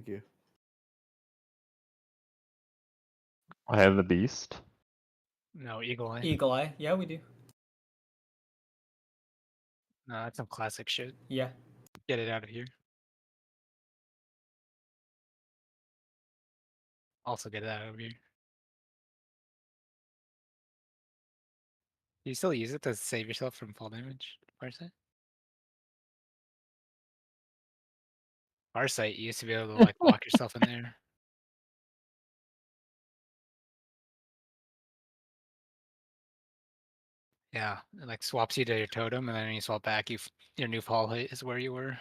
Thank you. I have the beast. No, Eagle Eye. Eagle Eye. Yeah, we do. No, that's some classic shit. Yeah. Get it out of here. Also get it out of here. Do you still use it to save yourself from fall damage, Farsight? Farsight, you used to be able to like lock yourself in there. Yeah, it like swaps you to your totem, and then when you swap back, your new fall hit is where you were.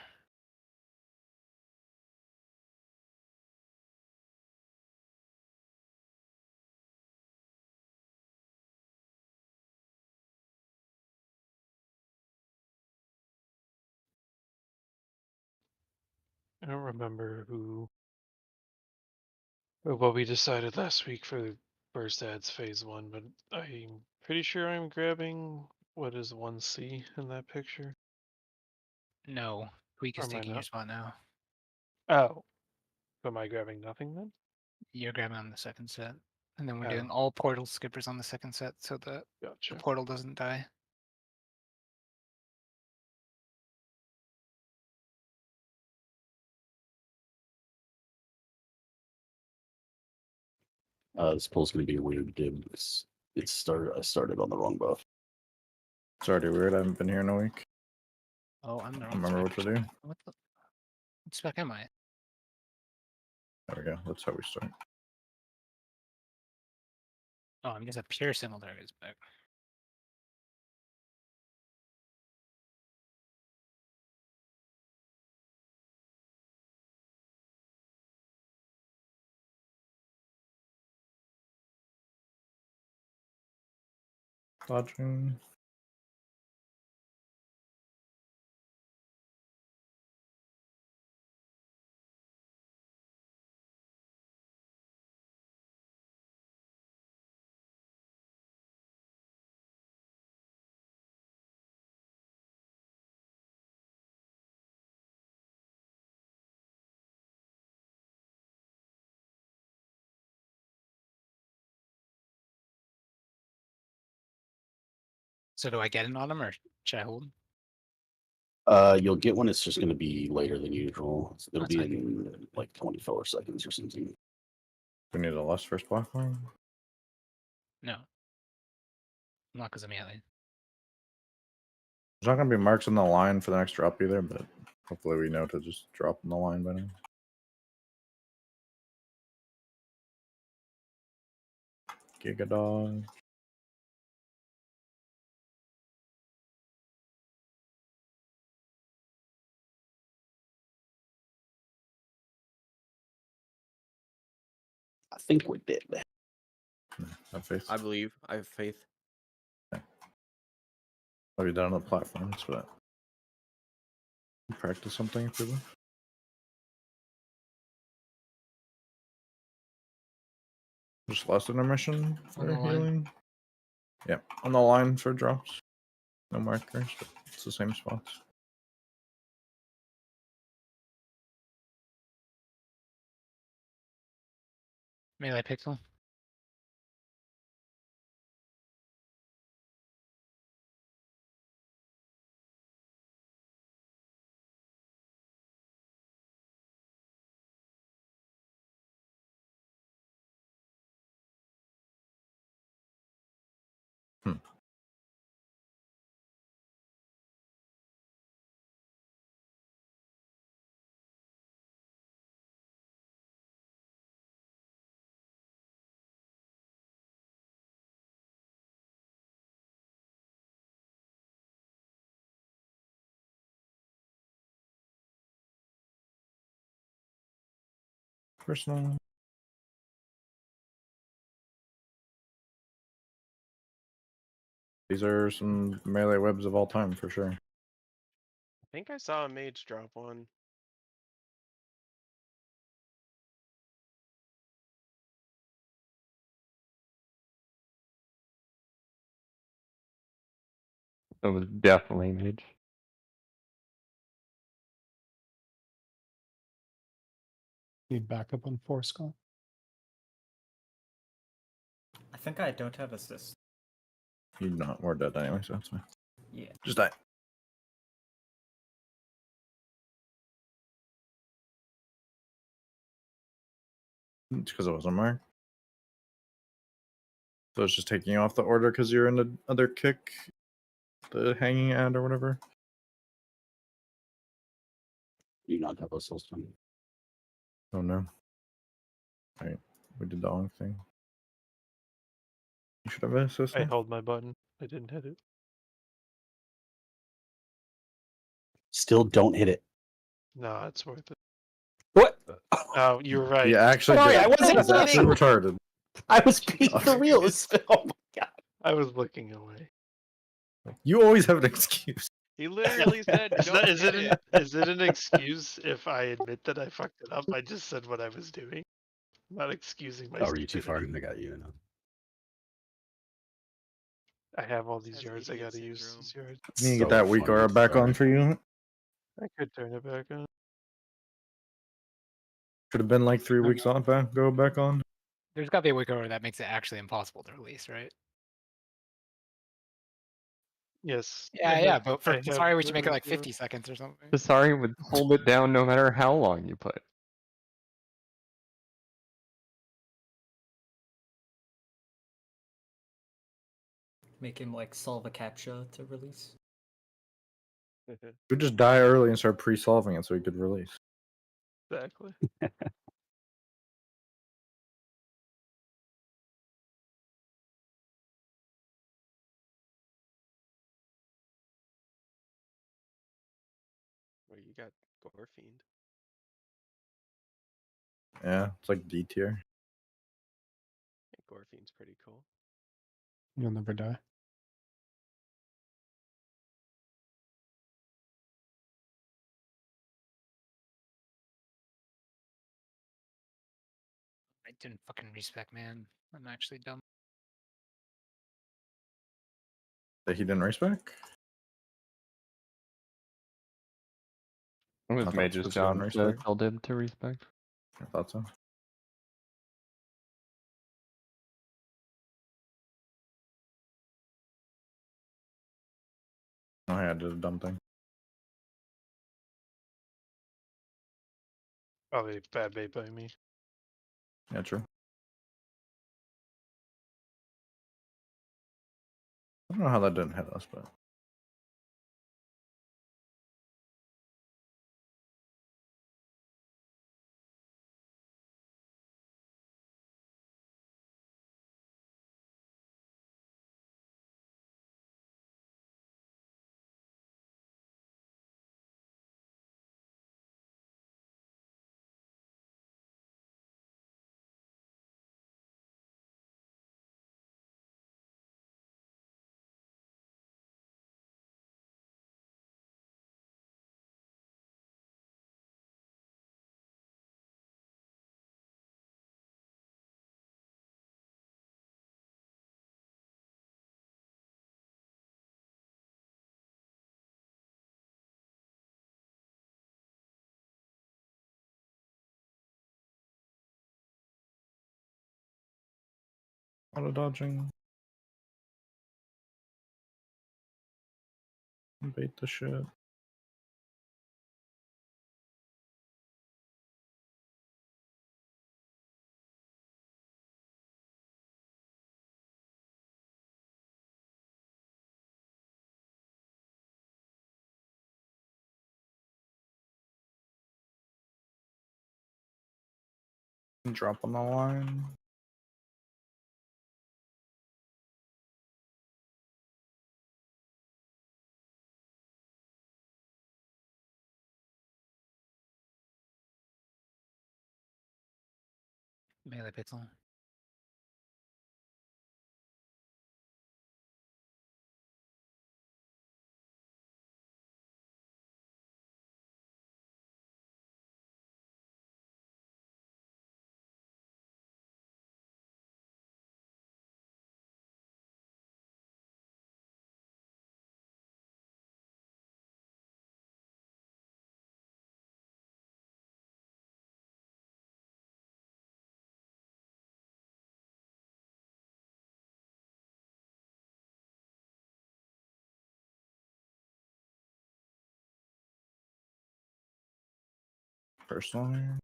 I don't remember what we decided last week for the burst ads phase 1, but I'm pretty sure I'm grabbing what is 1C in that picture. No, Tweak is Or am I taking your not? spot now. Oh, am I grabbing nothing then? You're grabbing on the second set, and then we're Oh. doing all portal skippers on the second set, so that Gotcha. the portal doesn't die. This poll's gonna be weird, dude. I started on the wrong buff. It's already weird. I haven't been here in a week. Oh, I'm the I wrong remember what spec. to do. What spec am I? There we go. That's how we start. Oh, I'm just a pure single target spec. Dodging. So do I get an autumn or should I hold? You'll get one. It's just gonna be later than usual. It'll That's be fine. in like 24 seconds or something. We need a less first block line. No. Not because I'm melee. There's not gonna be marks on the line for the next drop either, but hopefully we know to just drop on the line by now. Giga dog. I think we did. Have faith. I believe. I have faith. What have you done on the platforms, but practice something for them. Just less intermission for On the line. healing. Yeah, on the line for drops. No markers, but it's the same spots. Melee pixel. Personal. These are some melee webs of all time for sure. I think I saw a mage drop one. It was definitely mage. Need backup on 4 skull. I think I don't have assist. You're not. We're dead anyway, so that's fine. Yeah. Just die. It's because it wasn't marked. So it's just taking you off the order because you're in the other kick, the hanging ad or whatever. Do you not have a soul stone? Oh no. Alright, we did the wrong thing. You should have assist. I held my button. I didn't hit it. Still don't hit it. No, it's worth it. What? Oh, you're right. You actually Sorry, did. I wasn't That's actually kidding. retarded. I was being for real. Oh my god. I was looking away. You always have an excuse. He literally said, Is, "Don't is it hit an, it." is it an excuse if I admit that I fucked it up? I just said what I was doing. I'm not excusing my Oh, are you too far? stupidity. I got you. Enough. I have all these Has yards. I idiot gotta use syndrome. these yards. You need to get that weak aura back on for you. I could turn it back on. Should have been like 3 weeks off. Go back on. There's got to be a wicker that makes it actually impossible to release, right? Yes. Yeah, I yeah. have- But for I have sorry, we should make it the- like 50 seconds or something. Sorry would hold it down no matter how long you put. Make him like solve a captcha to release. We just die early and start pre-solving it so we could release. Exactly. Well, you got Gore Fiend. Yeah, it's like D tier. Yeah, Gore Fiend's pretty cool. You'll never die. I didn't fucking respec, man. I'm actually dumb. That he didn't race back? It I was thought Mage's Swiss job didn't to respect. tell Dib to respect. I thought so. Oh, yeah, I did a dumb thing. Probably bad bait by me. Yeah, true. I don't know how that didn't hit us, but auto dodging. Bait the shit. Drop on the line. Melee pixel. Personal here.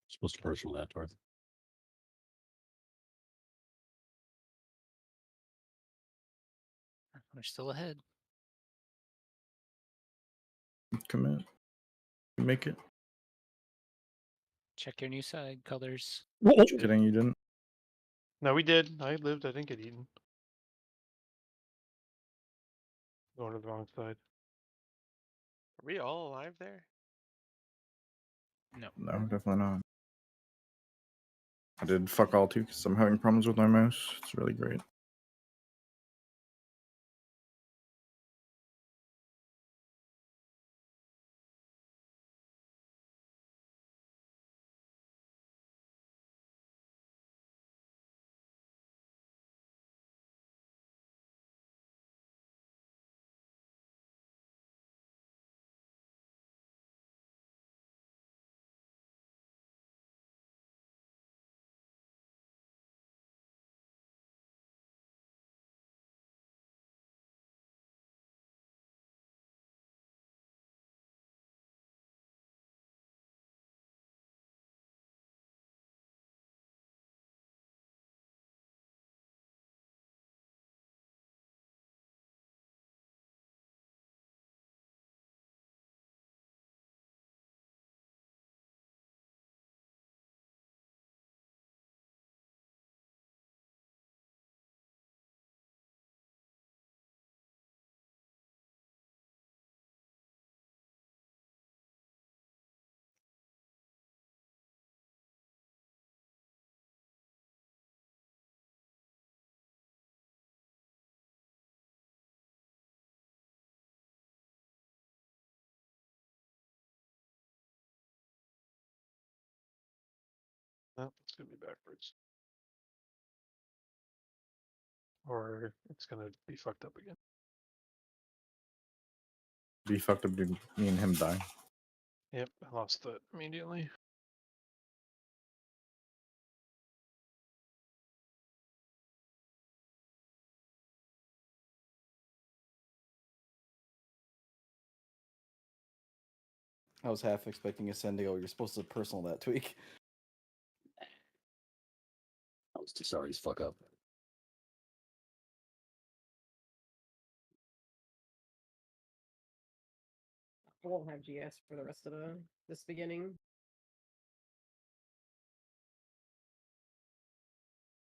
Supposed to personal that, Darth. We're still ahead. Commit. You make it. Check your new side colors. Just kidding, you didn't. No, we did. I lived. I didn't get eaten. Going to the wrong side. Are we all alive there? No. No, definitely not. I did fuck all too because I'm having problems with my mouse. It's really great. No, it's gonna be backwards. Or it's gonna be fucked up again. Be fucked up, dude. Me and him die. Yep, I lost that immediately. I was half expecting a Sendio. You're supposed to personal that tweak. I was too sorry as fuck up. I won't have GS for the rest of this beginning.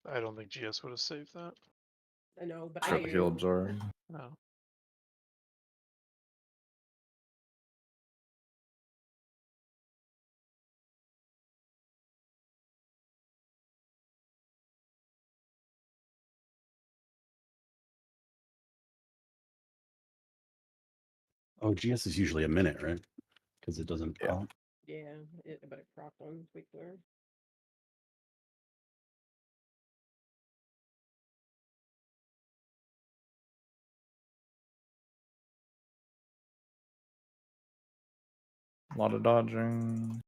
I don't think GS would have saved that. I know, but Triple heal absorb. No. Oh, GS is usually a minute, right? Because it doesn't. Yeah. Proc. yeah, but it procced on Tweakler. A lot of dodging.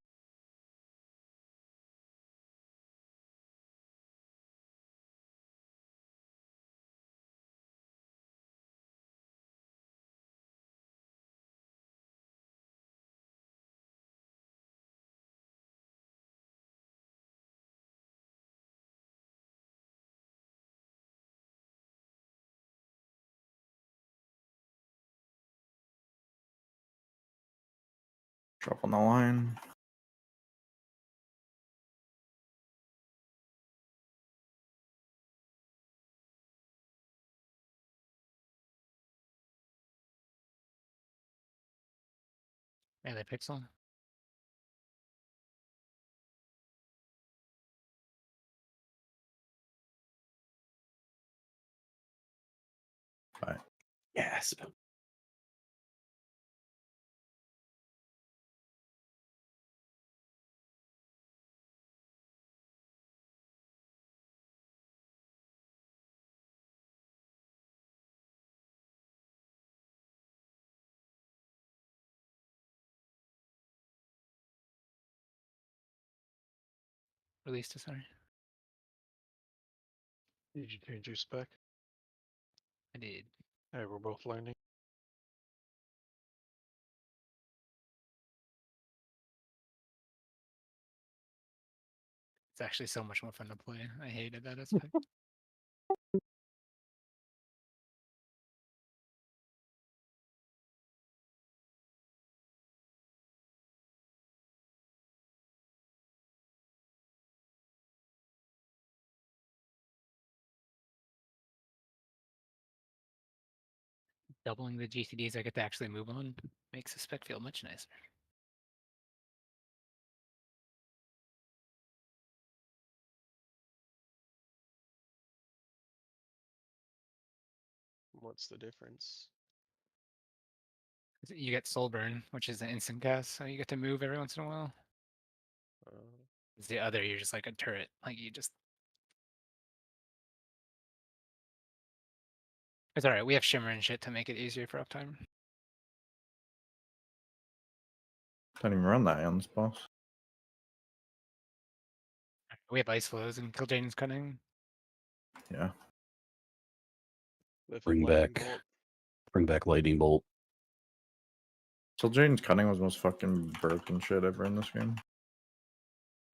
Drop on the line. Melee pixel. Bye. Yes. Release to sorry. Did you change your spec? did. Hey, we're both learning. It's actually so much more fun to play. I hated that aspect. Doubling the GCDs I get to actually move on makes the spec feel much nicer. What's the difference? You get soul burn, which is an instant cast, so you get to move every once in a while. Uh, It's the other, you're just like a turret. Like you just. It's alright, we have shimmer and shit to make it easier for uptime. Don't even run that on this boss. We have ice flows and Kil'jaeden's cunning. Yeah. lift Bring lightning back, bolt. bring back lightning bolt. So Jaden's cunning was the most fucking broken shit ever in this game.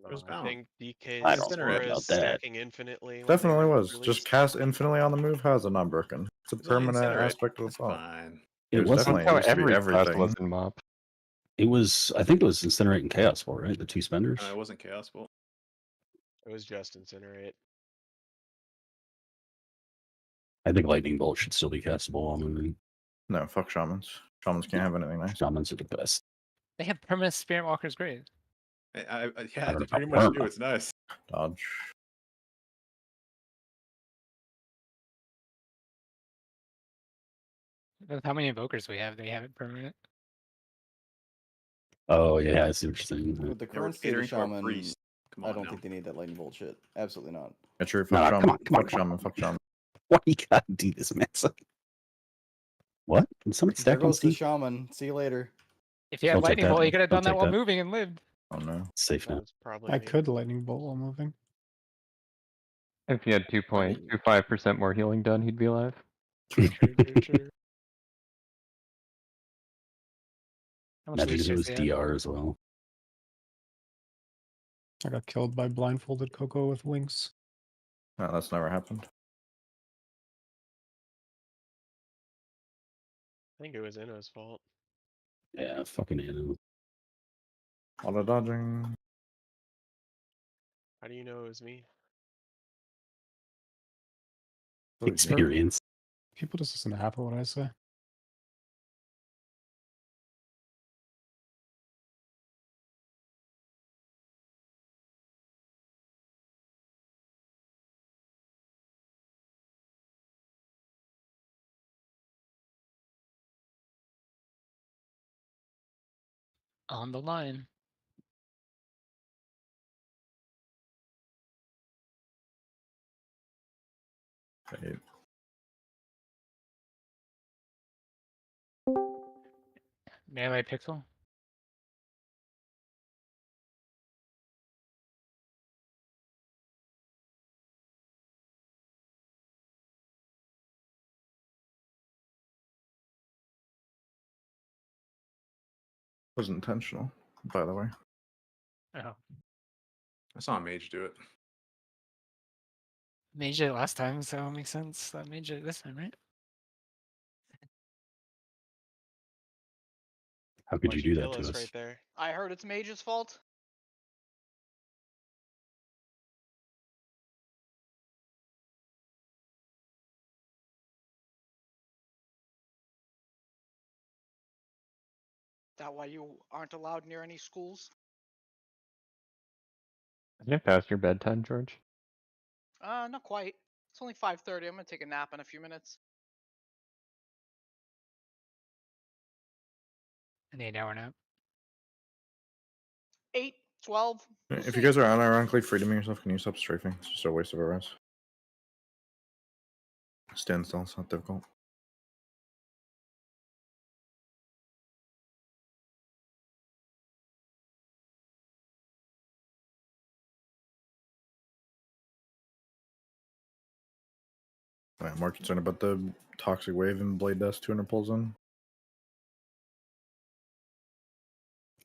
No, I think DK's I don't score know is about that. stacking infinitely. when they Definitely was. released Just it. cast infinitely on the move. How's it not broken? It's a It's only permanent incinerate. aspect of the That's spell. fine. It was wasn't- definitely That's how used to be every class everything. was in MOP. It was, I think it was Incinerate and Chaos Ball, right? The two spenders. It wasn't Chaos Bolt. It was just incinerate. I think Lightning Bolt should still be castable on them. No, fuck shamans. Shamans can't have anything nice. Shamans are the best. They have permanent Spirit Walker's Grave. Yeah, I they don't pretty know, much do. perma. It's nice. Dodge. That's how many invokers we have. They have it permanent. Oh yeah, I see what you're saying. With the Yeah, we're current state of catering to a Shaman, priest. Come I on don't now. think they need that lightning bolt shit. Absolutely not. Yeah, true. No, Fuck come shaman. on, come on, Fuck come on. shaman. Fuck shaman. Why you gotta do this, man? What? Can somebody There stack on goes the Steve? shaman. See you later. If you had I'll take lightning that. bolt, you could have I'll done that take while that. moving and lived. Oh no. Safe That now. was probably I me. could lightning bolt while moving. If you had 2.25% more healing done, he'd be alive. True. How much Imagine leech if it does was he have? DR as well. I got killed by blindfolded Coco with wings. No, that's never happened. I think it was Inno's fault. Yeah, fucking Anno. A lot of dodging. How do you know it was me? Experience. People just listen to half of what I say. On the line. Okay. Melee pixel. Wasn't intentional, by the way. Oh. I saw a mage do it. Mage it last time, so it makes sense that mage it this time, right? How could Why'd you do kill that to us us? right there? I heard it's Mage's fault. That why you aren't allowed near any schools? Isn't it past your bedtime, George? Not quite. It's only 5:30. I'm gonna take a nap in a few minutes. An 8-hour nap. 8, 12. we'll If see. you guys are unironically freedom yourself, can you stop strafing? It's just a waste of a res. Stand still, it's not difficult. I'm more concerned about the toxic wave and blade dust 200 pulls in.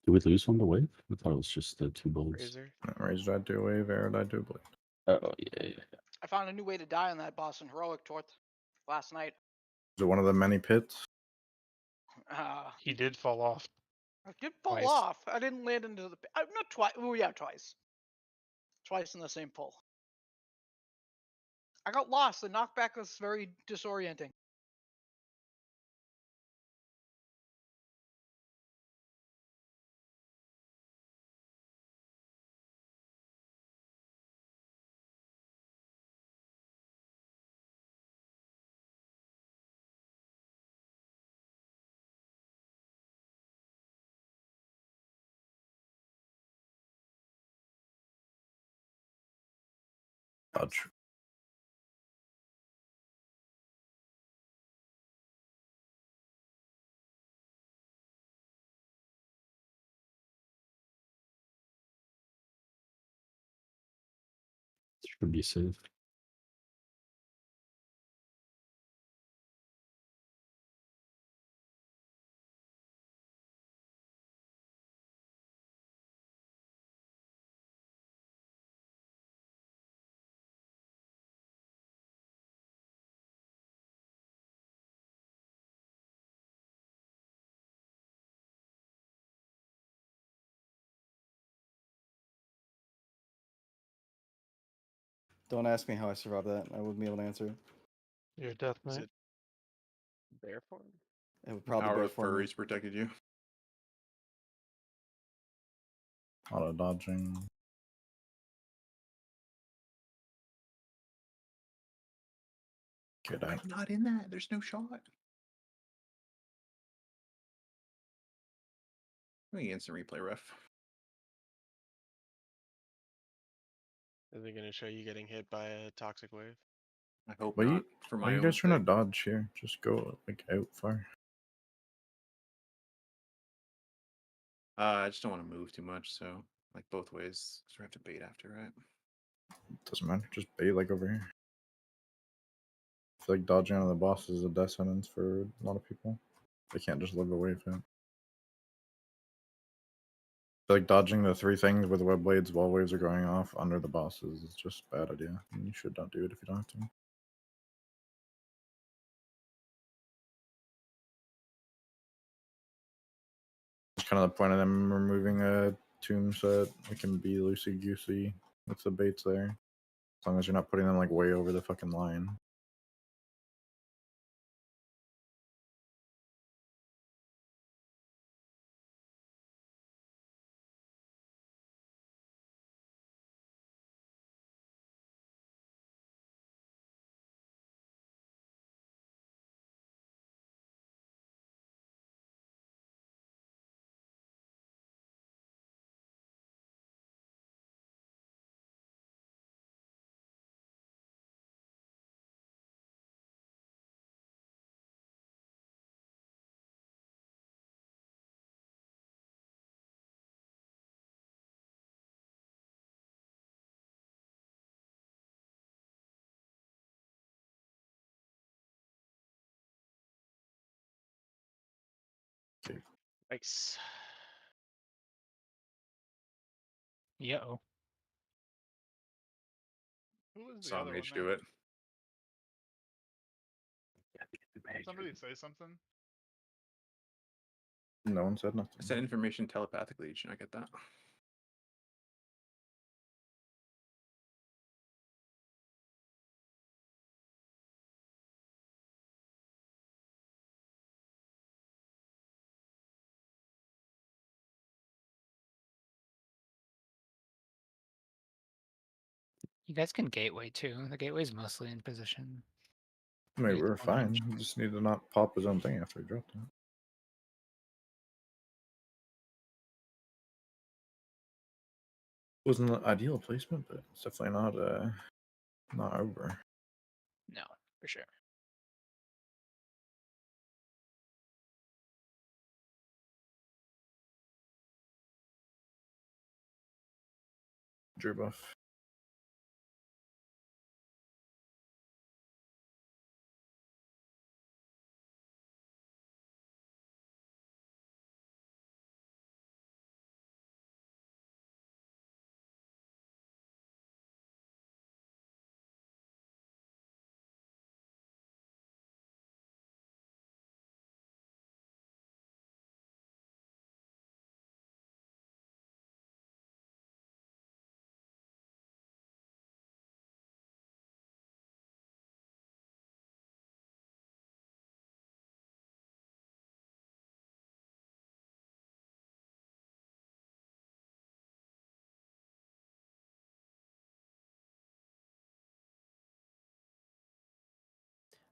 Did we lose one to wave? I thought it was just the 2 bullets. Razor. Razor died to a wave, arrow died to a blade. Oh, yeah. I found a new way to die on that boss in Heroic Tort last night. Is it one of the many pits? He did fall off. I did fall Twice. off. I didn't land into the. Not twice. Oh yeah, twice. Twice in the same pull. I got lost. The knockback was very disorienting. Dodge. Should be safe. Don't ask me how I survived that. I wouldn't be able to answer it. Your death Is knight. it bear form? It would probably Power bear of for me. furries protected you. Auto dodging. Okay, I'm not in that. There's no shot. Let me instant replay ref. Is it gonna show you getting hit by a toxic wave? I hope Why not. you, For why my you own guys trying to sake. dodge here? Just go like out far. I just don't want to move too much, so like both ways. So I have to bait after, right? Doesn't matter. Just bait like over here. I feel like dodging out of the boss is a death sentence for a lot of people. They can't just live away from it. I feel like dodging the 3 things with web blades while waves are going off under the bosses is just a bad idea. And you should not do it if you don't have to. It's kind of the point of them removing a tomb set. It can be loosey goosey with the baits there. As long as you're not putting them like way over the fucking line. Nice. Yo. Who was the Saw other one Mage there? do it. Did somebody say something? No one said nothing. I sent information telepathically. Did you not get that? You guys can gateway too. The gateway's mostly in position. I mean, It's we're one fine. range. You just need to not pop his own thing after he dropped it. Wasn't the ideal placement, but it's definitely not over. No, for sure. Drew buff.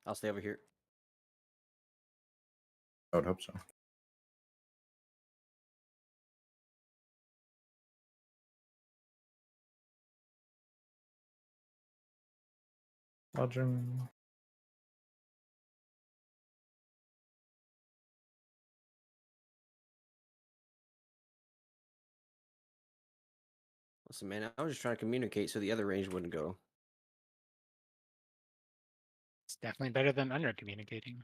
I'll stay over here. I would hope so. Lodging. Listen, man, I was just trying to communicate so the other range wouldn't go. It's definitely better than under communicating.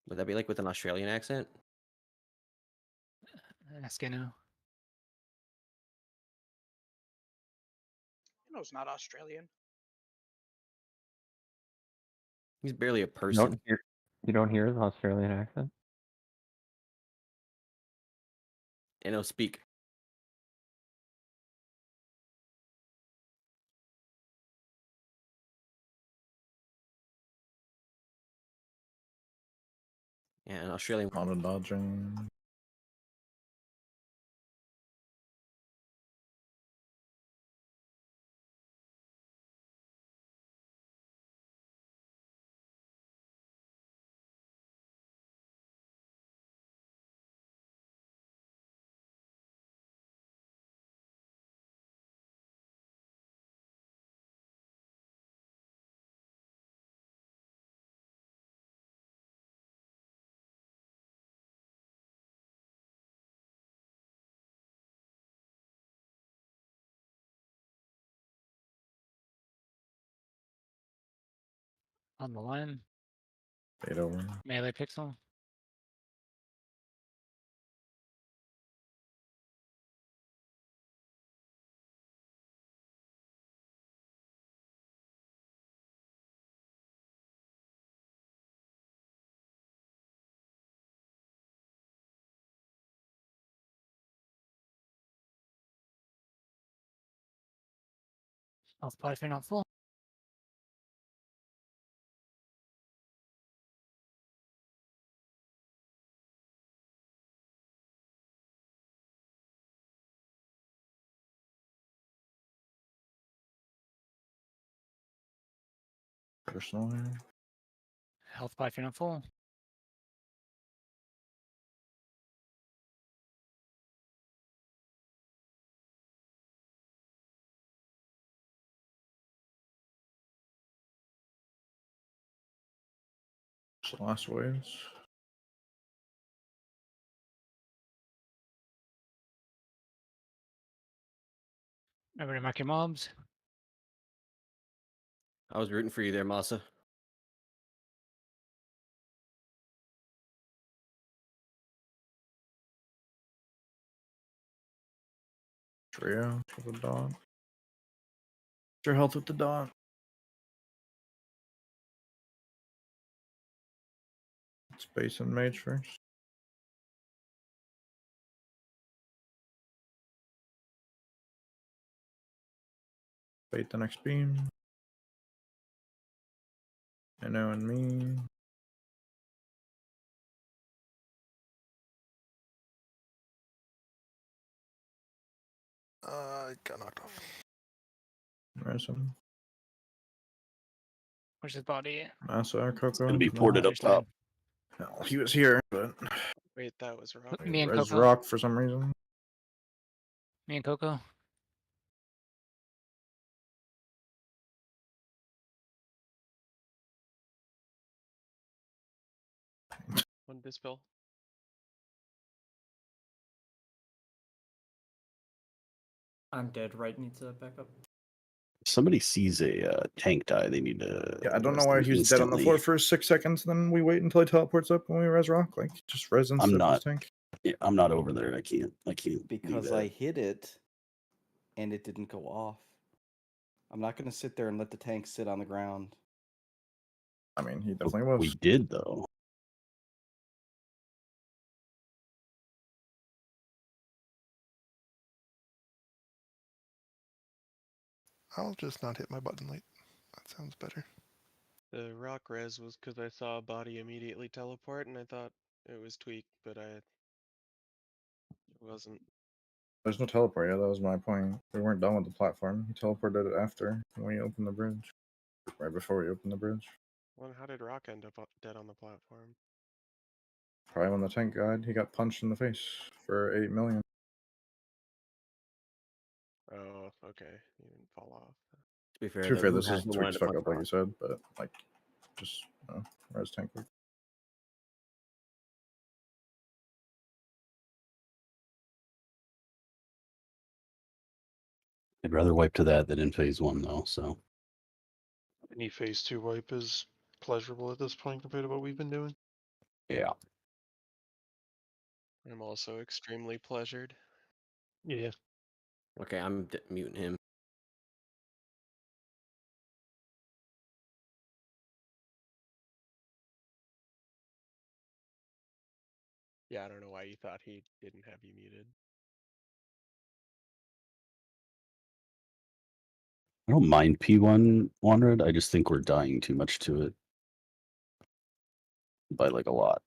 Would that be like with an Australian accent? Eskimo. You know, it's not Australian. He's barely a You person. don't hear the Australian accent? And he'll speak. Yeah, an Australian. Auto dodging. On the line. Fade over. Melee pixel. Health pot if you're not full. Personally. Health pot if you're not full. So last waves. Remember to mark your mobs. I was rooting for you there, Masa. Trio for the dog. Your health with the dog. Space and mage first. Bait the next beam. Inno and me. Got knocked off. Resin. Where's his body? Massa or Coco. Gonna be No. ported up top. Hell, he was here, but Wait, that was wrong. Me and Res Coco. Rock for some reason. Me and Coco. One dispel. I'm dead. Right needs to back up. If somebody sees a tank die, they need to. Yeah, I don't know arrest why them he's dead on the instantly. floor for 6 seconds, then we wait until he teleports up when we res rock. Like, just res and I'm stuff not. his tank. Yeah, I'm not over there. I can't do Because that. I hit it and it didn't go off. I'm not going to sit there and let the tank sit on the ground. I mean, he definitely was. We did though. I'll just not hit my button late. That sounds better. The rock res was because I saw a body immediately teleport and I thought it was tweaked, but it wasn't. There's no teleport yet. That was my point. We weren't done with the platform. He teleported it after when we opened the bridge. Right before we opened the bridge. Well, how did Rock end up dead on the platform? Probably when the tank died, he got punched in the face for 8 million. Oh, okay. He didn't fall off. To be fair, To be though, fair, who this is hasn't wanted Twitch to fuck punch up, like Rock? you said, but like, just res tank. I'd rather wipe to that than in phase one, though. So Any phase 2 wipe is pleasurable at this point compared to what we've been doing. yeah, I'm also extremely pleasured. Yeah. Okay, I'm muting him. Yeah, I don't know why you thought he didn't have you muted. I don't mind P1 100. I just think we're dying too much to it by like a lot.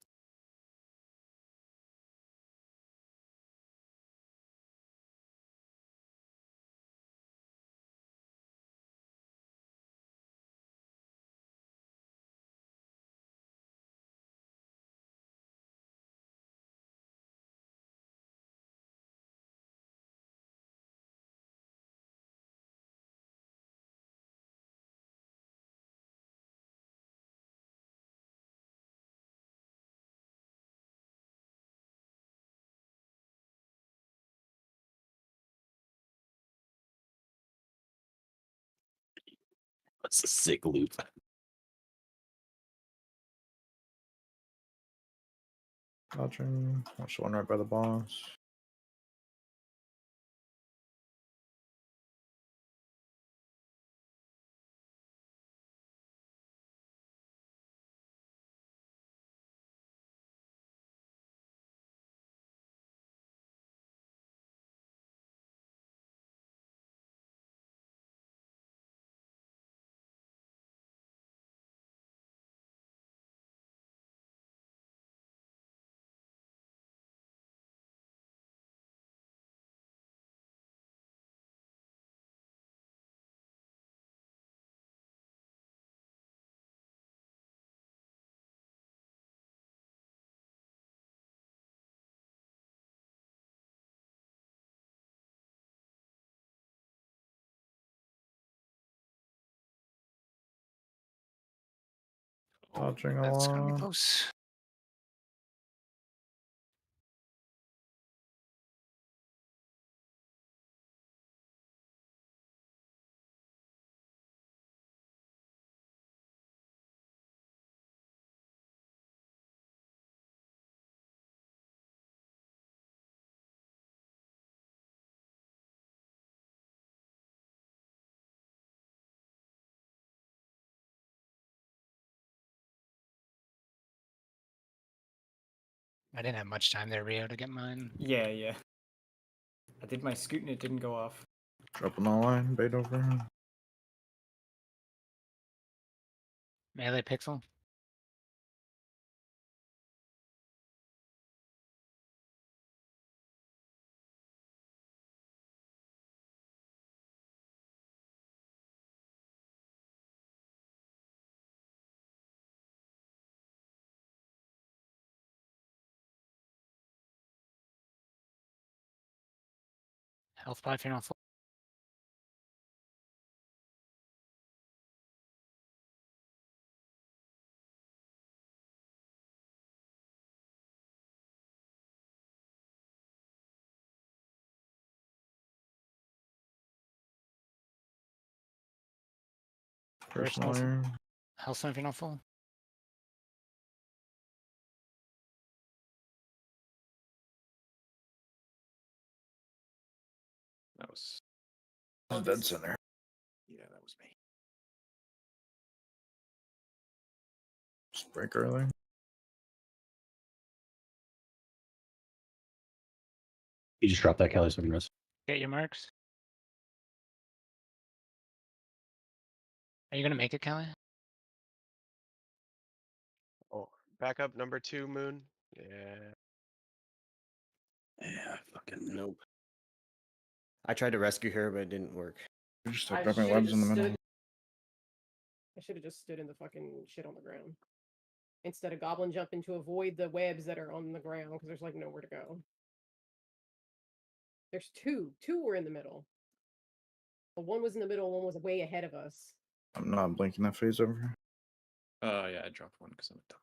That's a sick loop. Dodging. Watch one right by the boss. Dodging That's gonna be along. close. I didn't have much time there, Rio, to get mine. Yeah, yeah. I did my scoot and it didn't go off. Dropping the line. Bait over. Melee pixel. Health pod if you're not full. Personal health. iron. Health if you're not full. That was Dead center. yeah, that was me. Just break early. You just dropped that Kelly so we can rest. Get your marks. Are you gonna make it, Kelly? Oh, back up number 2, Moon. Yeah. Yeah, fucking Nope. I tried to rescue her, but it didn't work. You just I start dropping should've webs in the just middle. I should have just stood in the fucking shit on the ground. Instead of goblin jumping to avoid the webs that are on the ground, because there's like nowhere to go. There's two. Two were in the middle. But one was in the middle, one was way ahead of us. I'm not blinking that phase over. Yeah, I dropped one because I'm a dummy.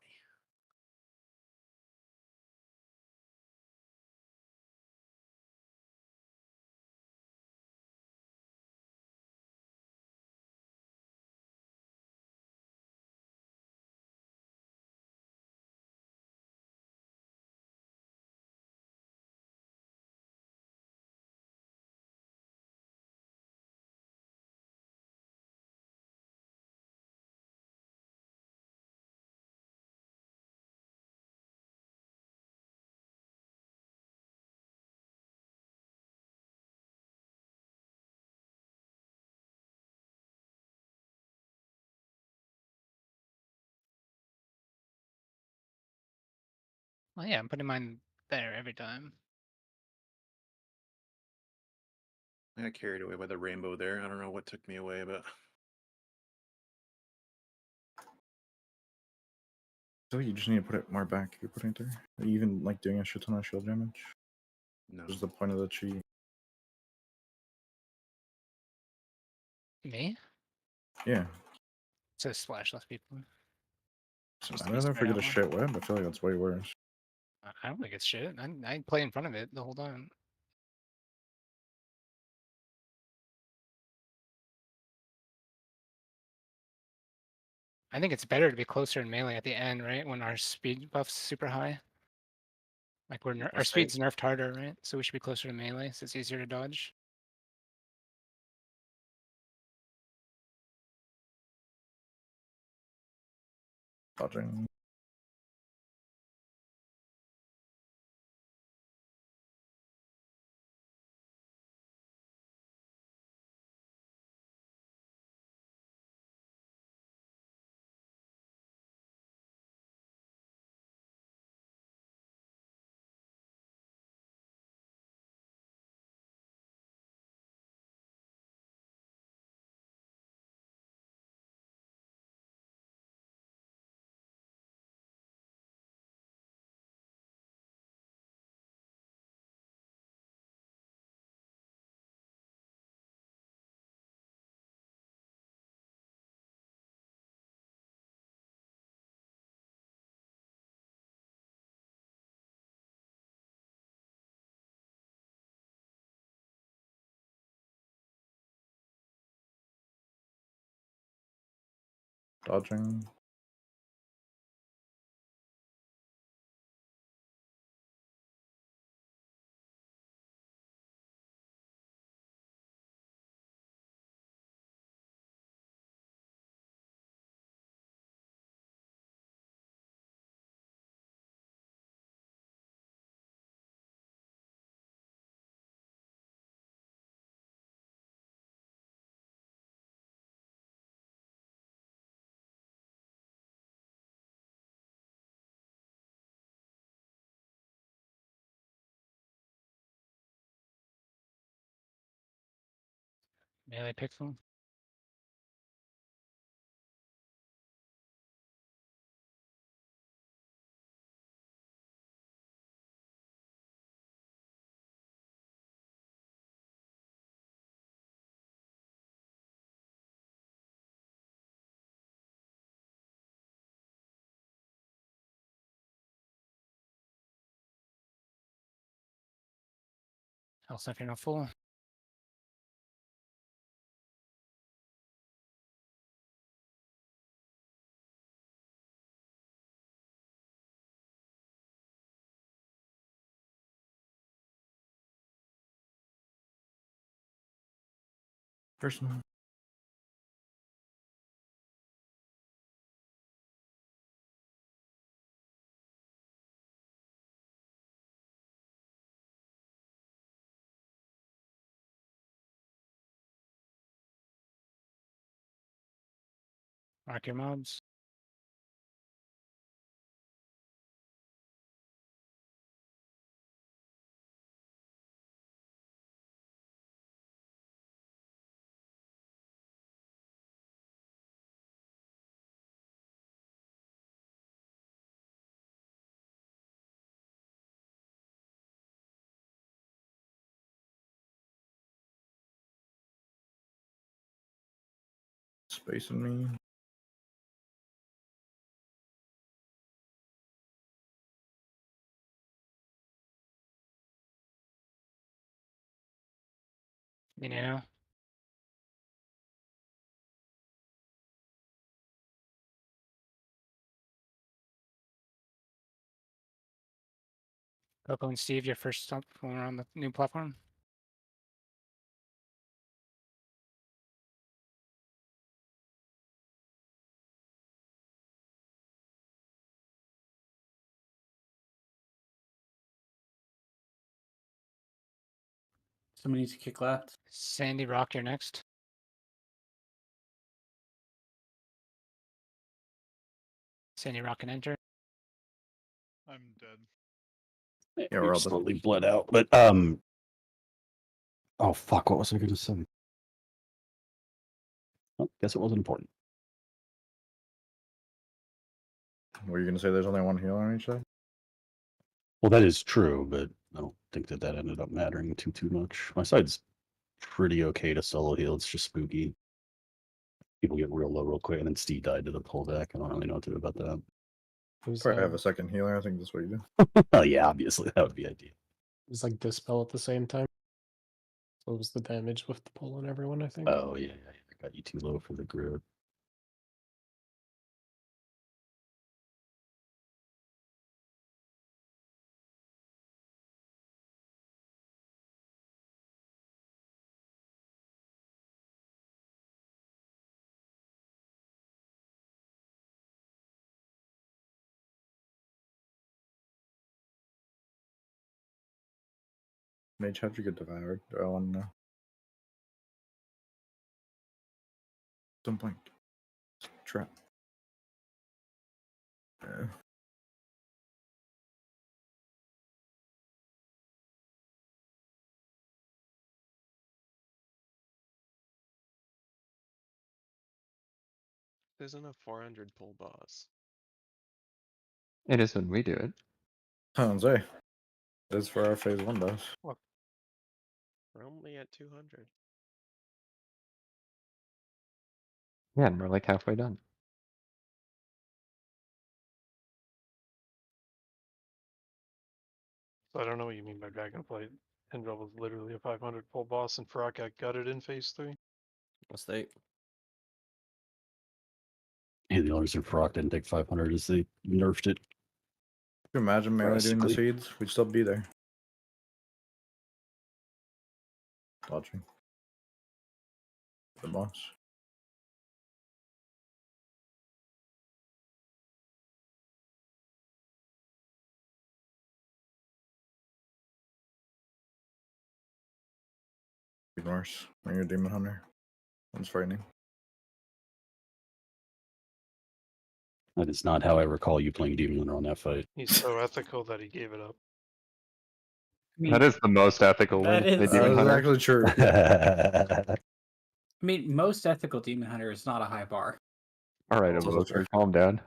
Well, yeah, I'm putting mine there every time. I got carried away by the rainbow there. I don't know what took me away, but So you just need to put it more back. You're putting it there. Are you even like doing a shit ton of shield damage? no. What's the point of the cheat? Me? Yeah. To splash less people. So Just I to be don't know if I spread get out a more. shit web. I feel like that's way worse. I don't think it's shit. I play in front of it the whole time. I think it's better to be closer in melee at the end, right? When our speed buff's super high. Like our speed's nerfed harder, right? So we should be closer to melee, so it's easier to dodge. Dodging. Dodging. Melee pixel. Also, if you're not full. Person. Mark your mobs. Spacing me. You know. Coco and Steve, your first stop when we're on the new platform. Somebody needs to kick left. Sandy Rock, you're next. Sandy Rock and enter. I'm dead. Yeah, we we're all slowly bled out. But oh fuck, what was I gonna say? Oh, guess it wasn't important. Were you gonna say there's only one healer on each side? Well, that is true, but I don't think that ended up mattering too much. My side's pretty okay to solo heal. It's just spooky. People get real low real quick, and then Steve died to the pullback. I don't really know what to do about that. Probably have a second healer. I think that's what you do. Oh yeah, obviously that would be ideal. It was like dispel at the same time. So it was the damage with the pull on everyone, I think. Oh yeah, I got you too low for the grid. Mage, how'd you get devoured? I want to know. Some point. Trap. Isn't a 400 pull boss. It is when we do it. Sounds say. That's for our phase 1 boss. What? We're only at 200. Yeah, and we're like halfway done. So I don't know what you mean by Dragonflight. Tendril was literally a 500 pull boss, and Farak got gutted in phase 3. Mistake. And the only reason Frog didn't take 500 is they nerfed it. Can you imagine melee doing the Drastically. seeds? We'd still be there. Dodging. The boss. Even worse. When you're a demon hunter. That's frightening. That is not how I recall you playing Demon Hunter on that fight. He's so ethical that he gave it up. I mean, That is the most ethical that way to play is- Demon That's Hunter. actually true. I mean, most ethical demon hunter is not a high bar. All right, Also Evoker, true. calm down.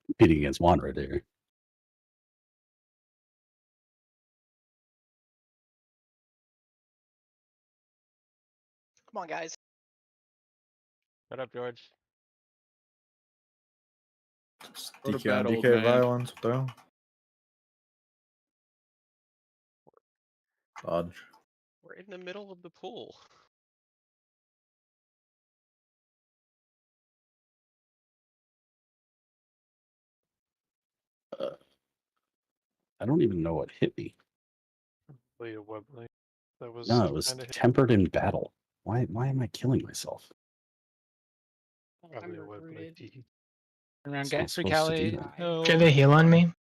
Competing against Juan right there. Come on, guys. Shut up, George. Go to DK bed, on old DK man. violence, what the hell? Dodge. We're in the middle of the pool. I don't even know what hit me. Played a web link. That was No, it was kinda hit. tempered in battle. Why am I killing myself? Probably a I'm web recruited. link. Around It's get not free supposed to do Cali. that. No. Do you have a heal on me?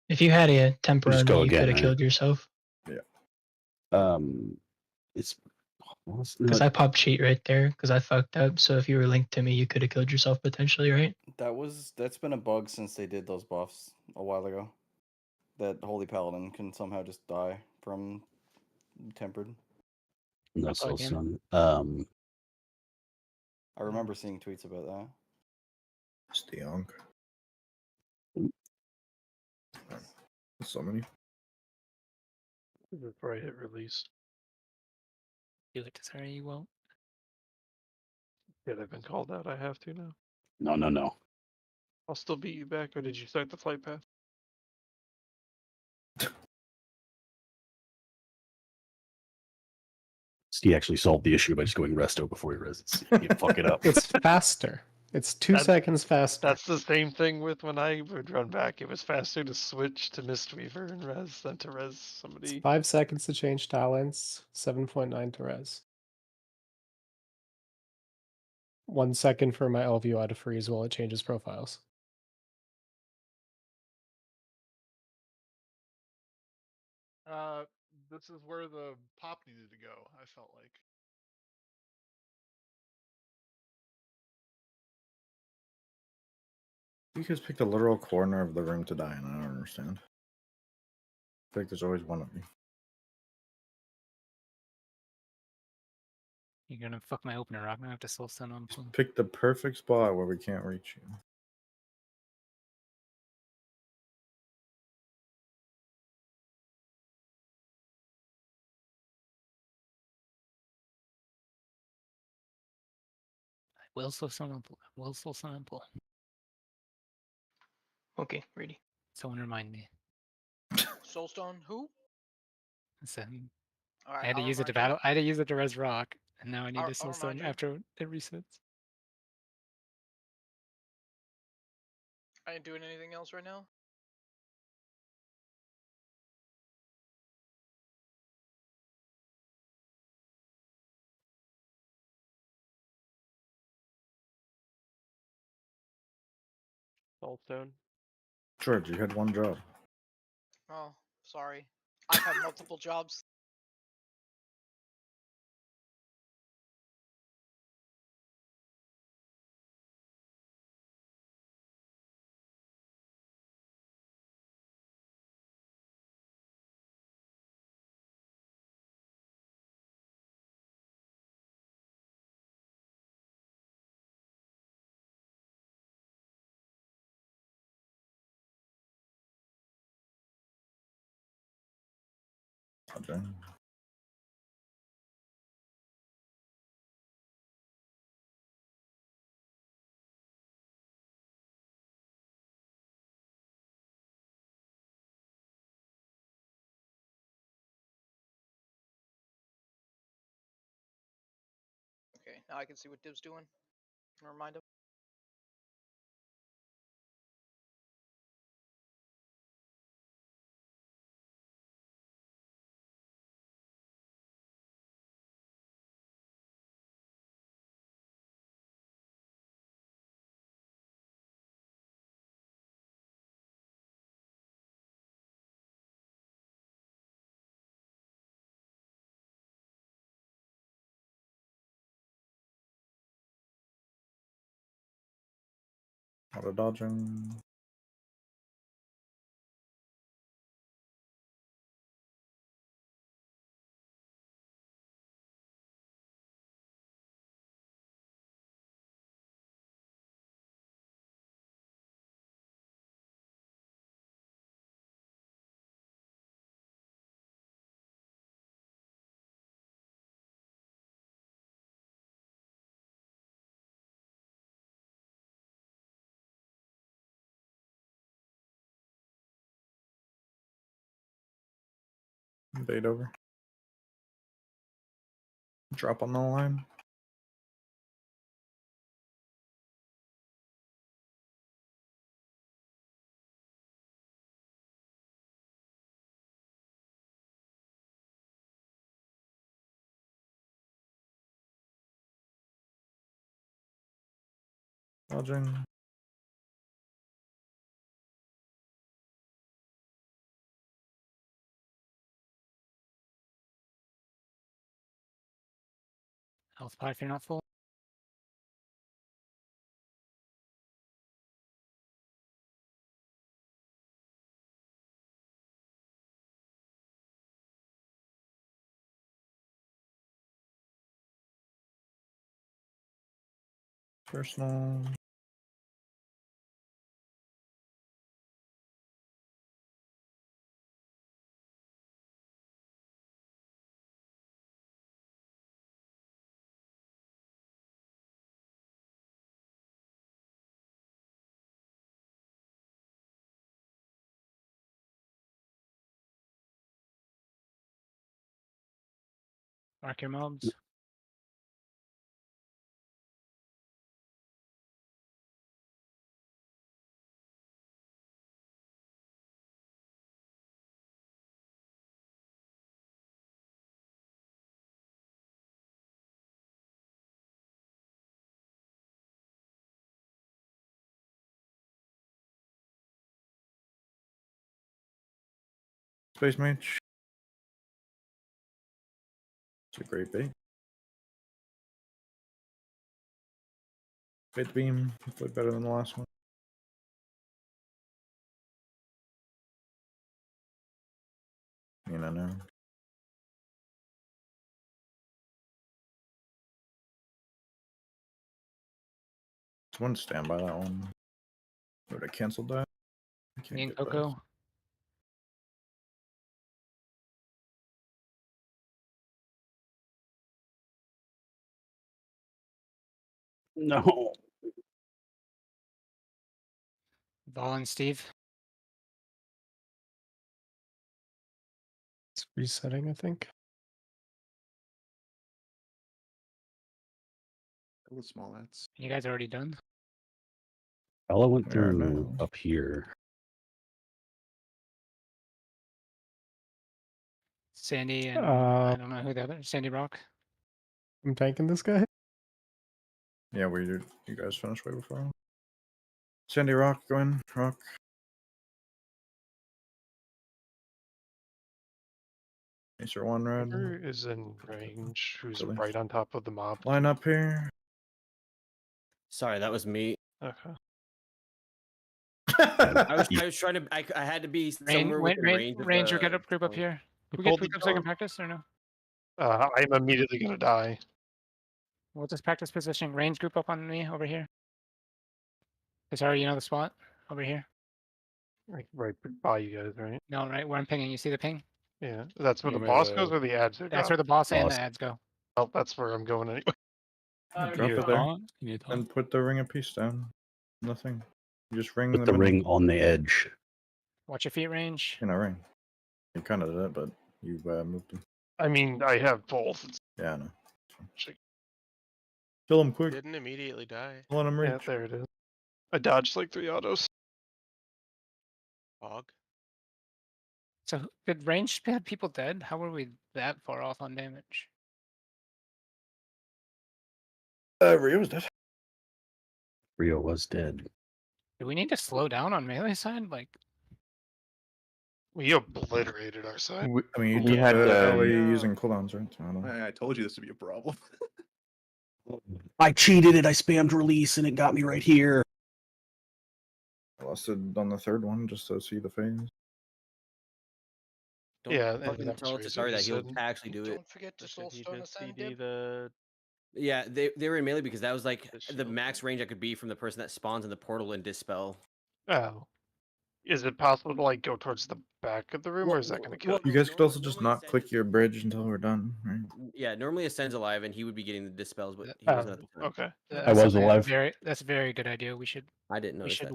If you had a temper Just on go me, you again, could have right? killed yourself. It's Because I popped cheat right there because I fucked up. So if you were linked to me, you could have killed yourself potentially, right? That's been a bug since they did those buffs a while ago. That Holy Paladin can somehow just die from tempered. no That's like so him. son. I remember seeing tweets about that. Stionk. So many. Before I hit release. Do it, sorry, you won't. Yeah, I've been called out. I have to now. No. I'll still beat you back, or did you start the flight path? He actually solved the issue by just going resto before he rests. You fuck it up. It's faster. It's 2 seconds faster. That's the same thing with when I would run back. It was faster to switch to Mistweaver and res than to res somebody. It's 5 seconds to change talents, 7.9 to res. 1 second for my LVO to freeze while it changes profiles. This is where the pop needed to go, I felt like. You guys picked a literal corner of the room to die in. I don't understand. I feel like there's always one of you. You're gonna fuck my opener rock. I'm gonna have to soul stone on him. Pick the perfect spot where we can't reach you. Will soul stone on pull. Will soul stone on pull. Okay, ready. Someone remind me. Soulstone, who? So, All right, I had to I'll use it to remind you. battle. I had to use it to res rock, and now I need I'll to soul remind stone you. after it resets. I ain't doing anything else right now. Soulstone. George, you had one job. Oh, sorry. I've had multiple jobs. Okay. Okay, now I can see what Div's doing. Can remind him. Auto dodging. Bait over. Drop on the line. Dodging. Health pot if you're not full. Personal. Mark your mobs. Space Mage. It's a great bait. Bait beam, hopefully better than the last one. You know, no. Someone stand by that one. Would I cancel that? I can't Me and get both. Coco. No. Vol and Steve. It's resetting, I think. A little small ads. You guys already done? Ella went We are through now. up here. Sandy and I don't know who the other. Sandy Rock. I'm tanking this guy. Yeah, you guys finished way before. Sandy Rock, go in. Rock. Acer 1 red. Whoever is in range, who's Billy. right on top of the mob. Line up here. Sorry, that was me. Okay. I was trying to. I had to be somewhere within range of Ranger, the get up, group up point. here. You Can we get pulled the picked up so I can dog. practice or no? I'm immediately gonna die. We'll just practice positioning. Range group up on me over here. Sorry, you know the spot over here. Like right by you guys, right? No, right where I'm pinging. You see the ping? Yeah, that's where You the may boss have- goes, or the ads are. That's where the boss and the Boss. ads go. Oh, that's where I'm going anyway. Drop it there. And put the ring of peace down. Nothing. You just ring Put the middle. ring on the edge. Watch your feet range. You know, ring. You kind of did it, but you moved them. I mean, I have both. Yeah, I know. Shit. Kill him quick. Didn't immediately die. Let him reach. Yeah, there it is. I dodged like 3 autos. Hog. So did range have people dead? How were we that far off on damage? Rio's dead. Rio was dead. Do we need to slow down on melee side? Like, We obliterated our side. I mean, you We took had, the LA using cooldowns, right? So I don't know. I told you this would be a problem. I cheated it. I spammed release and it got me right here. I lost it on the third one just to see the phase. Don't Yeah, fucking that's tell what Tatari that he'll said. actually do it. Don't forget to soulstone ascend dip. Yeah, they were in melee because that was like The the shield. max range I could be from the person that spawns in the portal and dispel. Oh. Is it possible to like go towards the back of the room, or is that gonna kill You you? guys could also just not click your bridge until we're done, right? Yeah, normally Ascend's alive and he would be getting the dispels, but he Oh, wasn't at the time. okay. I was alive. That's a very good idea. We should I didn't notice that.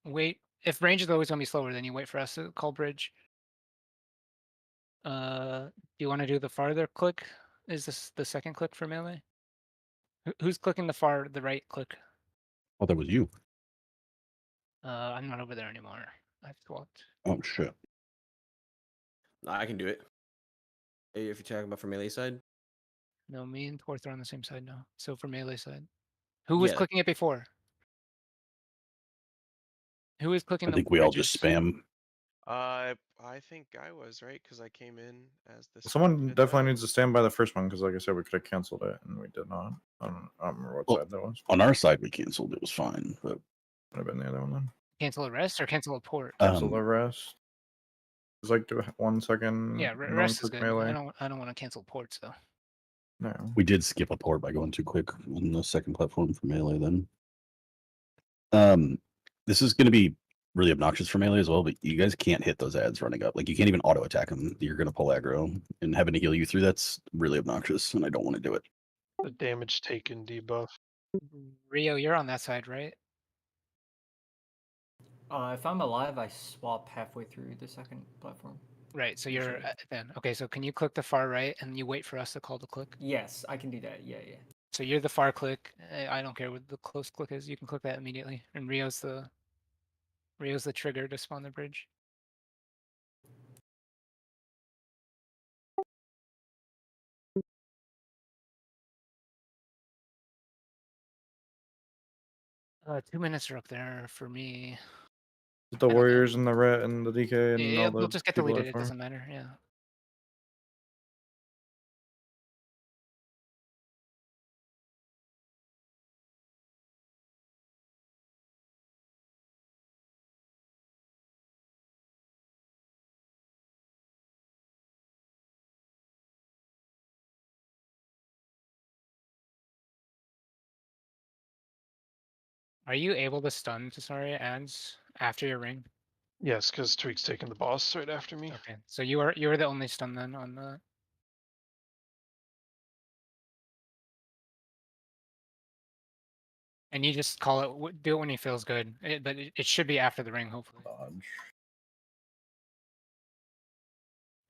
wait. If range is always gonna be slower, then you wait for us to call bridge. Do you want to do the farther click? Is this the second click for melee? Who's clicking the right click? Oh, that was you. I'm not over there anymore. I've swapped. Oh shit. I can do it. If you're talking about for melee side. No, me and Torth are on the same side now. So for melee side, who was Yeah. clicking it before? Who was clicking? I think we all just spam. I think I was right because I came in as the. Someone definitely needs to stand by the first one because, like I said, we could have canceled it and we did not. I don't remember what Well, side that was. On our side, we canceled. It was fine, but Would have been the other one then. Cancel a rest or cancel a port? Cancel the rest. It's like do 1 second. Yeah, no rest is click good. melee. I don't want to cancel ports though. No. we did skip a port by going too quick on the second platform for melee. Then, this is going to be really obnoxious for melee as well. But you guys can't hit those ads running up. Like you can't even auto attack them. You're going to pull aggro, and having to heal you through that's really obnoxious, and I don't want to do it. The damage taken debuff. Rio, you're on that side, right? If I'm alive, I swap halfway through the second platform. Right, so you're then. Okay, so can you click the far right and you wait for us to call the click? Yes, I can do that. Yeah, yeah. So you're the far click. I don't care what the close click is. You can click that immediately. And Rio's the trigger to spawn the bridge. Uh, 2 minutes are up there for me. The Warriors and the Ret and the DK and Yeah, all the they'll just get people deleted. at It far. doesn't matter. Yeah. Are you able to stun Tesaria ads after your ring? Yes, because Tweak's taking the boss right after me. Okay, so you are the only stun then on the. And you just call it. Do it when he feels good. But it should be after the ring, hopefully. Dodge.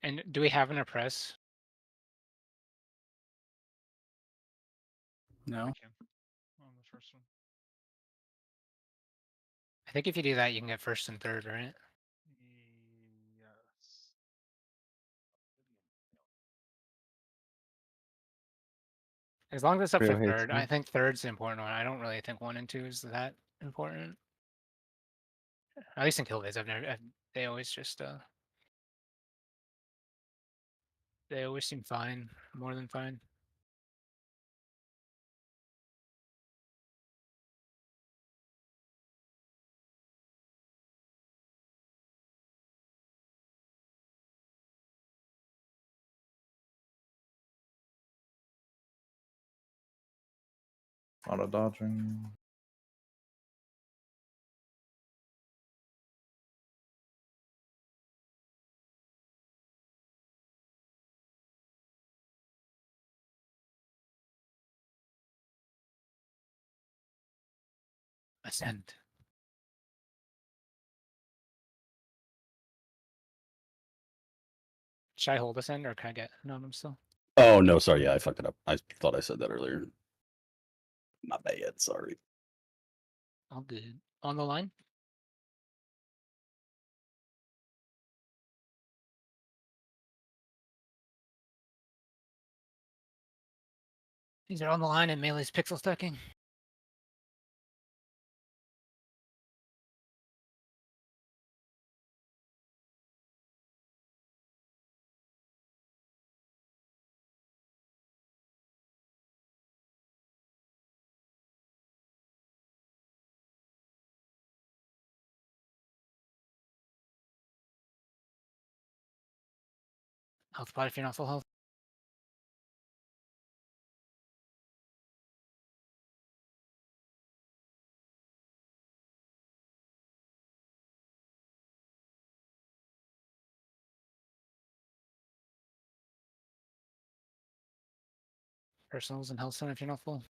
And do we have an oppress? No. On the first one. I think if you do that, you can get first and third, right? Yes. As long as it's up Rio for hates third, me. I think third's the important one. I don't really think 1 and 2 is that important. At least in kill days, they always just they always seem fine, more than fine. Auto dodging. Ascend. Should I hold ascend or can I get Anonymous still? Oh no, sorry. Yeah, I fucked it up. I thought I said that earlier. My bad. Sorry. All good. On the line? These are on the line and Melee's pixel stacking. Health pot if you're not full health. Personals and health stone if you're not full.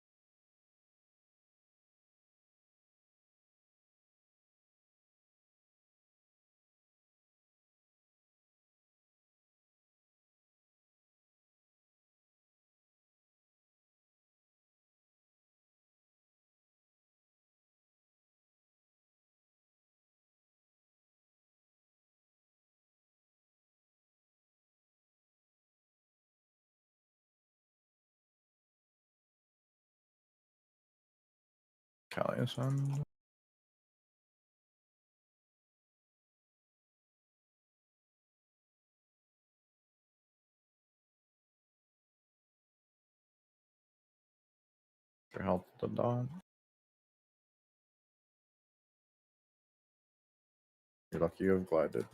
Kaliasan. For help the dog. You're lucky you have glided.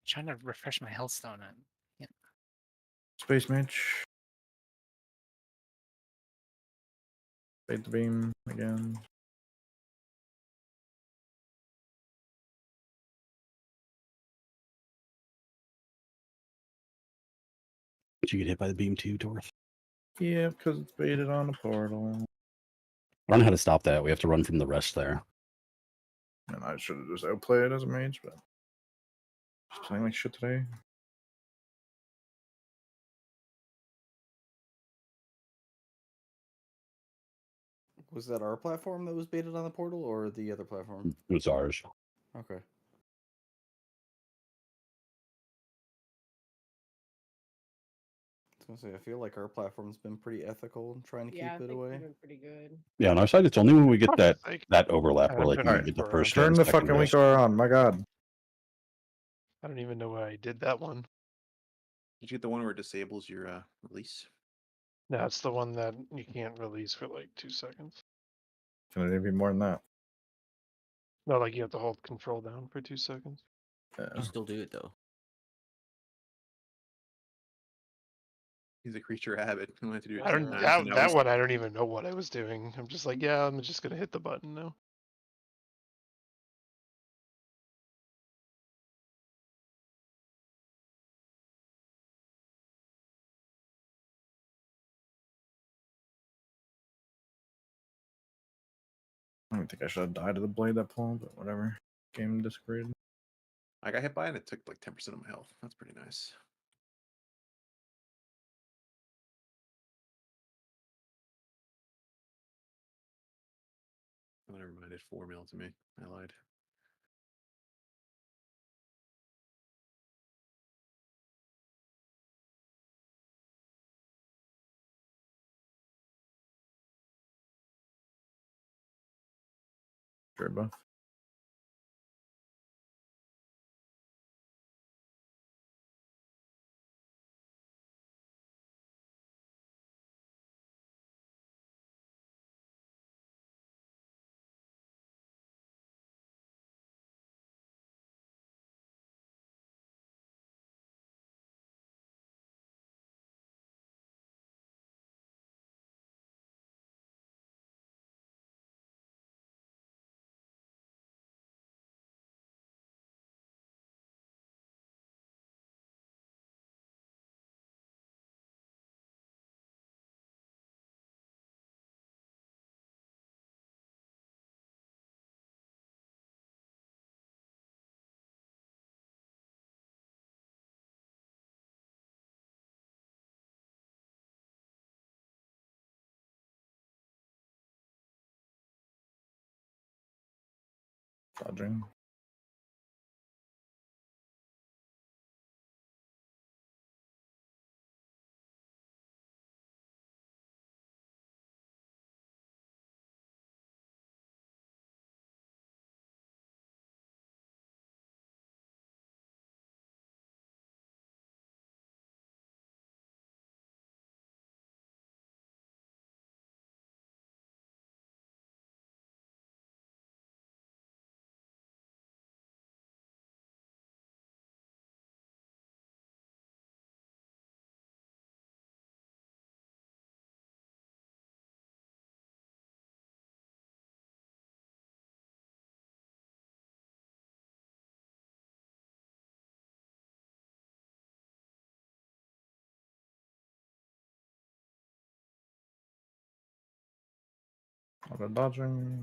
Trying to refresh my health stone. Yeah. Space Mage. Fade the beam again. Did you get hit by the beam too, Torth? Yeah, because it's baited on a portal. I don't know how to stop that. We have to run from the rest there. And I should have just outplayed as a mage, but Playing like shit today. Was that our platform that was baited on the portal, or the other platform? It was ours. Okay. I was gonna say, I feel like our platform's been pretty ethical in trying to Yeah, I keep it think away. we've been pretty good. Yeah, on our side, it's only when we get Fuck's that sake. that overlap where like I've we been get the around. first hit Turn and the second fucking rest. Weaker on, my god. I don't even know why I did that one. Did you get the one where it disables your release? No, it's the one that you can't release for like 2 seconds. Can it be more than that? No, like you have to hold control down for 2 seconds. You still do it though. He's a creature of habit. I have to do it I 10 don't times. that, and now that he's- one I don't even know what I was doing. I'm just like, yeah, I'm just gonna hit the button now. I don't think I should have died to the blade that pulled, but whatever. Game disagreed. I got hit by it and it took like 10% of my health. That's pretty nice. Oh, never mind. It 4 mil to me. I lied. Sure buff. Dodging. Auto dodging.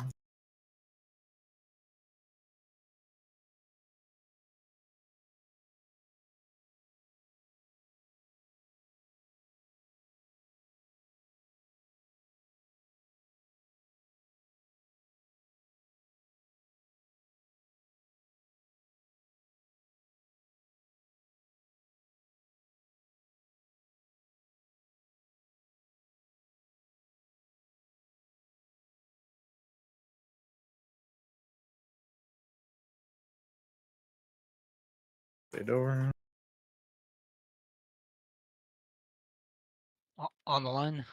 Fade over. On the line.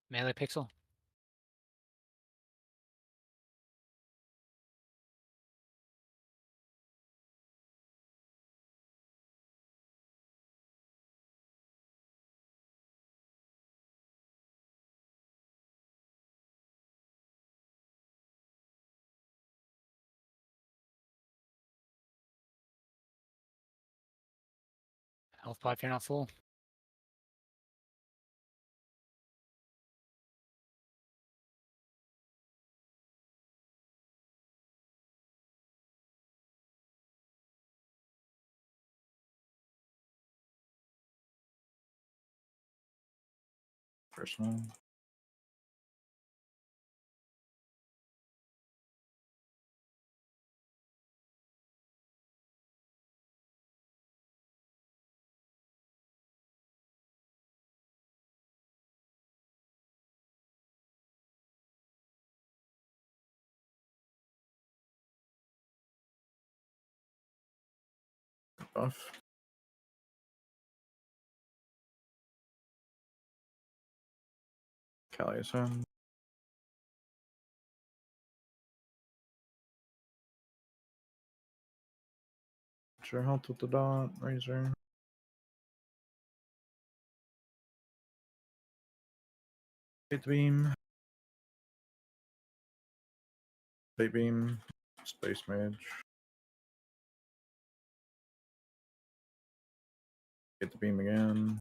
Melee pixel. Health pot if you're not full. Personal. Buff. Caliason. Sure health with the dot, razor. Hit beam. Bait beam. Space mage. Hit the beam again.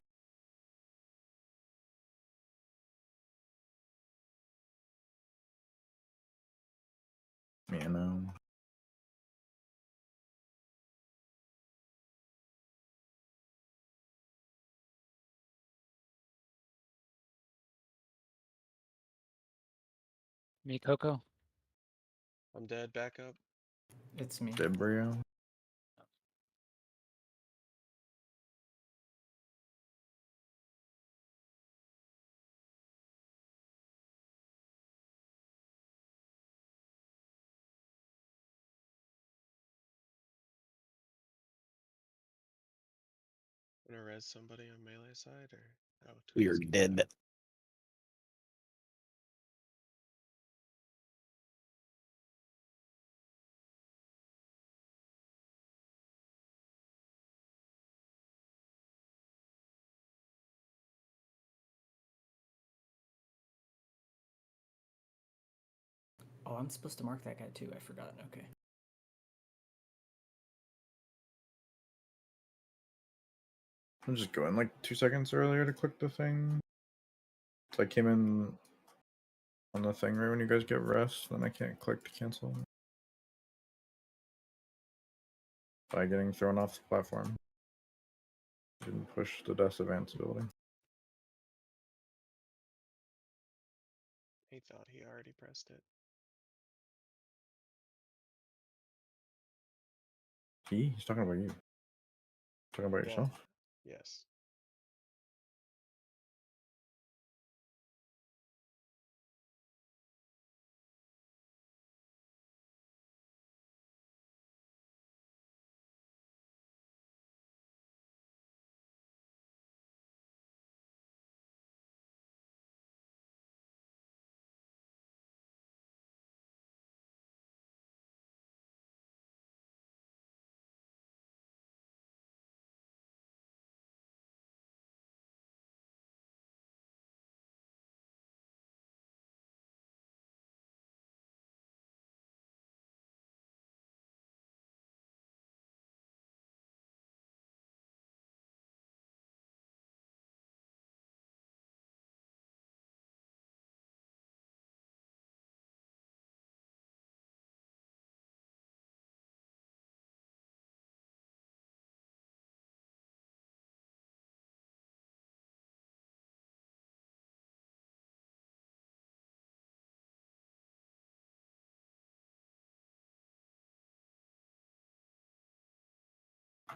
Meow. Me, Coco. I'm dead. Back up. It's me. Debrio. Gonna res somebody on melee side or out? We are dead. Oh, I'm supposed to mark that guy too. I forgot. Okay. I'm just going like 2 seconds earlier to click the thing. So I came in on the thing right when you guys get rest, then I can't click to cancel. By getting thrown off the platform. Didn't push the death advance ability. He thought he already pressed it. He's talking about you. Talking about Yeah. yourself? Yes.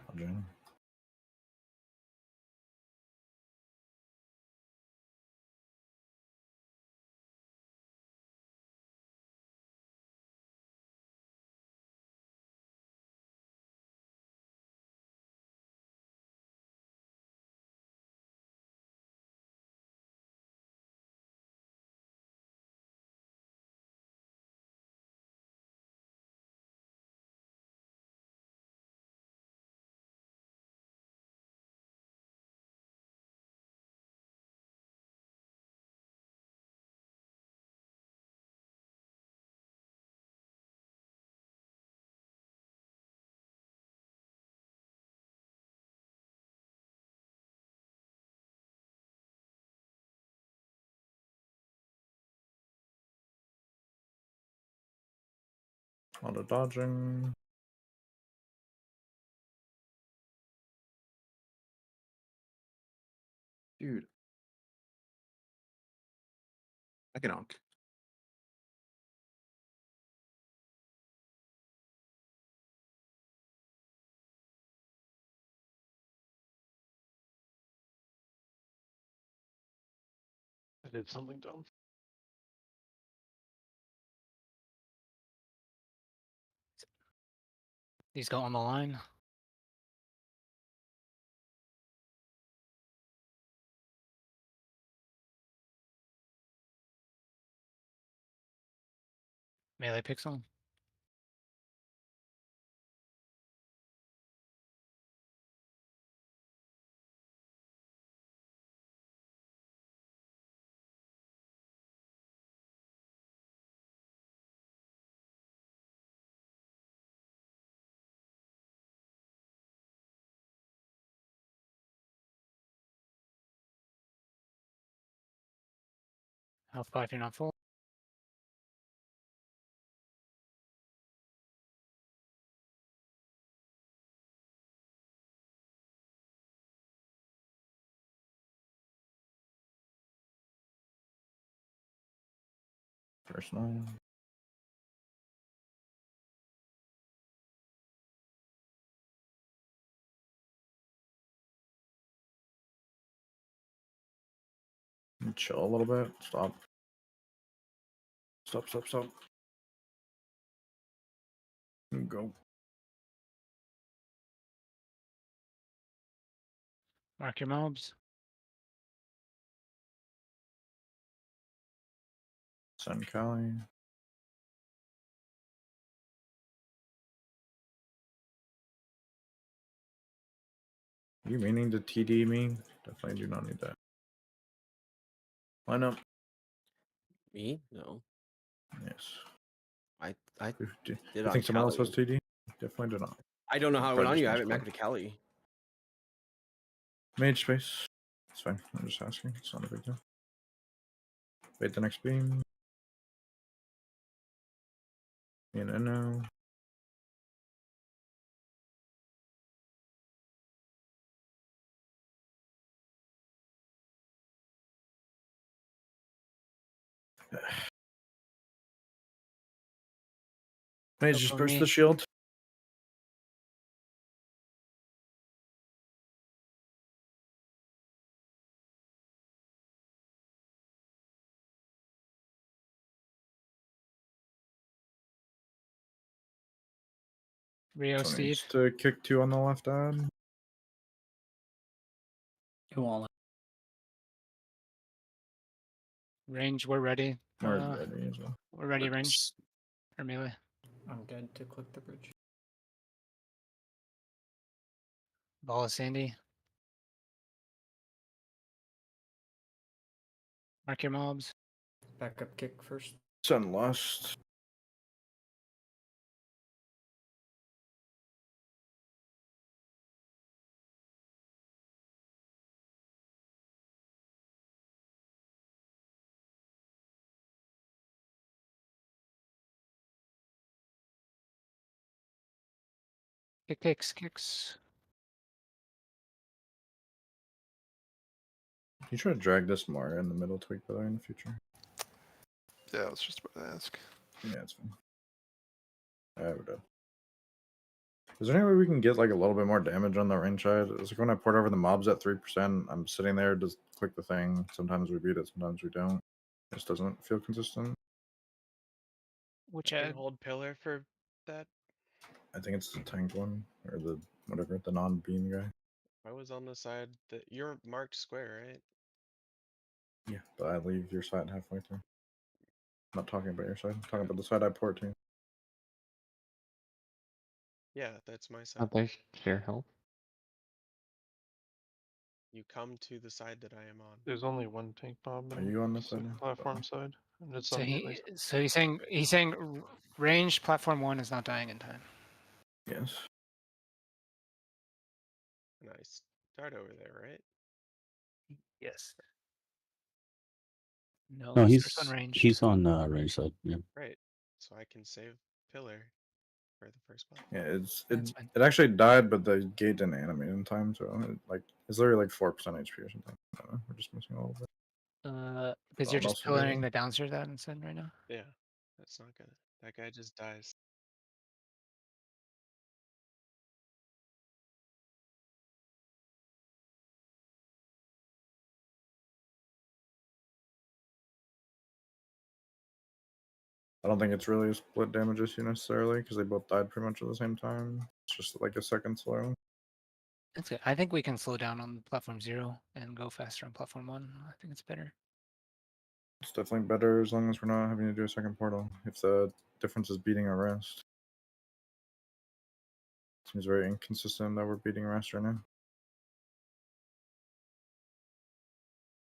Okay. A lot of dodging. Dude, I can honk. I did something dumb. These go on the line. Melee pixel. Health bar if you're not full. Personal. Chill a little bit. Stop. Stop, stop, stop. Go. Mark your mobs. Send Kali. You meaning to TD me? Definitely do not need that. Line up. Me? No. Yes. I Do did you on think someone else Cali. has TD? Definitely do not. I don't know how it Probably went on just you. I mage haven't play. back to Cali. Mage space. It's fine. I'm just asking. It's not a big deal. Wait the next beam. In and now. Mage, just burst the shield. Rio Someone Steve. needs to kick 2 on the left ad. Who won't? Range, we're ready. We're ready as well. We're ready, range. Or melee. I'm good to click the bridge. Ball of Sandy. Mark your mobs. Backup kick first. Sunlust. Kicks. You try to drag this more in the middle tweak better in the future. Yeah, I was just about to ask. Yeah, it's fine. We're done. Is there any way we can get like a little bit more damage on the range side? It's like when I port over the mobs at 3%, I'm sitting there, just click the thing. Sometimes we beat it, sometimes we don't. It just doesn't feel consistent. Which I can ad? hold pillar for that. I think it's the tank one or the whatever, the non-beam guy. I was on the side that you're marked square, right? Yeah, but I leave your side halfway through. I'm not talking about your side. I'm talking about the side I port to. Yeah, that's my side. Don't they share health? You come to the side that I am on. There's only one tank mob Are in you on the the side now? platform side, and it's So on melee side. he's saying range platform 1 is not dying in time. Yes. Nice. Start over there, right? Yes. No, No, starts on ranged. he's on range side. Yeah. Right. So I can save pillar for the first block. Yeah, That's fine. it actually died, but the gate didn't animate in time, so it's literally like 4% HP or something. I don't know, we're just missing a little bit. Because you're Someone just else will do pillaring it. the downstairs out instead right now. Yeah, that's not gonna. That guy just dies. I don't think it's really a split damage issue necessarily because they both died pretty much at the same time. It's just like a second slow. That's good. I think we can slow down on platform 0 and go faster on platform 1. I think it's better. It's definitely better as long as we're not having to do a second portal. If the difference is beating a rest. Seems very inconsistent that we're beating rest right now.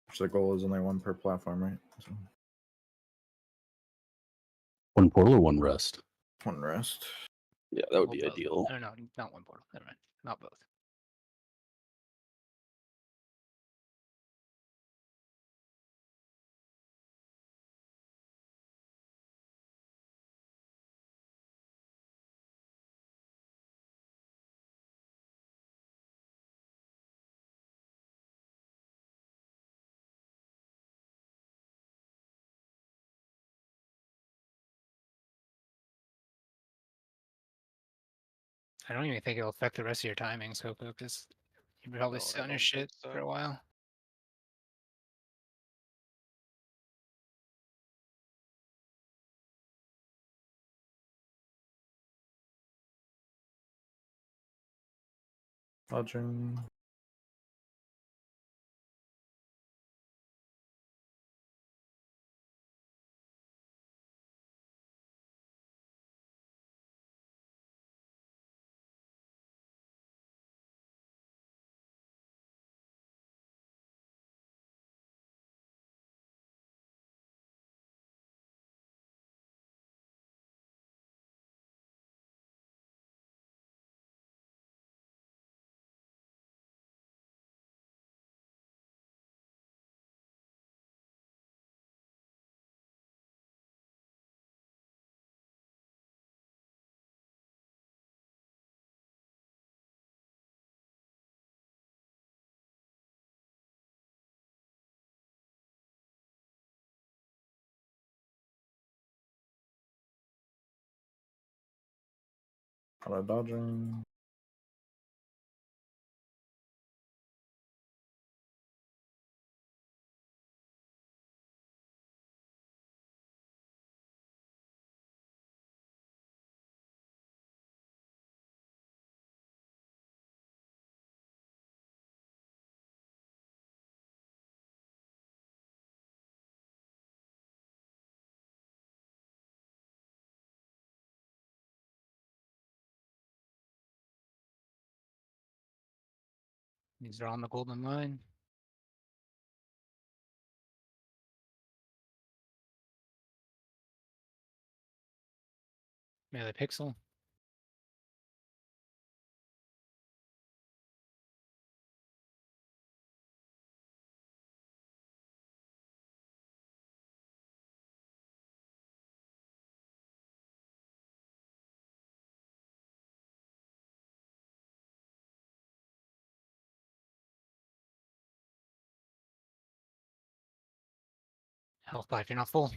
Which the goal is only one per platform, right? So, One portal or one rest? one rest. Yeah, that would Well, be both. ideal. No, no, not one portal. Never mind. Not both. I don't even think it'll affect the rest of your timing, so because you probably No, sit I on your don't shit think for a so. while. Dodging. Out of dodging. These are on the golden line. Melee pixel. Health bar if you're not full.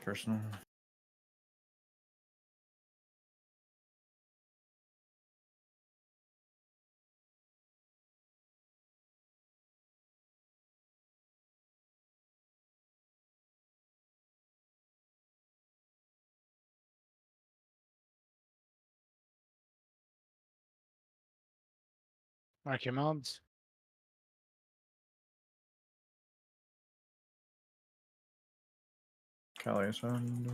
Personal. Mark your mobs. Cali send.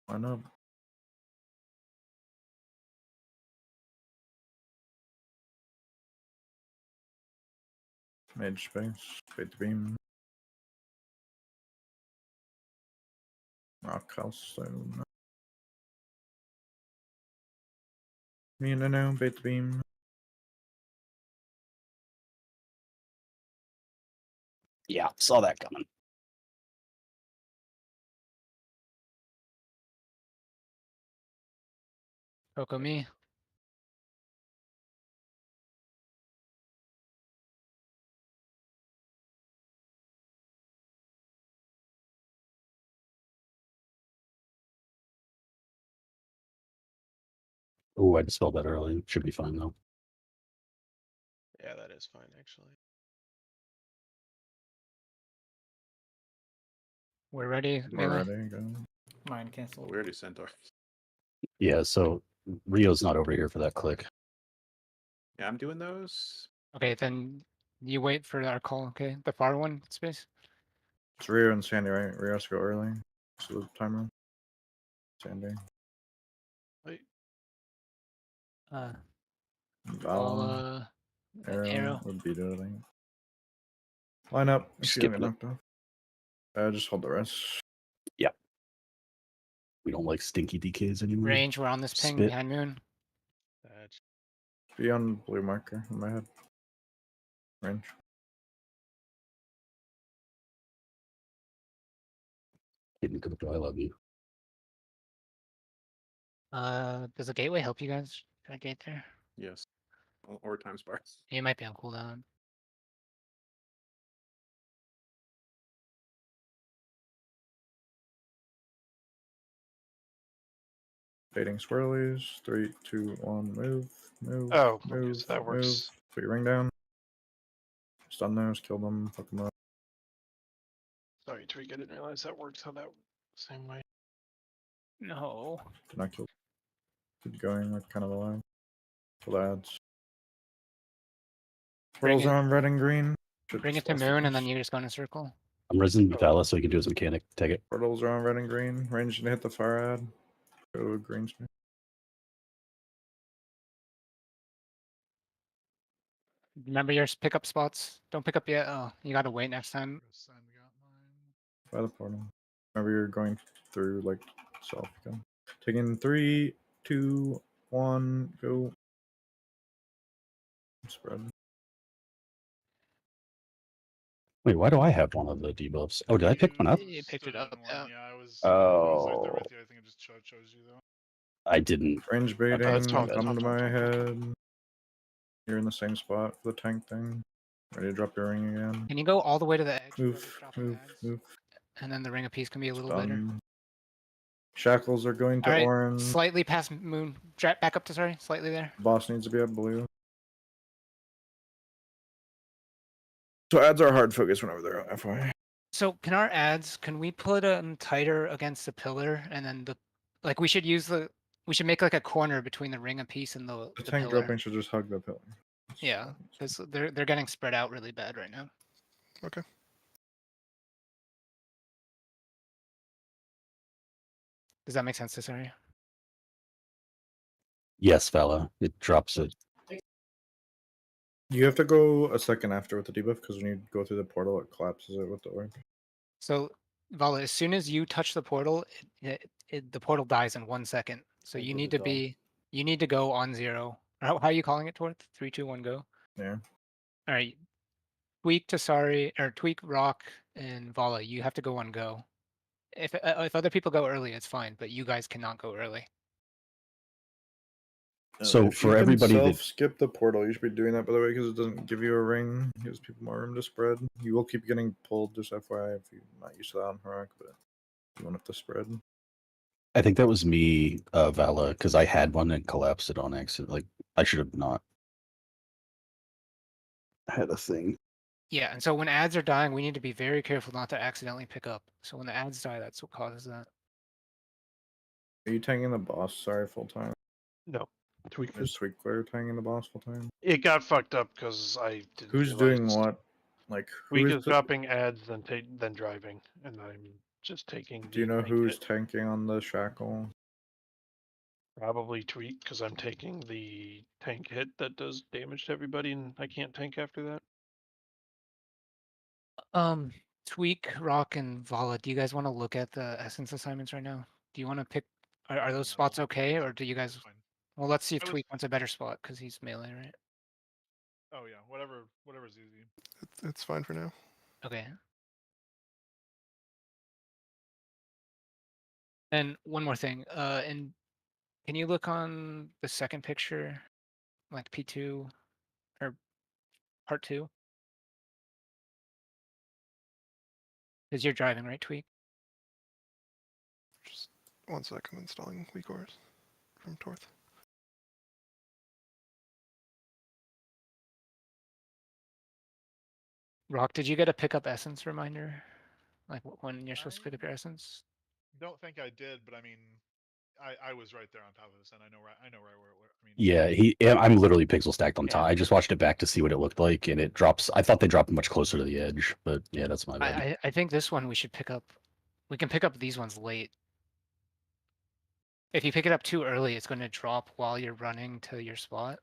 Line up. Mage space. Fade the beam. Calstone. No, bait the beam. Yeah, saw that coming. Coco me. Oh, I dispelled that early. Should be fine though. Yeah, that is fine actually. We're ready. We're Melee. ready. Go. Mine canceled. We already sent our. Yeah, so Rio's not over here for that click. Yeah, I'm doing those. Okay, then you wait for our call. Okay, the far one space. It's Rio and Sandy, right? Rio has to go early. So the timer. Sandy. Wait, Uh, Val. arrow. Would beat it, I think. Line up. If you don't get Skipping it. knocked off. Just hold the rest. Yeah. We don't like stinky DKs anymore. Range. We're on this ping Spit. behind moon. That's Be on blue marker in my head. Range. Hidden Coco, I love you. Does the gateway help you guys? Can I gate there? Yes. Or times bar. You might be on cooldown. Baiting swirlies. 3, 2, 1. Move. Move. oh, okay, Move. so that Move. works. Put your ring down. Stun those. Kill them. Fuck them up. Sorry, Tweak, I didn't realize that works how that same way. No. Did not kill. Keep going like kind of alive. Full ads. Bring Portals it- are on red and green. Bring it to moon, and then you just go in a circle. I'm resing Vala so he can do his mechanic. Take it. Portals are on red and green. Range to hit the fire ad. Go to green space. Remember your pickup spots. Don't pick up yet. Oh, you gotta wait next time. By the portal. Remember you're going through like self again. Taking 3, 2, 1. Go. Spread. Wait, why do I have one of the debuffs? Oh, did I pick one up? You picked it up. Yeah. Yeah, I was. Oh. I was right there with you. I think it just chose you though. I didn't. Range Okay, baiting. that's my bad. Come to my head. You're in the same spot for the tank thing. Ready to drop your ring again. Can you go all the way to the edge? Move. Move. Move. And then the ring of peace can be a little better. Stun. Shackles are going to All right, orange. slightly past moon. Back up to sorry, slightly there. Boss needs to be at blue. So ads are hard focus whenever they're FY. So can we put them tighter against the pillar, and then we should make like a corner between the ring of peace and the Tank pillar. dropping should just hug the pillar. Yeah, because they're getting spread out really bad right now. Okay. Does that make sense to sorry? Yes, Vala. It drops it. You have to go a second after with the debuff because when you go through the portal, it collapses it with the orb. So Vala, as soon as you touch the portal, the portal dies in 1 second. So It you did need it to all. you need to go on 0. How are you calling it, Torth? 3, 2, 1, go. Yeah. All right. Tweak to sorry or tweak rock and Vala. You have to go on go. If other people go early, it's fine, but you guys cannot go early. So if for you can everybody that- skip the portal, you should be doing that by the way because it doesn't give you a ring. It gives people more room to spread. You will keep getting pulled, just FYI, if you're not used to that on Heroic, but you won't have to spread. I think that was me, Vala, because I had one and collapsed it on accident. Like I should have not had a thing. Yeah, and so when ads are dying, we need to be very careful not to accidentally pick up. So when the ads die, that's what causes that. Are you tanking the boss? Sorry, full time. No. Tweak Is Tweak player tanking the boss full time? It got fucked up because I didn't Who's realize doing what? Like who Tweak is is dropping ads then driving, and I'm just taking. Do you the know tank who's hit. tanking on the shackle? Probably Tweak because I'm taking the tank hit that does damage to everybody, and I can't tank after that. Tweak, Rock, and Vala, do you guys want to look at the essence assignments right now? Do you want to pick? Are those spots okay, or do you guys? Well, let's see if I was- Tweak wants a better spot because he's melee, right? Oh yeah, whatever's easy. It's fine for now. Okay. And one more thing, and can you look on the second picture, like P2 or part 2? Because you're driving, right, Tweak? Just 1 second installing WeCores from Torth. Rock, did you get a pickup essence reminder? Like when you're supposed to pick up your essence? Don't think I did, but I mean, I was right there on top of this, and I know right where. I mean, Yeah, I'm literally pixel stacked on top. I just watched it back to see what it looked like, and it drops. I thought they dropped much closer to the edge, but yeah, that's my bad. I think this one we should pick up. We can pick up these ones late. If you pick it up too early, it's going to drop while you're running to your spot.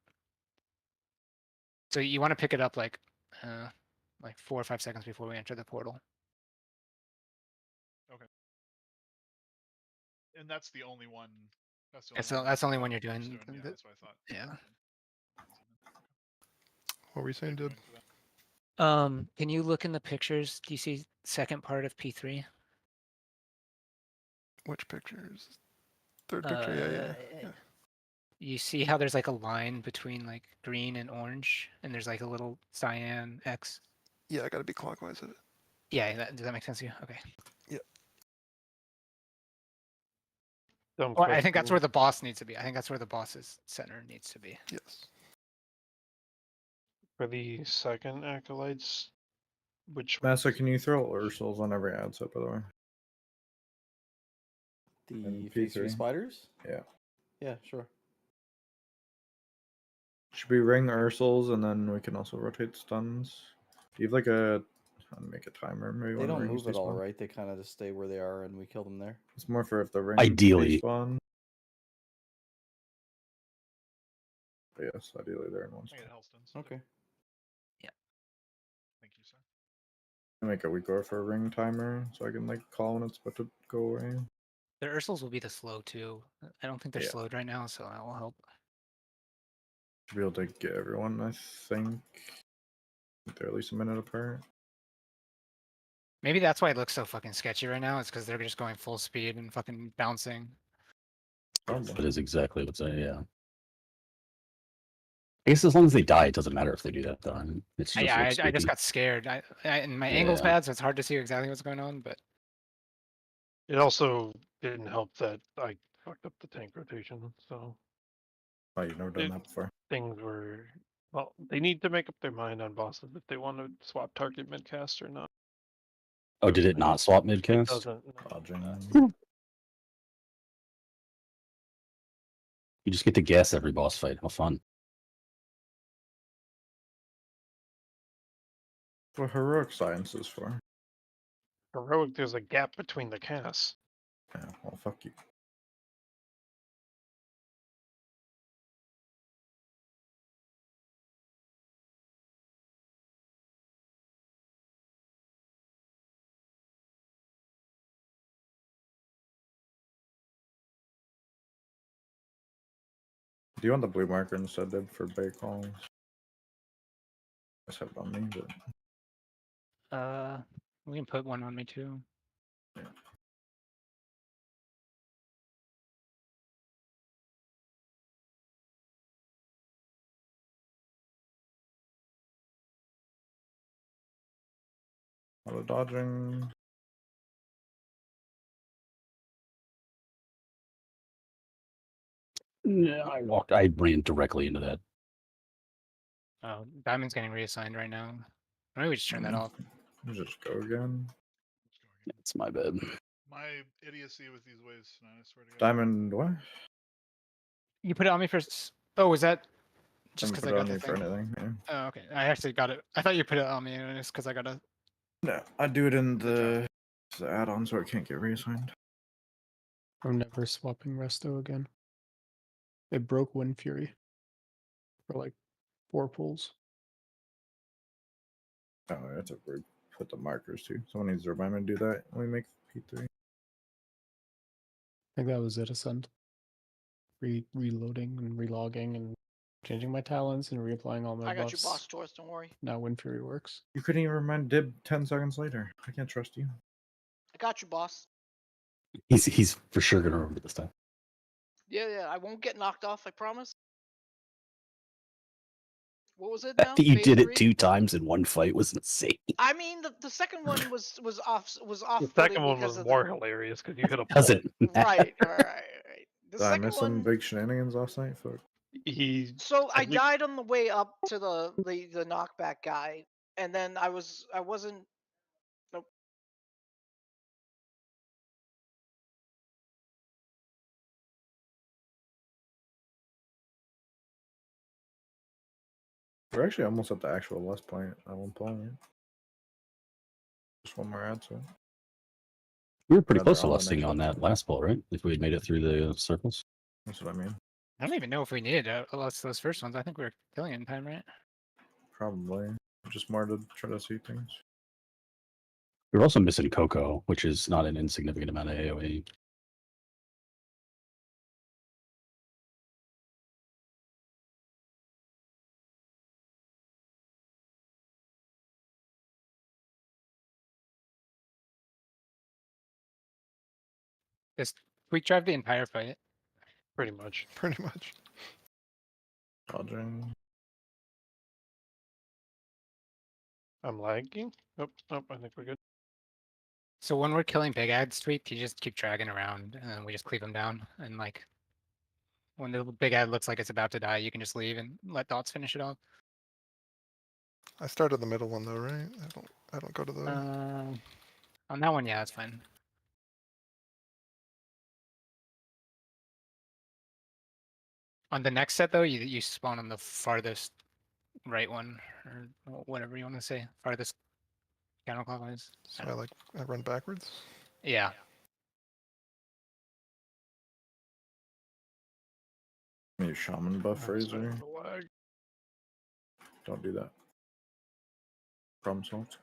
So you want to pick it up like 4 or 5 seconds before we enter the portal. Okay. And that's the only one. That's That's the only one you're doing. Yeah, that's what I thought. Yeah. What were you saying, dude? Can you look in the pictures? Do you see second part of P3? Which pictures? Third picture, yeah. You see how there's like a line between like green and orange, and there's like a little cyan X? Yeah, I gotta be clockwise of it. Yeah, does that make sense to you? Okay. Yep. Dumb Well, I think that's question. where the boss needs to be. I think that's where the boss's center needs to be. Yes. For the second acolytes, which Massa, can you throw Ursals on every ad set, by the way? The phase 3 spiders? Yeah. Yeah, sure. Should we ring Ursals and then we can also rotate stuns? Do you have like a make a timer? Maybe They when don't rings move at all, despawn? right? They kind of just stay where they are and we kill them there. It's more for if the ring Ideally. despawn. But yes, ideally they're in one spot. Okay. Yeah. Thank you, sir. Make a weak or for a ring timer so I can like call when it's about to go away. The Ursals will be the slow too. I don't think they're Yeah. slowed right now, so that will help. Should be able to get everyone, I think. They're at least a minute apart. Maybe that's why it looks so fucking sketchy right now. It's because they're just going full speed and fucking bouncing. That is exactly what's yeah. I guess as long as they die, it doesn't matter if they do that. Though. It's just I looks just spooky. got scared. And my angle's Yeah. bad, so it's hard to see exactly what's going on. But it also didn't help that I fucked up the tank rotation. So Oh, you've never done that before. things were well. They need to make up their mind on bosses if they want to swap target midcast or not. Oh, did it not swap It midcast? doesn't. You just get to guess every boss fight. How fun! What heroic science is for? Heroic, there's a gap between the casts. Yeah, well, fuck you. Do you want the blue marker instead, Dib, for bay calls? I just have it on me, but we can put one on me too. a lot of dodging. Yeah, I ran directly into that. Oh, Diamond's getting reassigned right now. Maybe we just turn that off. Just go again. It's my bad. My idiocy with these waves, I swear to God. Diamond, what? You put it on me first. Oh, was that just Didn't because put I it got on the you for thing? anything. Yeah. Oh, okay. I actually got it. I thought you put it on me, and it's because I got a. No, I do it in the add-on so it can't get reassigned. I'm never swapping Resto again. It broke Wind Fury for like 4 pulls. Oh, that's a rude put the markers too. Someone needs to remind me to do that when we make P3. I think that was it, Ascend. Reloading and relogging and changing my talents and reapplying all my I got you, buffs. boss Taurus, don't worry. Now Wind Fury works. You couldn't even remind Dib 10 seconds later. I can't trust you. I got you, boss. He's for sure gonna remember this time. Yeah, I won't get knocked off, I promise. What was it The now? fact that you Phase did 3? it 2 times in one fight was insane. I mean, the second one was off The second one was more hilarious because you hit a pole. Doesn't Right. The Did I second miss some one. big shenanigans last night? Fuck. So I died on the way up to the knockback guy, and then I wasn't. Nope. We're actually almost at the actual West Point at one point. Just one more ad to it. We were pretty Yeah, close they're to on the lusting next on that last ball, right? If we had made it through the circles. That's what I mean. I don't even know if we needed those first ones. I think we were killing it in time, right? Probably. Just more to try to see things. We were also missing Coco, which is not an insignificant amount of AoE. Just quick drive the entire fight. Pretty much. Pretty much. Dodging. I'm lagging. Oh, I think we're good. So when we're killing big ads, tweet, you just keep dragging around, and then we just cleave them down. And like, when the big ad looks like it's about to die, you can just leave and let dots finish it off. I started the middle one though, right? I don't go to the. On that one, yeah, that's fine. On the next set though, you spawn on the farthest right one, or whatever you want to say, farthest counterclockwise. So I run backwards. Yeah. Maybe shaman buff Sorry Razor. for the lag. Don't do that. Problem solved.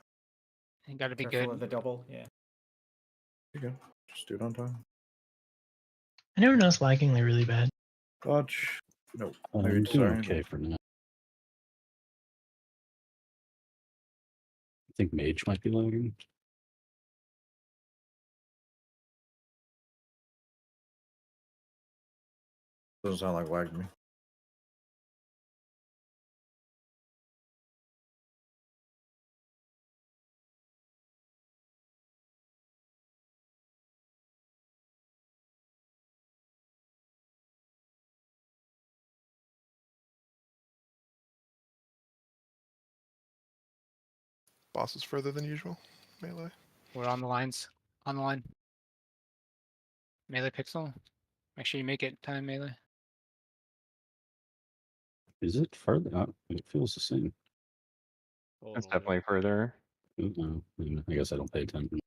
You gotta be Careful good. with the double, yeah. You go. Just do it on time. I never noticed lagging like really bad. Dodge. No. I'm Maybe doing sorry. okay for now. I think Mage might be lagging. Doesn't sound like lag to me. Boss is further than usual. Melee. We're on the lines. On the line. Melee pixel. Make sure you make it time melee. Is it further? It feels the same. It's definitely further. I guess I don't pay attention.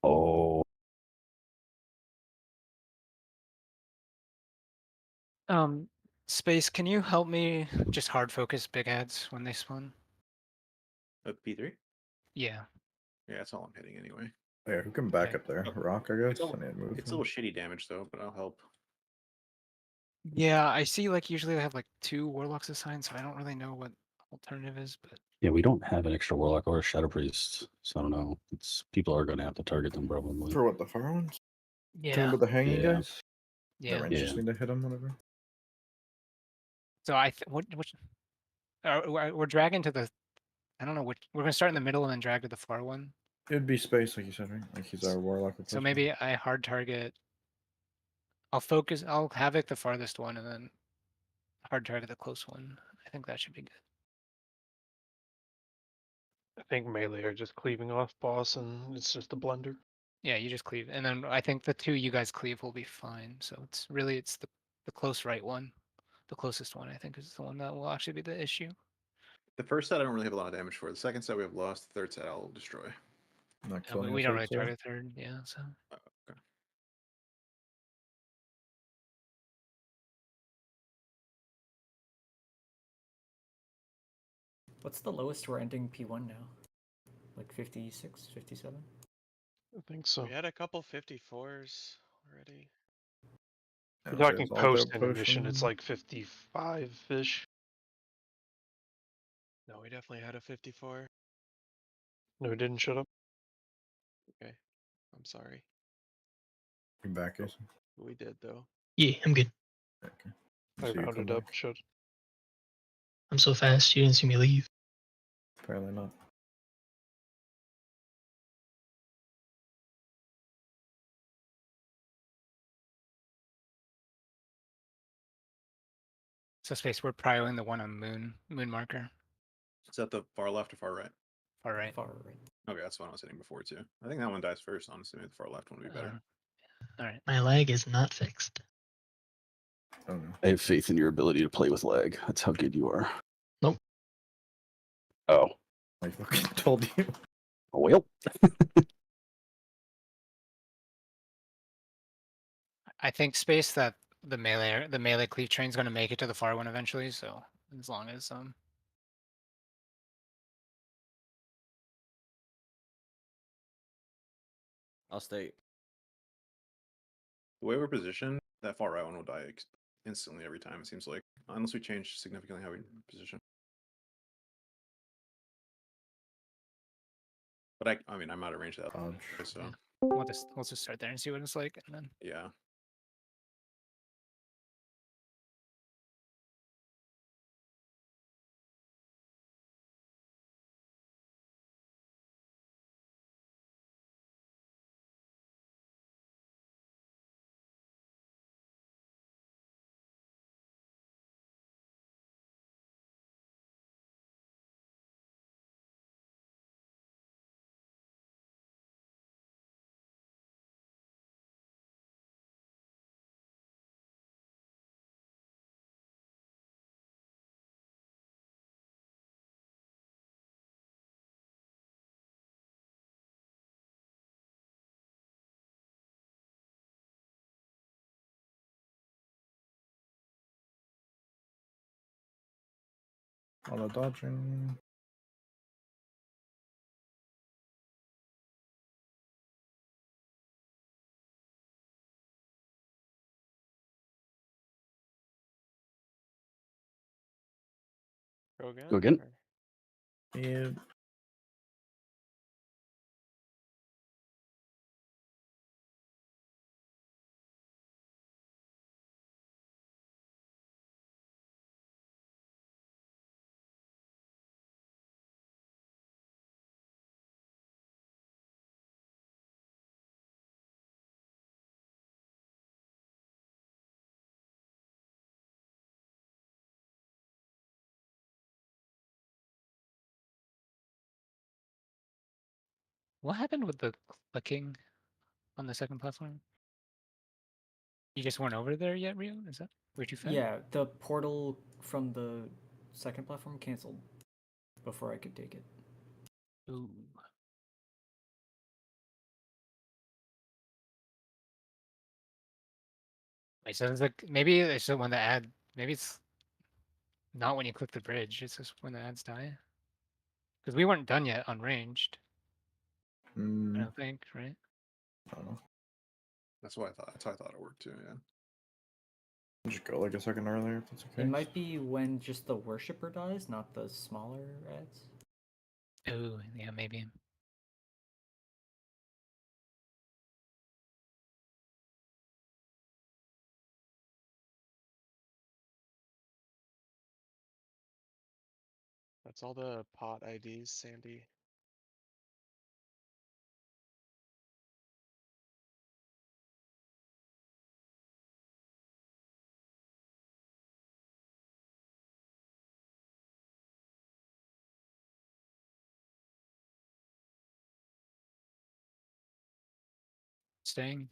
Oh. Space, can you help me just hard focus big ads when they spawn? P3? Yeah. Yeah, that's all I'm hitting anyway. Yeah, who can back Okay. up there? Rock, I guess. It's, all, I need to move it's a him. little shitty damage though, but I'll help. Yeah, I see like usually they have like 2 warlocks assigned, so I don't really know what alternative is, but Yeah, we don't have an extra Warlock or a Shadow Priest, so I don't know. People are going to have to target them probably. For what, the fire ones? yeah. Talking about the hanging Yeah. guys? Yeah. The rangers need to hit him, whatever. So we're dragging to the, I don't know which, we're gonna start in the middle and then drag to the far one. It'd be space, like you said, right? Like he's our warlock. So replacement. maybe I hard target. I'll havoc the farthest one and then hard target the close one. I think that should be good. I think melee are just cleaving off boss, and it's just a blunder. Yeah, you just cleave, and then I think the 2 you guys cleave will be fine. So it's the close right one, the closest one. I think is the one that will actually be the issue. The first set I don't really have a lot of damage for. The second set we have lost. The third set I'll destroy. Not Yeah, killing we a don't third really set. target third. Yeah, so. Okay. What's the lowest we're ending P1 now? like 56, 57. I think so. We had a couple 54s already. We're Okay, talking it's all about post intermission. It's potion. like 55-ish. No, we definitely had a 54. No, it didn't shut up. Okay, I'm sorry. You back, Jason? We did though. Yeah, I'm good. Okay. I See you rounded come up. back. Shut. I'm so fast, you didn't see me leave. Apparently not. So space, we're prioing the one on moon marker. Is that the far left or far right? Far right. Far right. Okay, that's what I was hitting before too. I think that one dies first. Honestly, maybe the far left one would be better. All right. My leg is not fixed. Oh no. I have faith in your ability to play with lag. That's how good you are. Nope. Oh. I fucking told you. Well. I think space that the melee cleave train's gonna make it to the far one eventually. So as long as I'll stay. The way we're positioned, that far right one will die instantly every time. It seems like, unless we change significantly how we position. But I mean, I'm out of range of that. So yeah. we'll just start there and see what it's like, and then yeah. All the dodging. Go again? Go again. Yeah. what happened with the clicking on the second platform? You just weren't over there yet, Rio? Is that where you fed? Yeah, the portal from the second platform canceled before I could take it. Ooh. Wait, so it's like maybe it's just when the ad. Maybe it's not when you click the bridge. It's just when the ads die. Because we weren't done yet on ranged. I don't think, right? I don't know. That's what I thought. That's how I thought it worked too. Yeah. Just go like a second earlier if that's okay. It might be when just the worshipper dies, not the smaller ads. Oh, yeah, maybe. That's all the pot IDs, Sandy. Staying.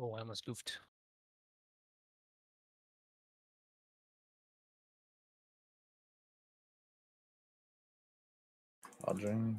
Oh, I almost goofed. Dodging.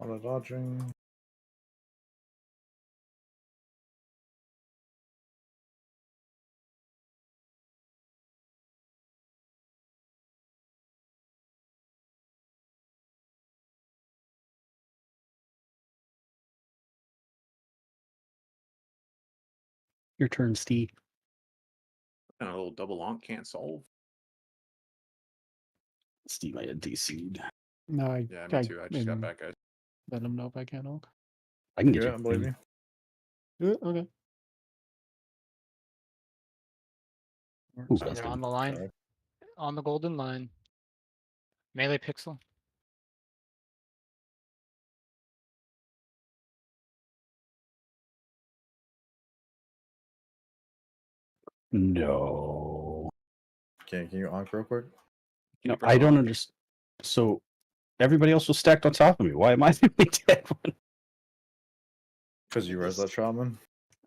A lot of dodging. Your turn, Steve. And a little double lonk can't solve. Steve, I had DC'd. No, Yeah, me too. I just got back, guys. Let him know if I can honk. I can get Yeah, you. I believe you. Yeah, okay. Ooh, So that's they're good. on the line, Sorry. on the golden line. Melee pixel. No. Okay, can you honk real quick? You know, I don't understand. So everybody else was stacked on top of me. Why am I the only dead one? Because you res that shaman.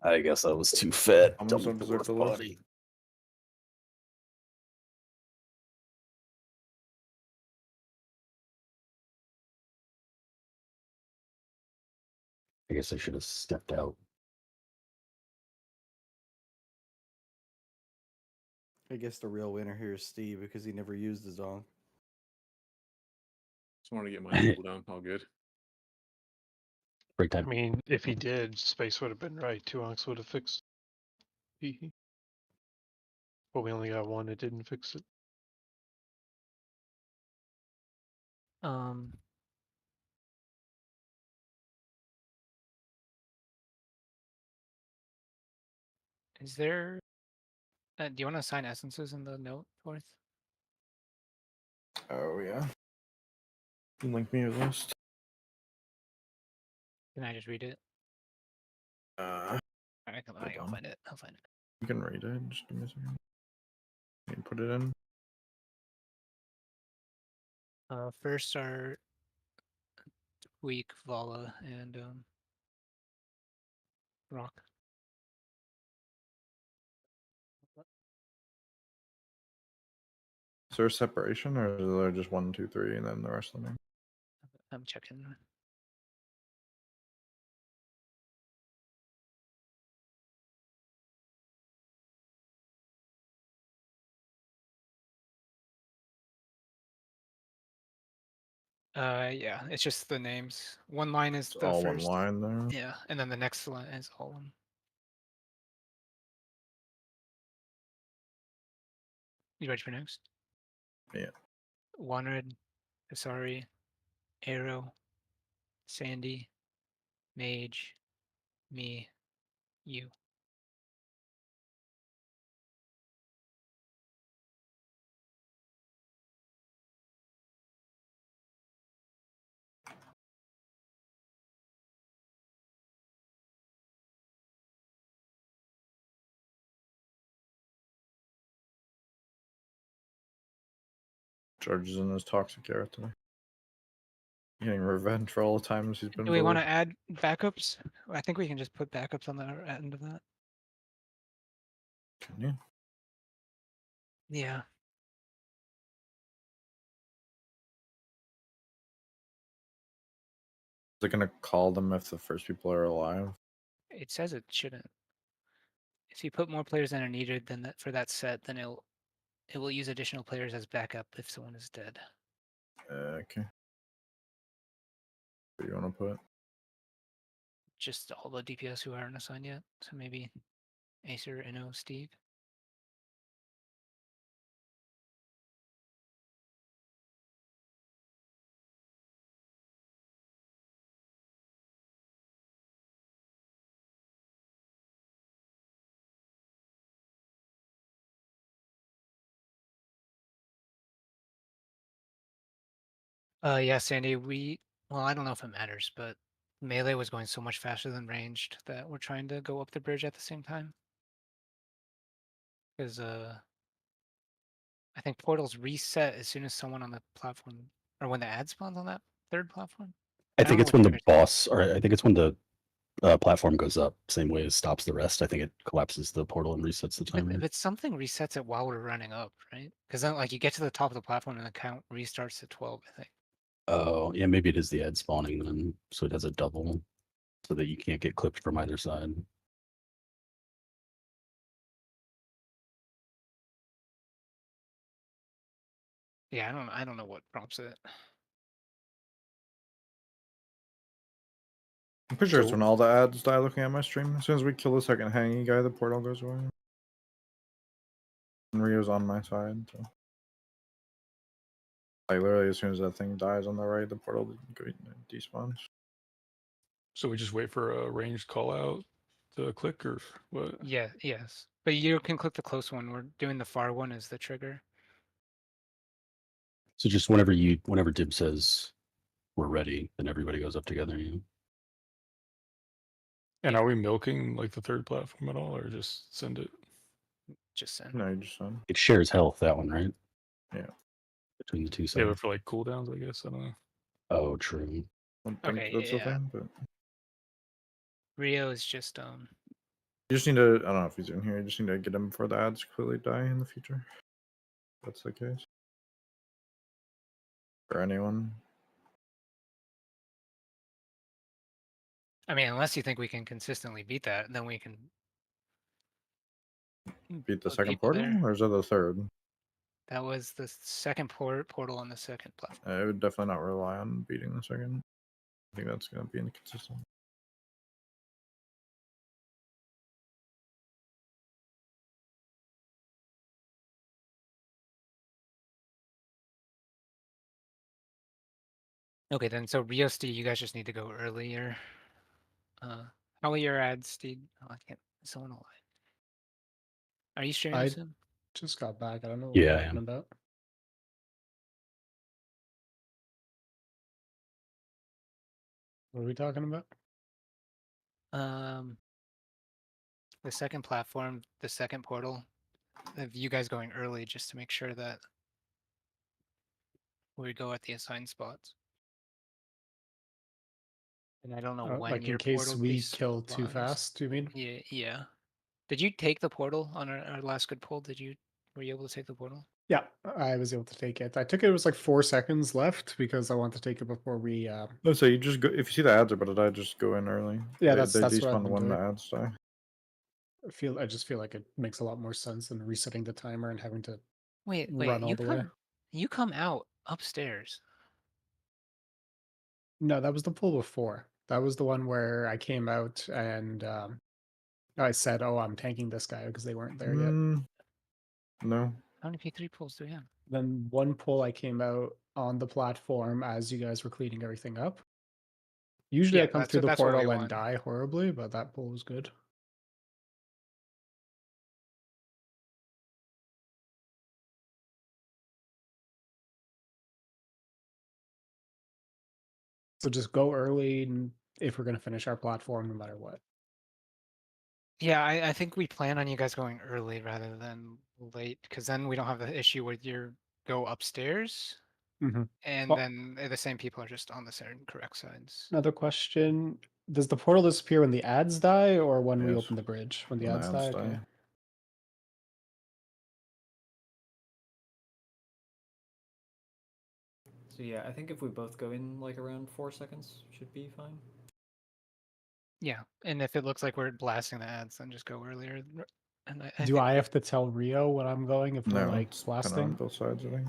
I guess I was too fat. Almost Dumb don't deserve dwarf to live. body. I guess I should have stepped out. I guess the real winner here is Steve because he never used his dong. Just want to get my cooldown. All good. Break I time. mean, if he did, Space would have been right. 2 onks would have fixed. But we only got one that didn't fix it. Is there? Do you want to assign essences in the note, Fourth? Oh yeah. You link me your list. Can I just read it? Uh, Alright, come on, hold I'll on. find it. I'll find it. You can read it. Just give me a second. You can put it in. First are Weak, Vala, and Rock. Is there a separation, or is there just 1, 2, 3, and then the rest of them? I'm checking. Yeah, it's just the names. One line is It's the all first. one line there. Yeah, and then the next line is all one. You ready for next? Yeah. Wanted, Asari, Arrow, Sandy, Mage, me, you. Charges in his toxic era today. Getting revenge for all the times he's been Do we want bullied. to add backups? I think we can just put backups on the end of that. Can you? Yeah. Is it gonna call them if the first people are alive? It says it shouldn't. If you put more players than are needed than that for that set, then it will use additional players as backup if someone is dead. Okay. What do you want to put? Just all the DPS who aren't assigned yet. So maybe Acer, Inno, Steve. Yeah, Sandy, well, I don't know if it matters, but melee was going so much faster than ranged that we're trying to go up the bridge at the same time. Because I think portals reset as soon as someone on the platform, or when the ad spawns on that third platform. I don't think know it's what when the triggers it. boss, or I think it's when the platform goes up, same way as stops the rest. I think it collapses the portal and resets the timer. But something resets it while we're running up, right? Because then, like, you get to the top of the platform and the count restarts to 12, I think. Oh, yeah, maybe it is the ad spawning then, so it has a double, so that you can't get clipped from either side. Yeah, I don't know what prompts it. I'm pretty sure it's So- when all the ads die looking at my stream. As soon as we kill the second hanging guy, the portal goes away. And Rio's on my side, so. Like literally as soon as that thing dies on the right, the portal despawns. So we just wait for a ranged call out to click or what? Yeah, yes. But you can click the close one. We're doing the far one as the trigger. So just whenever Dib says we're ready, then everybody goes up together. You know? And are we milking like the third platform at all, or just send it? Just send. No, you just send. It shares health, that one, right? Yeah. Between the two Yeah, sides. but for like cooldowns, I guess. I don't know. Oh, true. I don't think Okay, that's the yeah. thing, but Rio is just you just need to, I don't know if he's in here, you just need to get him before the ads completely die in the future. If that's the case. For anyone. I mean, unless you think we can consistently beat that, then we can Beat the put second people portal, there. or is that the third? That was the second portal on the second platform. I would definitely not rely on beating the second. I think that's going to be inconsistent. Okay, then so Rio Steed, you guys just need to go earlier. How are your ads, Steed? Oh, I can't. Is someone alive? Are you streaming I this in? just got back. I don't know what Yeah, you're I talking am. about. What are we talking about? The second platform, the second portal. Of you guys going early just to make sure that we go at the assigned spots. And I don't know when Like in your case portal we kill too respawns. fast, do you mean? Yeah, yeah. Did you take the portal on our last good pull? Were you able to take the portal? Yeah, I was able to take it. I took it. It was like 4 seconds left because I wanted to take it before we. Let's say you just go, if you see the ads are about to die, just go in early. Yeah, they that's what I've despawn been when the doing. ads die. I just feel like it makes a lot more sense than resetting the timer and having to Wait, run all the way. You come out upstairs. No, that was the pull before. That was the one where I came out and I said, "Oh, I'm tanking this guy" because they weren't there yet. No. How many P3 pulls do we have? Then one pull, I came out on the platform as you guys were cleaning everything up. Usually, I come through the that's what we portal and want. die horribly, but that pull was good. So just go early if we're going to finish our platform, no matter what. Yeah, I think we plan on you guys going early rather than late, because then we don't have the issue with your go upstairs, and Well, then the same people are just on the correct sides. another question: does the portal disappear when the ads die, or when we Yes. open the bridge? When the When the ads ads die, okay. die. So yeah, I think if we both go in like around 4 seconds, should be fine. Yeah, and if it looks like we're blasting the ads, then just go earlier. And I Do think I have to tell Rio when I'm going if we're No, like it's kind of on blasting? both sides, I think.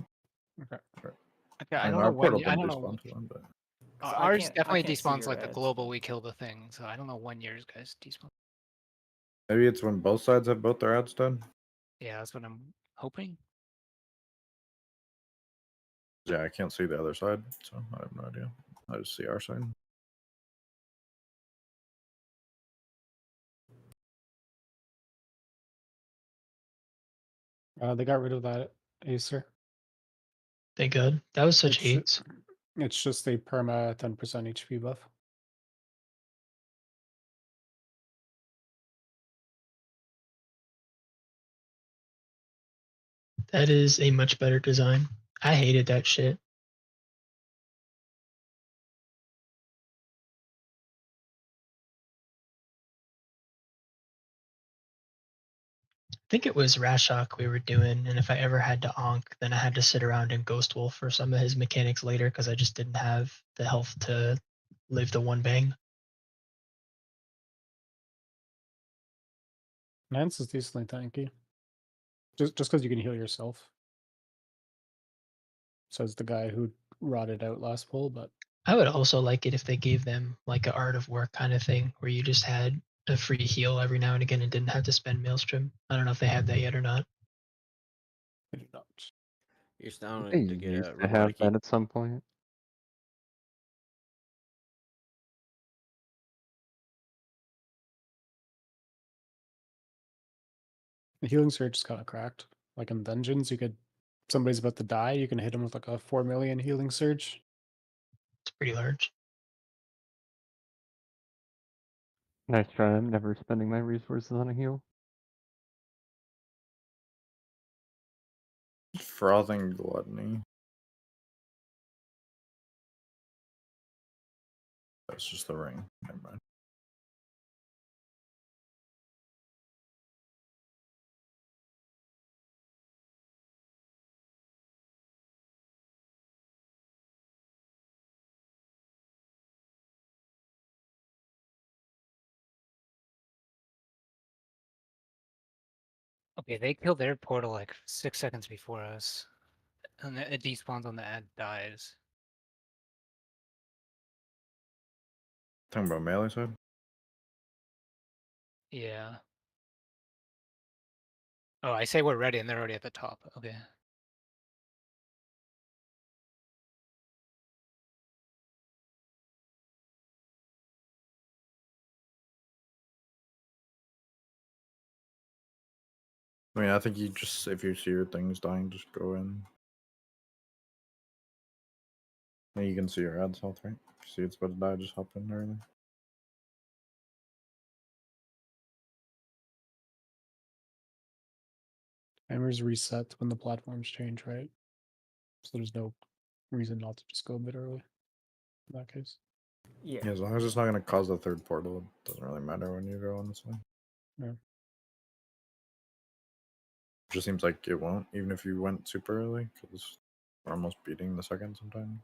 Okay. I don't our know when. portal I didn't don't know. despawn to them, but Ours definitely can't see despawns your like the ads, global we kill the thing, so I don't know when yours guys despawn. maybe it's when both sides have both their ads done. Yeah, that's what I'm hoping. Yeah, I can't see the other side, so I have no idea. I just see our side. They got rid of that Acer. Thank God. That was such hate. It's just a perma 10% HP buff. That is a much better design. I hated that shit. think it was Rashok we were doing, and if I ever had to onk, then I had to sit around and Ghost Wolf for some of his mechanics later because I just didn't have the health to live the one bang. Nance is decently tanky. Just because you can heal yourself. Says the guy who rotted out last pull, but I would also like it if they gave them like an art of work kind of thing where you just had a free heal every now and again and didn't have to spend Maelstrom. I don't know if they have that yet or not. I do not. You're down They to get used a to have robotic. that at some point. The healing surge is kind of cracked. Like in dungeons, you could somebody's about to die, you can hit them with like a 4 million healing surge. It's pretty large. Nice try. I'm never spending my resources on a heal. Frothing Gluttony. That's just the ring. Never mind. Okay, they killed their portal like 6 seconds before us. And it despawns when the ad dies. Talking about melee side? Yeah. Oh, I say we're ready and they're already at the top. Okay. I mean, I think you just, if you see your things dying, just go in. And you can see your ad's health, right? If you see it's about to die, just hop in early. Timers reset when the platforms change, right? So there's no reason not to just go a bit early in that case. Yeah. Yeah, as long as it's not going to cause the third portal, it doesn't really matter when you go, honestly. Yeah. It just seems like it won't, even if you went super early, because we're almost beating the second sometimes.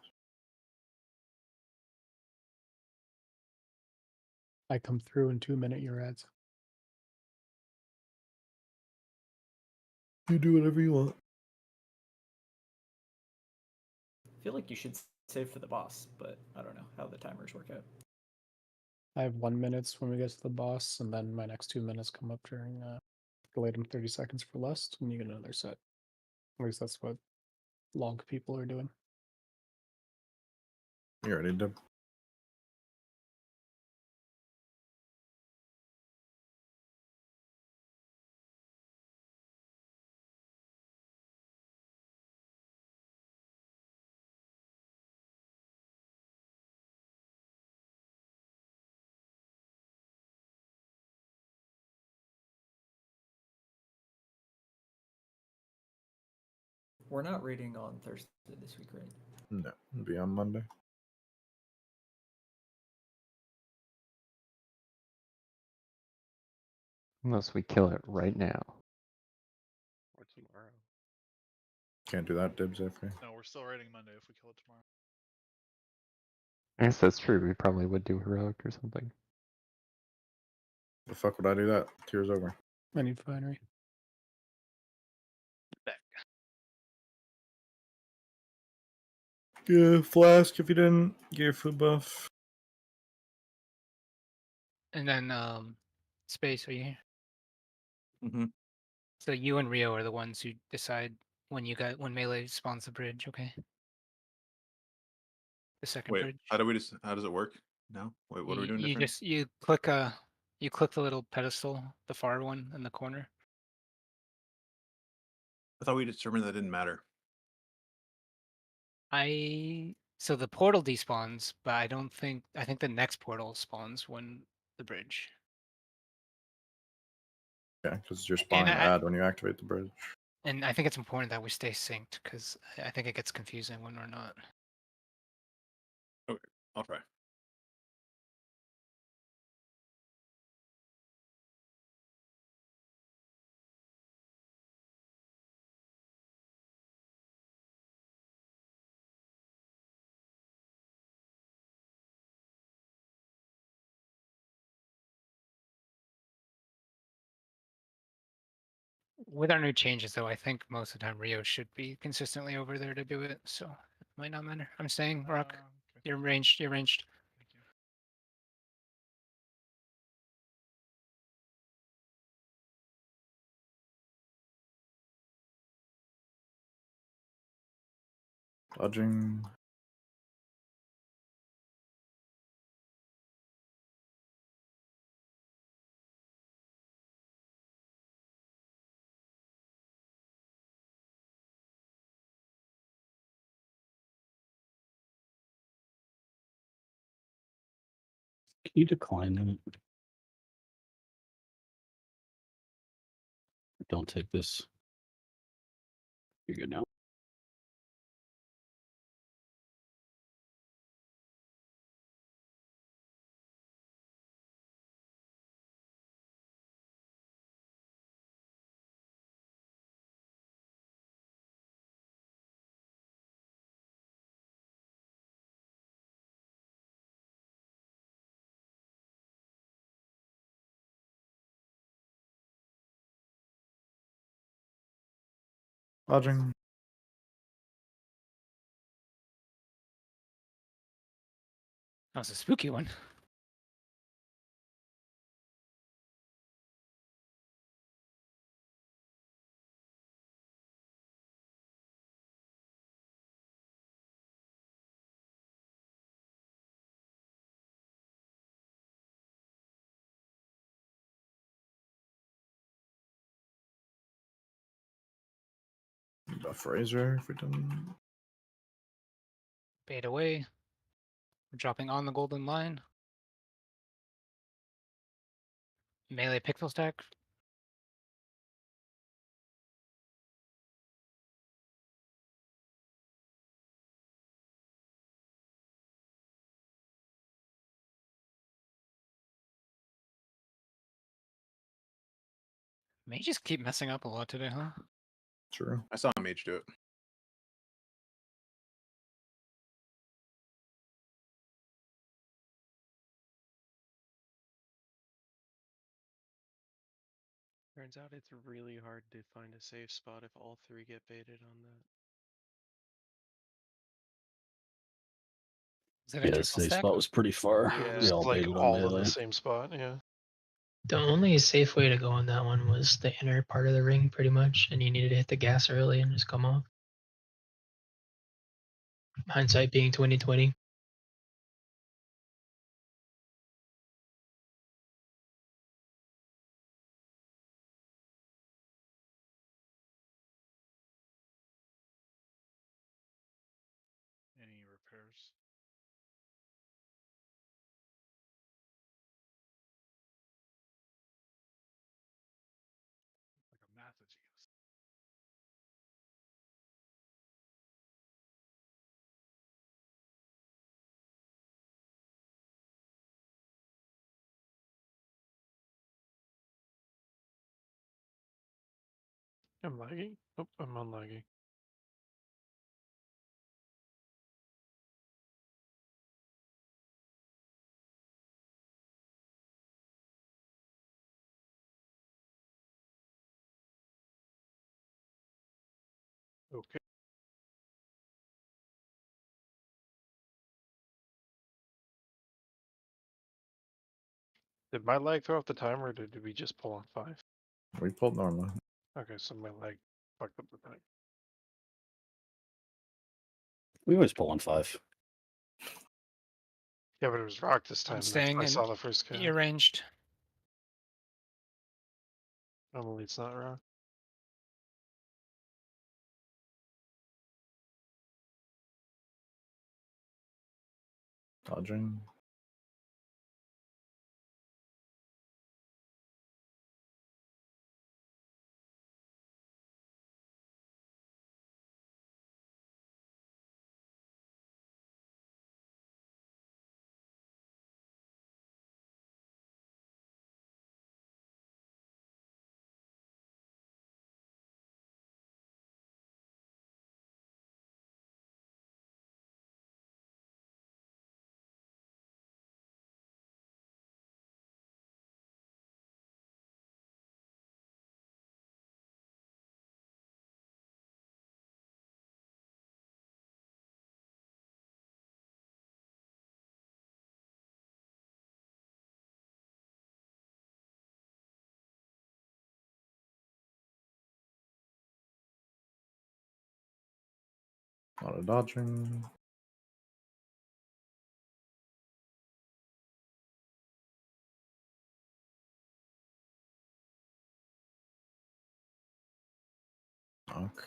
I come through in 2-minute your ads. You do whatever you want. I feel like you should save for the boss, but I don't know how the timers work out. I have 1 minute when we get to the boss, and then my next 2 minutes come up during delayed in 30 seconds for lust, and you get another set. At least that's what log people are doing. You already did. We're not raiding on Thursday this week, right? No, it'll be on Monday. Unless we kill it right now. Or tomorrow. Can't do that, dibs after. No, we're still raiding Monday if we kill it tomorrow. I guess that's true. We probably would do heroic or something. The fuck would I do that? Tears over. I need finery. Yeah, flask if you didn't get your food buff. And then Space, are you here? Mm-hmm. So you and Rio are the ones who decide when melee spawns the bridge, okay? The second Wait, bridge. how does it work now? Wait, what are we doing You different? just you click the little pedestal, the far one in the corner. I thought we determined that didn't matter. So the portal despawns, but I think the next portal spawns when the bridge. Yeah, because you're And spawning the ad when you activate the bridge. And I think it's important that we stay synced because I think it gets confusing when we're not. Okay, I'll try. With our new changes, though, I think most of the time Rio should be consistently over there to do it, so it might not matter. I'm staying, Rock. You're ranged. You're ranged. Dodging. Can you decline that? Don't take this. You're good now. Dodging. That was a spooky one. Buff Razor if we didn't. Bait away. We're dropping on the golden line. Melee pixel stack. May just keep messing up a lot today, huh? True. I saw a mage do it. Turns out it's really hard to find a safe spot if all three get baited on that. Is it a Yeah, the triple safe stack? spot was pretty far. Yeah. We all like baited on all in melee. the same spot. Yeah. The only safe way to go on that one was the inner part of the ring, pretty much, and you needed to hit the gas early and just come off. Hindsight being 2020. Any repairs? Like a Massachusetts. I'm lagging. Oh, I'm unlagging. Okay. Did my lag throw off the timer, or did we just pull on 5? We pulled normally. Okay, so my lag fucked up the time. We always pull on 5. Yeah, but it was rock this time. I'm That's staying why I and saw the first cat. you're ranged. Normally it's not rock. Dodging. A lot of dodging. Okay.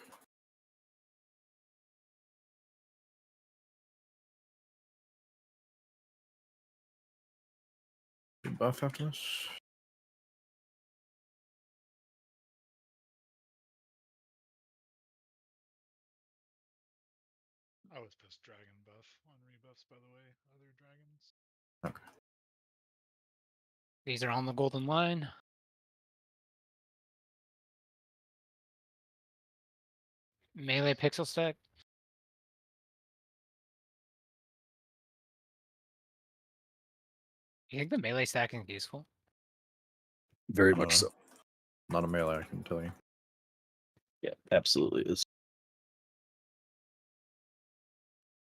Buff after this. I was pissed dragon buff on rebuffs, by the way. Other dragons. Okay. These are on the golden line. Melee pixel stack. You think the melee stacking is useful? Very I don't much know. so. Not a melee, I can tell you. Yeah, absolutely is.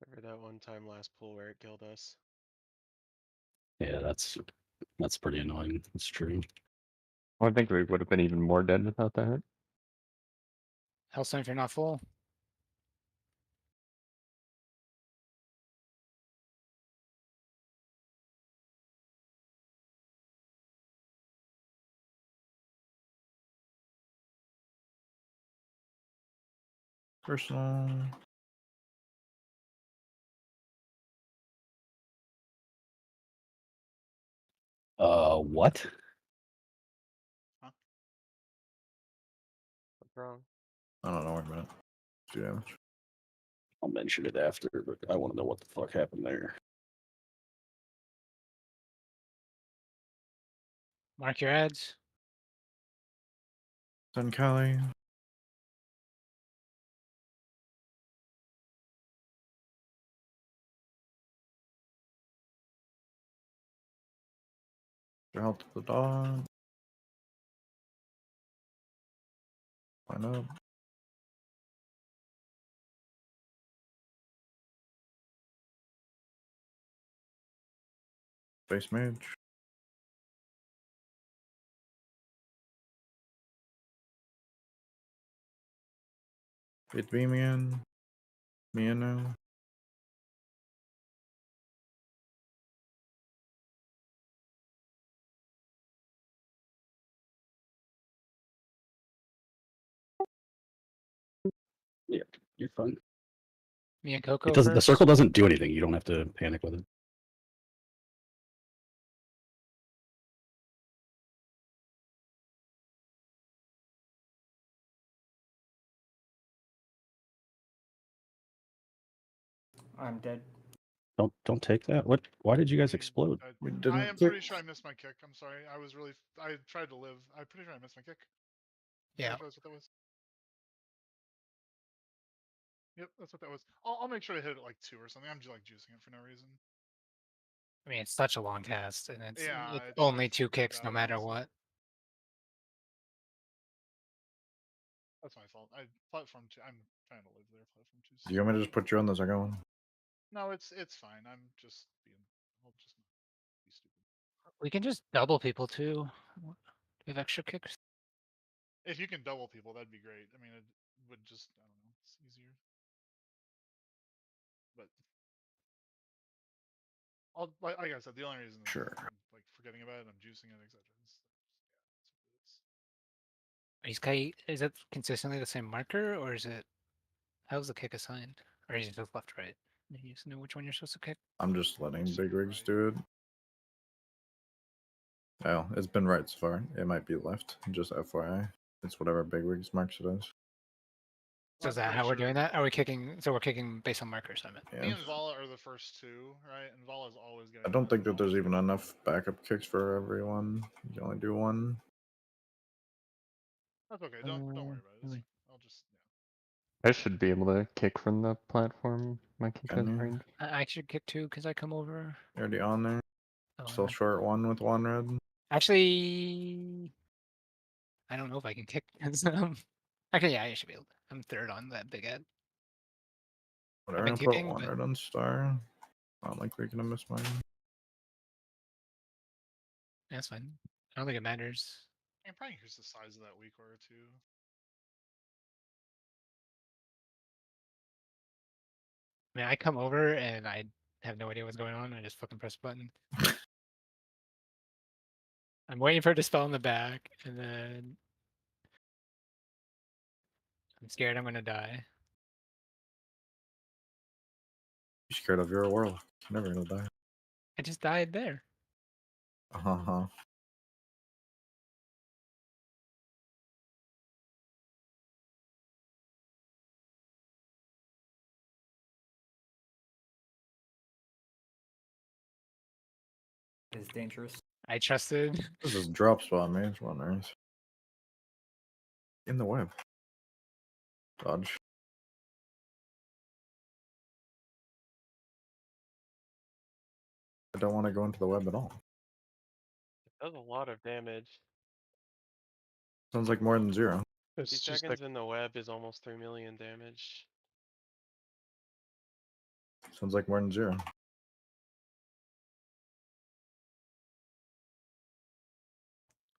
Remember that one time last pool where it killed us? Yeah, that's pretty annoying. It's true. I think we would have been even more dead without that. Hellstone if you're not full. Personal. What? What's wrong? I don't know. Wait a minute. 2 damage. I'll mention it after, but I want to know what the fuck happened there. Mark your ads. Then Kali. Help the dog. Line up. Base mage. It be me in. Me in now. Yeah, you're fine. Me and Coco It doesn't. The first. circle doesn't do anything. You don't have to panic with it. I'm dead. Don't take that. What? Why did you guys explode? We I didn't am kick. pretty sure I missed my kick. I'm sorry. I was really. I tried to live. I'm pretty sure I missed my kick. Yeah. That's what that was. Yep, that's what that was. I'll make sure to hit it like 2 or something. I'm just like juicing it for no reason. I mean, it's such a long cast, and it's Yeah, it's it's only really 2 kicks no bad, matter honestly. what. That's my fault. I platform 2. I'm trying to live there. Platform 2. Do you want me to just put you on the second one? No, it's fine. I'm just being. I'll just not be stupid. We can just double people too. Do we have extra kicks? If you can double people, that'd be great. I mean, it would just. I don't know. It's easier. But like I said, the only reason is Sure. I'm like forgetting about it. I'm juicing it, etc. Is it consistently the same marker, or is it how's the kick assigned? Or is it just left right? You just know which one you're supposed to kick. I'm just letting big rigs do it. Oh, it's been right so far. It might be left. Just FYI. It's whatever big rigs marks it as. So is that how we're doing that? Are we kicking? So we're kicking based on markers, I meant. Me Yeah. and Vala are the first 2, right? And Vala's always getting. I don't think that there's even enough backup kicks for everyone. You can only do one. That's okay. Don't worry about it. It's fine. I'll just. I should be able to kick from the platform. My kick has Can you? range. I should kick 2 because I come over. You're already on there. Oh, Still never- short 1 with 1 red. Actually, I don't know if I can kick. Actually, yeah, I should be able to. I'm 3rd on that big ad. Whatever. been I'm gonna put kicking, 1 but- red on star. Not likely gonna miss mine. That's fine. I don't think it matters. I can probably increase the size of that weak aura too. I mean, I come over and I have no idea what's going on. I just fucking press a button. I'm waiting for it to spell in the back, and then I'm scared I'm gonna die. You're scared of your world. You're never gonna die. I just died there. Uh-huh. It's dangerous. I trusted. This is drop spot, man. Come on, nerds. In the web. Dodge. I don't want to go into the web at all. It does a lot of damage. Sounds like more than 0. 50 It's just seconds in the web is almost 3 million damage. Sounds like more than 0.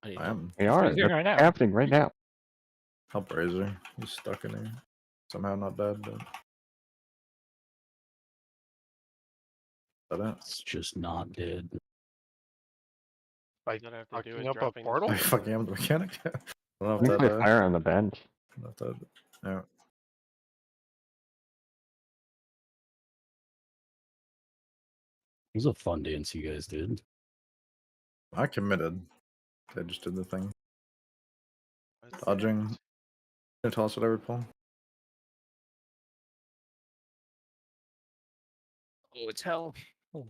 I am. We are. He's doing That's right now. happening right now. Help Razor. He's stuck in here. Somehow not dead, but. Is that it? It's just not dead. Like All I have to do fucking is up a dropping portal. I fucking am the mechanic. I don't know We if play that. fire on the bench. I don't know if that. Yeah. It was a fun dance you guys did. I committed. They just did the thing. What's the Dodging. end? Can you tell us what I would pull? Oh, it's hell. Oh.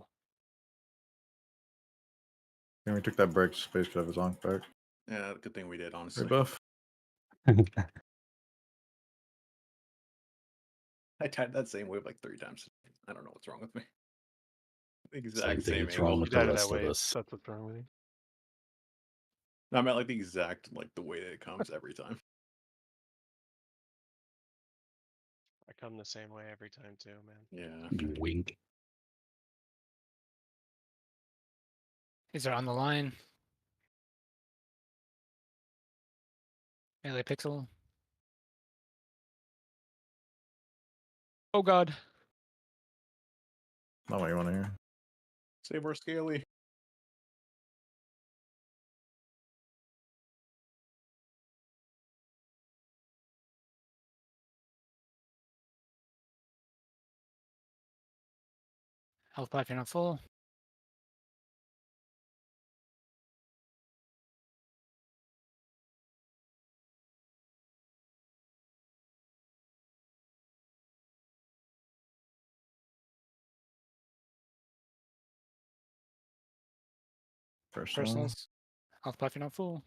And we took that break. Space could have his onk back. Yeah, good thing we did, honestly. Rebuff. I tried that same wave like 3 times. I don't know what's wrong with me. Same Exact thing. same It's wrong angle. with You the died rest that of way. us. That's what's wrong with you. No, I meant like the exact like the way that it comes every time. I come the same way every time too, man. Yeah. You wink. These are on the line. Melee pixel. Oh god. Not what you want to hear. Save our Scaly. Health pack not full. Personals. Health pack not full.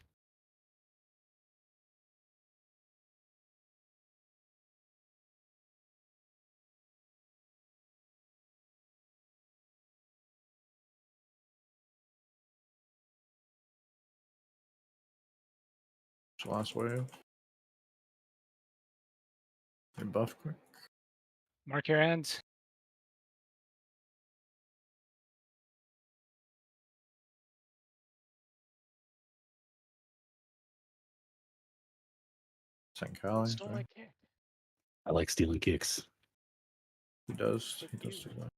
Last wave. Rebuff quick. Mark your ends. St. Cali. Stole my kick. I like stealing kicks. He does. He does do that.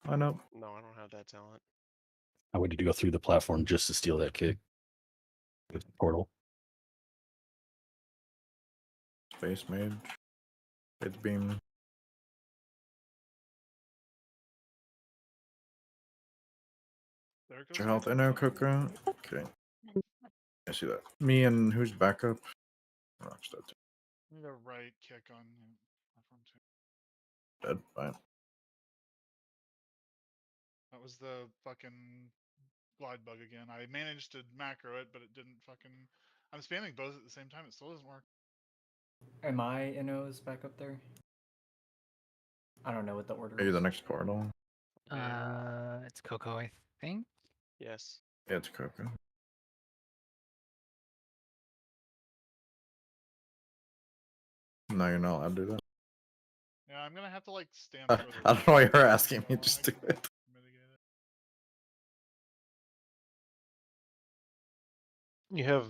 I know. No, I don't have that talent. I waited to go through the platform just to steal that kick. With the portal. Space mage. It's beam. There goes Your health. my I know, fucking- Coco. Okay. I see that. Me and who's backup? Rock's dead. The right kick on platform 2. Dead. Fine. That was the fucking glide bug again. I managed to macro it, but it didn't fucking. I'm spamming both at the same time. It still doesn't work. Am I NOs back up there? I don't know what the order Are you is. the next portal? It's Coco, I think. Yes. Yeah, it's Coco. No, you're not allowed to do that. Yeah, I'm gonna have to like stand I further. don't know why you're asking me. so Just I do can it. mitigate it. You have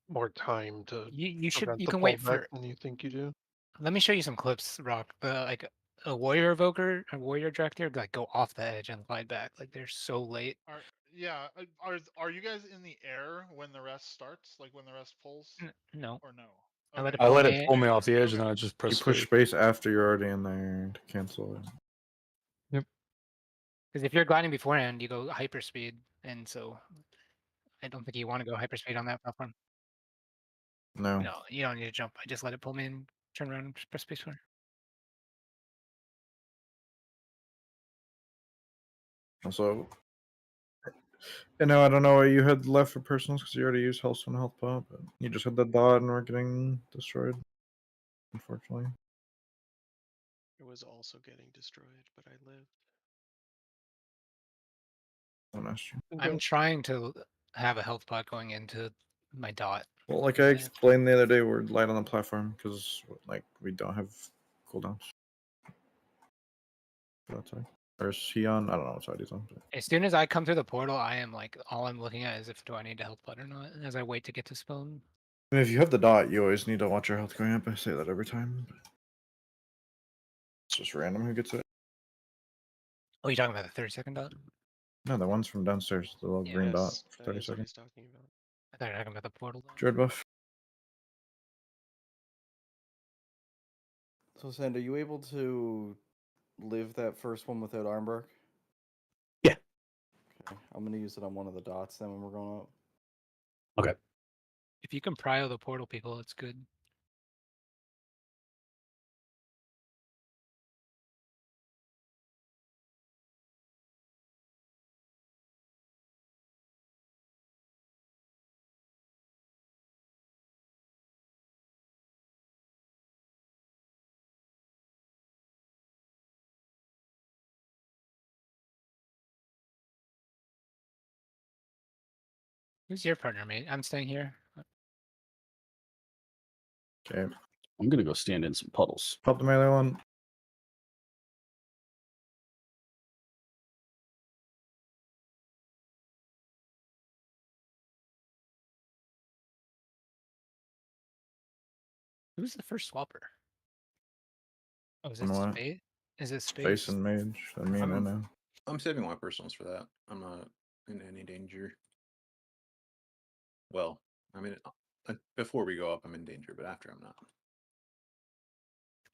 more time to You prevent you the can wait pullback for than you think you do. Let me show you some clips, Rock. Like a warrior evoker, a warrior director, like go off the edge and glide back. Like they're so late. Are you guys in the air when the rest starts? Like when the rest pulls? No. Or no? I let it I pull let it me. pull me off the edge, and then I just You press push space after you're already in there to cancel it. Because if you're gliding beforehand, you go hyperspeed, and so I don't think you want to go hyperspeed on that platform. No. No, you don't need to jump. I just let it pull me and turn around and press space for. Also, I don't know what you had left for personals because you already used health and health pop. But you just had the dot and we're getting destroyed. Unfortunately. It was also getting destroyed, but I lived. Oh, nice. I'm trying to have a health pot going into my dot. Well, like I explained the other day, we're light on the platform because like we don't have cooldowns. That's right. Or is he on? I don't know what side he's on. But... As soon as I come through the portal, I am like, all I'm looking at is if do I need a health pot or not, as I wait to get to spawn. I mean, if you have the dot, you always need to watch your health going up. I say that every time. But... It's just random who gets it. Oh, you're talking about the 30-second dot? No, the ones from downstairs, the little green dot Yes, for that 30 is what seconds. he's talking about. I thought you were talking about the portal. Dread buff. So, Sand, are you able to live that first one without armbar? Yeah. Okay. I'm gonna use it on one of the dots then when we're going up. Okay. If you can prio the portal people, it's good. Who's your partner, mate? I'm staying here. Okay. I'm gonna go stand in some puddles. Pop the melee one. Who's the first swapper? Oh, is On it what? space? Is it space? Face and mage. I mean, I know. I'm saving my personals for that. I'm not in any danger. Well, I mean, before we go up, I'm in danger, but after, I'm not.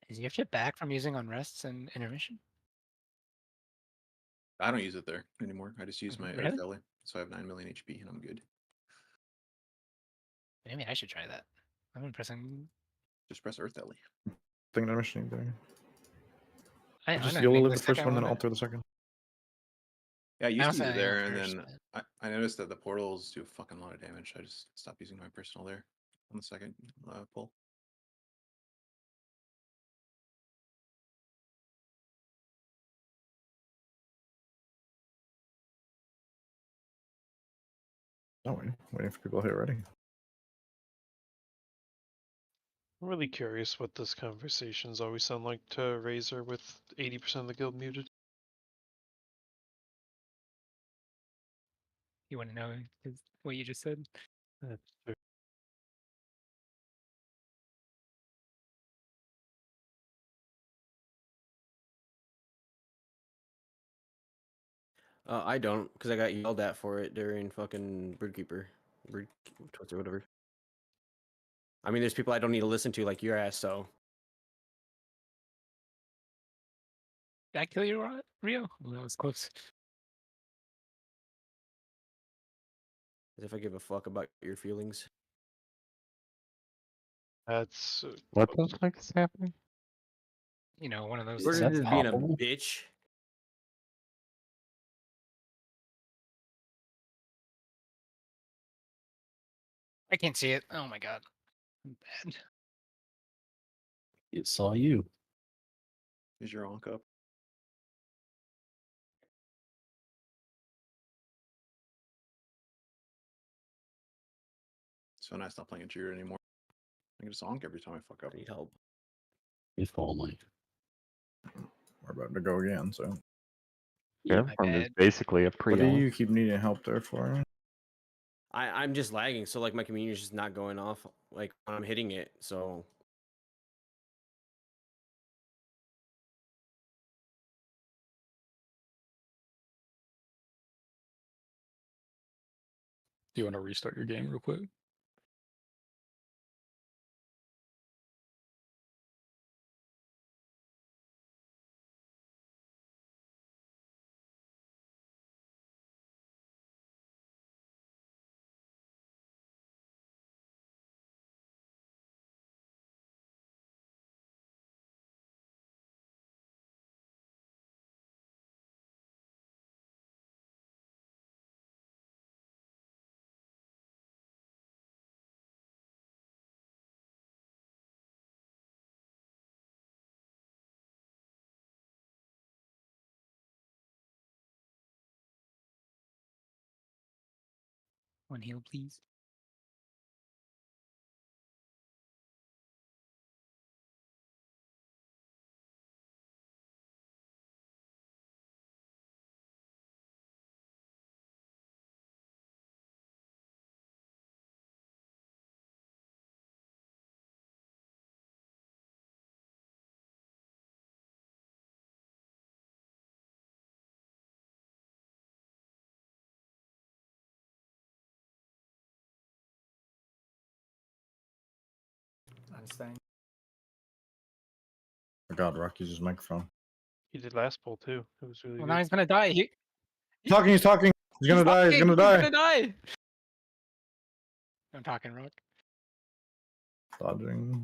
Is your shit back from using on rests and intermission? I don't use it there anymore. I just use my Really? Earth Alley, so I have 9 million HP and I'm good. Maybe I should try that. I've been pressing. Just press Earth Alley. Thing intermission there. I Just know, you'll maybe live the the first second one, then one- alter the second. Yeah, I used to also use it think there, at and first, then I noticed that the portals do a fucking lot of damage. I just stopped using my personal there on the second pull. Oh, waiting for people to hit ready. I'm really curious what this conversations always sound like to Razor with 80% of the guild muted. You want to know what you just said? That's true. I don't, because I got yelled at for it during fucking Broodkeeper. Twister, whatever. I mean, there's people I don't need to listen to, like your ass, so. Did I kill you, Rio? Well, that was close. As if I give a fuck about your feelings. That's What the fuck is happening? You know, one of those. We're things. just being a bitch. I can't see it. Oh my god. I'm bad. It saw you. Is your onk up? So nice not playing a Jira anymore. I can just onk every time I fuck up. I need help. If only. We're about to go again, so. Terraform is basically a pre. What do you keep needing help there for? I'm just lagging, so like my community is just not going off like when I'm hitting it, so Do you want to restart your game real quick? One heal, please. I'm staying. Oh God, Rock used his microphone. He did last poll too. It was really Well, good. now he's gonna die. He, He's talking. He's gonna die. He's talking, gonna die. He's gonna die. I'm talking, Rock. Dodging.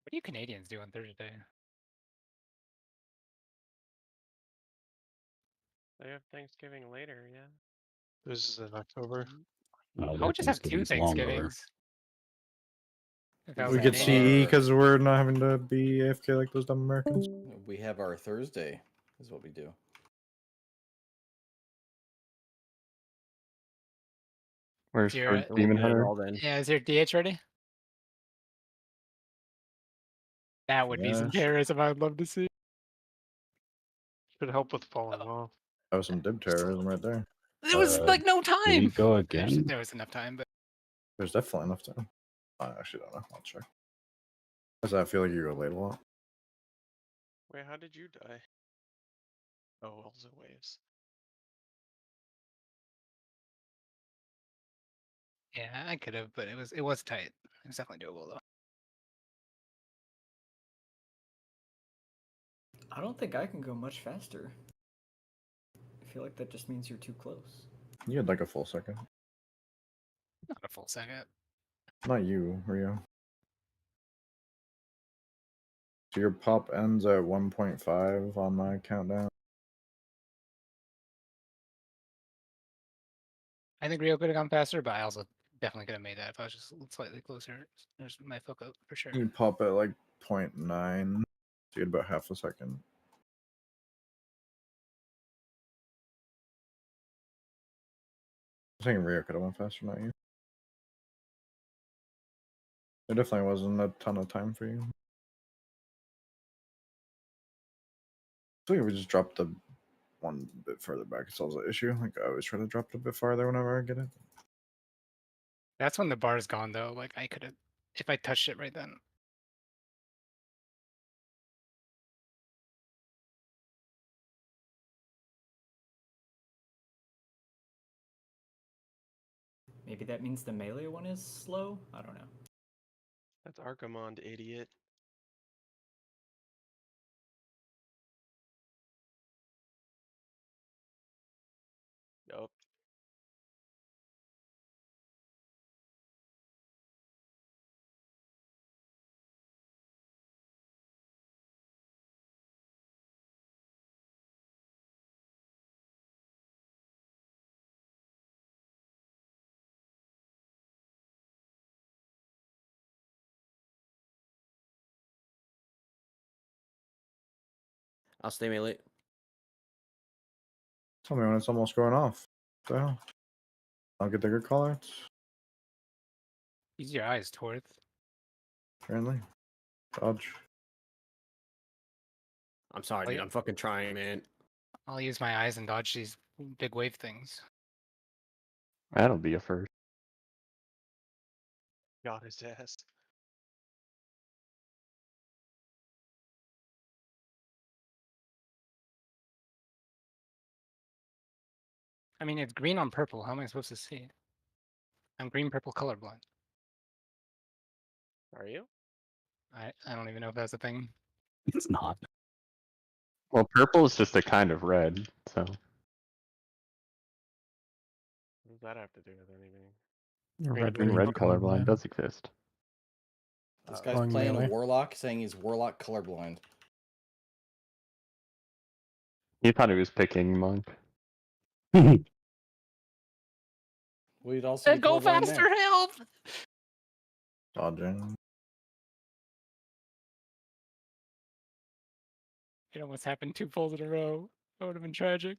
What do you Canadians do on Thursday? They have Thanksgiving later, yeah. This is in October. I would just have two Thanksgivings. If I was We get Canadian. CE because we're not having to be AFK like those dumb Americans. We have our Thursday, is what we do. Where's Is your, Demon Hunter? yeah, is your DH ready? That would be some Yeah. terrorism I'd love to see. Should help with falling off. That was some dib terrorism right there. There was like no Did he time. go again? There was enough time, but There's definitely enough time. I actually don't know. I'll check. Does that feel like you go late a lot? Wait, how did you die? Oh, also waves. yeah, I could have, but it was tight. It was definitely doable though. I don't think I can go much faster. I feel like that just means you're too close. You had like a full second. Not a full second. Not you, Rio. So your pop ends at 1.5 on my countdown. I think Rio could have gone faster, but I also definitely could have made that if I was just slightly closer. There's my fuck up for sure. You pop at like 0.9. So you had about half a second. I think Rio could have went faster, not you. There definitely wasn't a ton of time for you. So we just dropped the one bit further back. It solves the issue. Like I always try to drop it a bit farther whenever I get it. That's when the bar's gone though. Like I could have, if I touched it right then. Maybe that means the melee one is slow? I don't know. That's Archimond, idiot. Yup. I'll stay melee. Tell me when it's almost going off. What the hell? I'll get the good call outs. Use your eyes, Torth. Apparently. Dodge. I'm sorry, dude. I'm fucking trying, man. I'll use my eyes and dodge these big wave things. That'll be a first. Got his ass. I mean, it's green on purple. How am I supposed to see it? I'm green-purple colorblind. Are you? I don't even know if that's a thing. It's not. Well, purple is just a kind of red, so. What does that have to do with anything? Red green, and red green, colorblind yeah. does exist. This guy's Going playing melee. a warlock, saying he's warlock colorblind. He thought he was picking monk. We'd also be Go colorblind faster, there. help! Dodging. It almost happened 2 pulls in a row. That would have been tragic.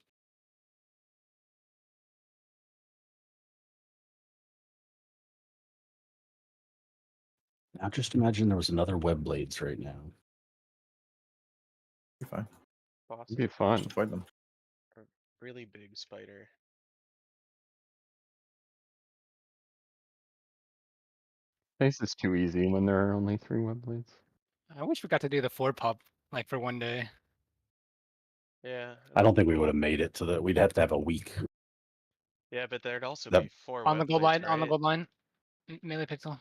Now just imagine there was another web blades right now. Be fine. Boss It'd be fun. Just avoid them. a really big spider. This is too easy when there are only 3 web blades. I wish we got to do the 4 pop like for one day. Yeah. I don't think we would have made it to the. We'd have to have a week. Yeah, but there'd also That- be 4 On the web gold blades, line, on the right? gold line. Melee pixel.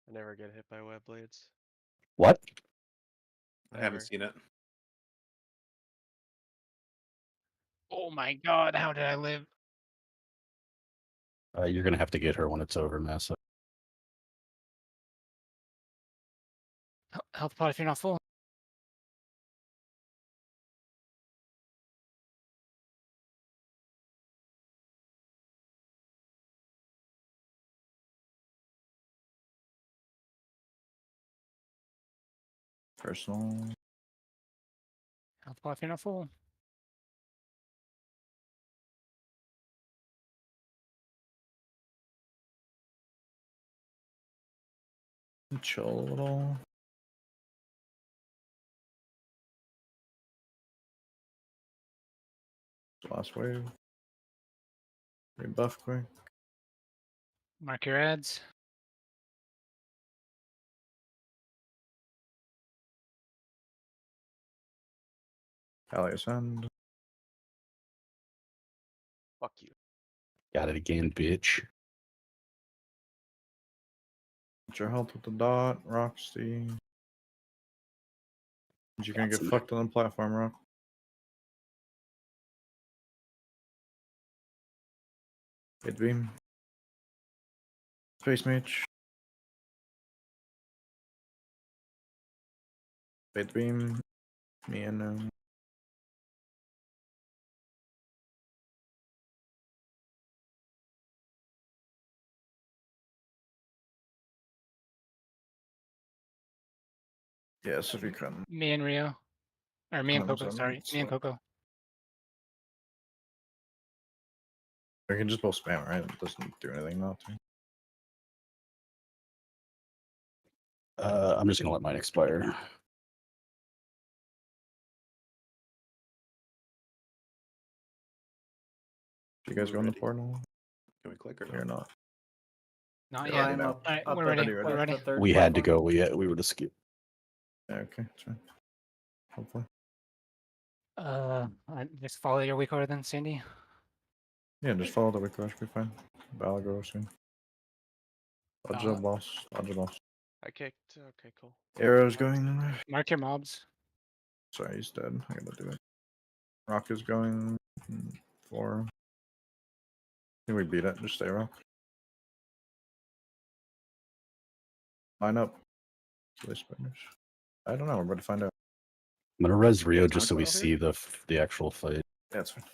I never get hit by web blades. What? I haven't Ever. seen it. Oh my god, how did I live? You're gonna have to get her when it's over, Massa. Health pot if you're not full. Personal. Health pot if you're not full. Chill a little. Last wave. Rebuff quick. Mark your ads. Ally ascend. Fuck you. Got it again, bitch. Get your health with the dot. Roxy. You're gonna Got get some- fucked on the platform, Rock. Hit beam. Space mage. Fade beam. Me and yes, if you can. Me and Rio. Or me and Coco, 100%, sorry. Me and so- Coco. We can just both spam, right? It doesn't do anything not to. I'm just gonna let mine expire. You guys go in the Ready. portal? Can we click or You're not? not. Not You're yet. already I'm now. up. Alright, up we're at- ready. ready. We're at ready. the third We had to platform. go. We were to skip. Yeah, okay, that's fine. Hopefully. Just follow your weak order then, Sandy. Yeah, just follow the weak rush, be fine. Battle go soon. Dodge the boss. Dodge the boss. I kicked. Okay, cool. Arrow's going. Mark your mobs. Sorry, he's dead. I gotta do it. Rock is going for. I think we beat it. Just stay rock. Line up. Play spinners. I don't know. We're about to find out. I'm gonna res Rio Yeah, just so we Tonka over see the actual fight. Yeah, it's fine.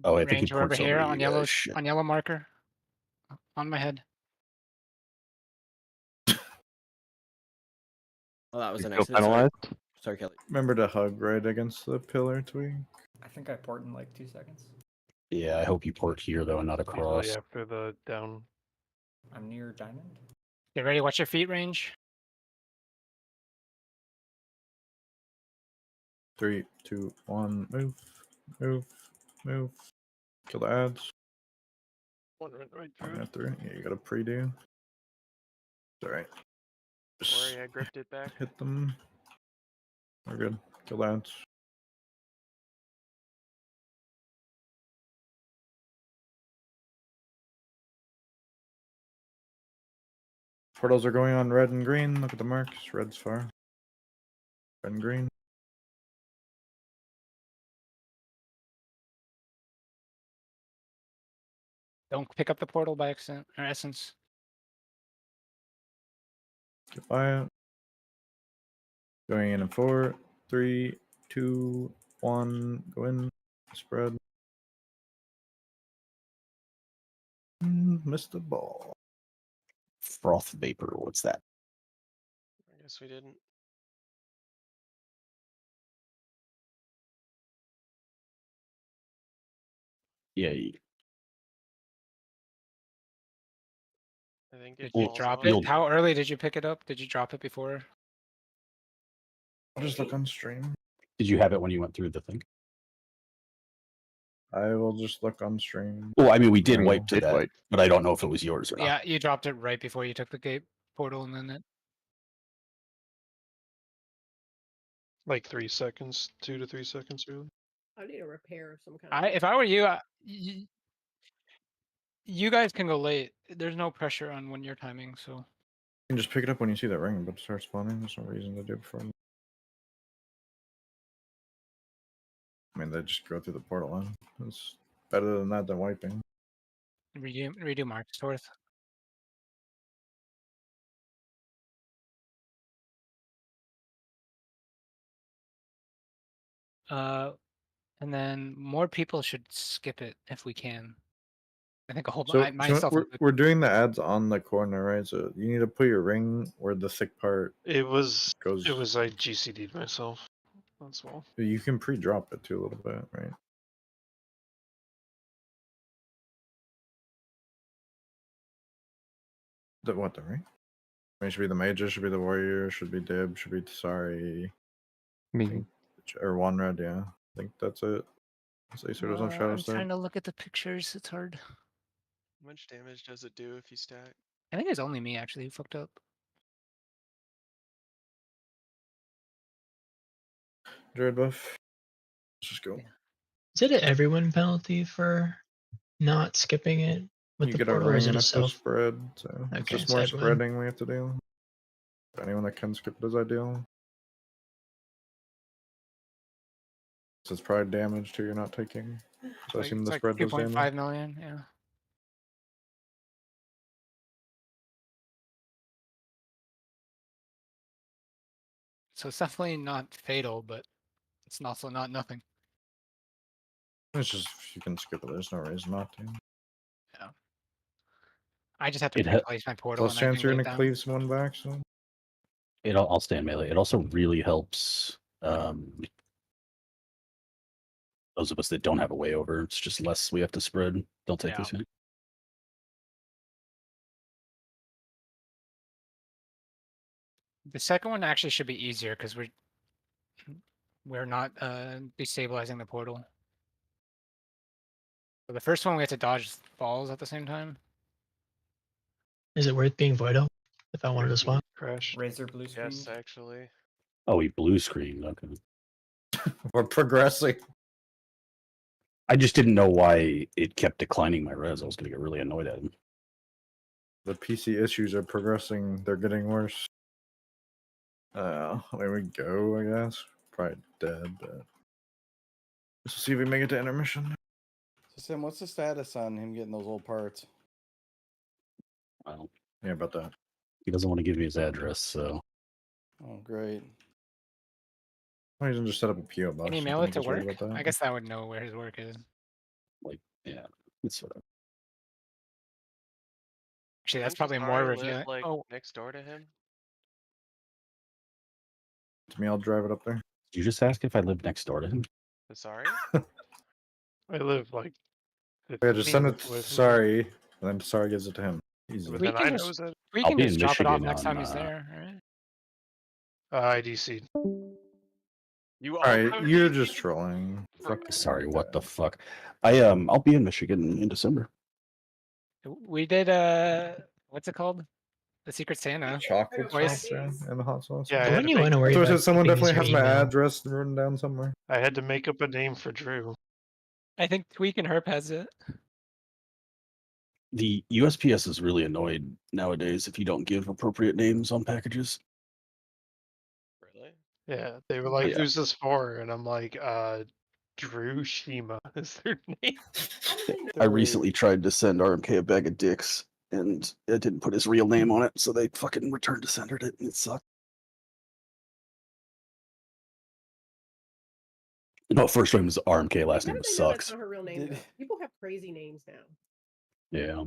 Oh, I think he Range over ports here over on you yellow guys. Shit. on yellow marker. On my head. Oh, that was You an feel accident. Sorry. penalized? Sorry, Kelly. Remember to hug right against the pillar twig. I think I port in like 2 seconds. Yeah, I hope you port here though and not across. Usually after the down. I'm near diamond. Get ready. Watch your feet range. 3, 2, 1. Move. Move. Move. Kill the ads. One went right through One it. through. Yeah, you got to pre-do. It's alright. Sorry, I gripped it back. Hit them. We're good. Kill the ads. Portals are going on red and green. Look at the marks. Red's far. Red and green. Don't pick up the portal by accident or essence. Get by it. Going in 4, 3, 2, 1. Go in. Spread. Missed the ball. Froth vapor. What's that? I guess we didn't. Yeah. I think Did it you falls drop off. it? How early did you pick it up? Did you drop it before? I'll just look on stream. Did you have it when you went through the thing? I will just look on stream. Well, I mean, we did No. wipe to that, but I don't know if it was yours or not. Yeah, you dropped it right before you took the gate portal, and then it. Like 3 seconds, 2 to 3 seconds really. I need a repair of some kind. If I were you, you guys can go late. There's no pressure on when you're timing, so. You can just pick it up when you see that ring, but start spawning. There's no reason to do it before. I mean, they just go through the portal line. It's better than that than wiping. Redo Mark's Torth. And then more people should skip it if we can. I think a whole So, myself. we're doing the ads on the corner, right? So you need to put your ring where the thick part It was goes. I GCD'd myself. That's all. You can pre-drop it too a little bit, right? The what the ring? I mean, it should be the mage, should be the warrior, should be Dib, should be Sorry. Me. Or one red, yeah. I think that's it. So you sort of don't shadow I'm step. trying to look at the pictures. It's hard. How much damage does it do if you stack? I think it's only me actually who fucked up. Druid buff. Let's just go. Is it an everyone penalty for not skipping it with You the get a portal, or ring is it and a a self? spread, so it's Okay, just it's more everyone. spreading we have to do. Anyone that can skip it is ideal. So it's probably damage too you're not taking. So I assume It's the like spread does 2.5 damage. million, yeah. So it's definitely not fatal, but it's also not nothing. It's just if you can skip it, there's no reason not to. Yeah. I just have to It ha- replace my portal. Plus And I chance do you're late gonna down. cleave someone back, so I'll stand melee. It also really helps those of us that don't have a way over. It's just less we have to spread. Don't take this hit. The second one actually should be easier because we're not destabilizing the portal. So the first one we have to dodge falls at the same time. Is it worth being Voido if I wanted to swap? Crash. Razor blue screen. Yes, actually. Oh, he blue screened. Okay. we're progressing. I just didn't know why it kept declining my res. I was gonna get really annoyed at him. The PC issues are progressing, they're getting worse. There we go, I guess. Probably dead, but let's see if we make it to intermission. So Sim, what's the status on him getting those old parts? Well, yeah, about that. He doesn't want to give me his address, so. Oh, great. Why doesn't just set up a PO box? Can you I mail think it to he's worried work? about that. I guess that would know where his work is. Like, yeah, it's whatever. Actually, that's Didn't probably Sorry more live, revealing. like Oh, next door to him. To me, I'll drive it up there. Did you just ask if I lived next door to him? Sorry. I live like. Yeah, just send it. away from Sorry, and then Sorry gives it to him. Easy. But We then can I just knows that we I'll can be just in drop it off Michigan next time on, he's there, right? I DC. You All right, also you're DC? just trolling. Fuck. Sorry, what the fuck? I'll be in Michigan in December. We did what's it called? The Secret Santa. Chocolate Voice. sauce, yeah, and the hot sauce. Yeah, I I had wouldn't to you make want to worry So I about said someone keeping definitely your has my email? address written down somewhere. I had to make up a name for Drew. I think Tweak and Herp has it. The USPS is really annoyed nowadays if you don't give appropriate names on packages. Really? Yeah, they were like, Yeah. "Who's this for?" And I'm like, Drew Shima is their name." I recently tried to send RMK a bag of dicks, and it didn't put his real name on it, so they fucking returned to sendered it, and it sucked. No, first name was RMK, last How name did they know that's sucks. not her real name? Did- Though? People have crazy names now. Yeah.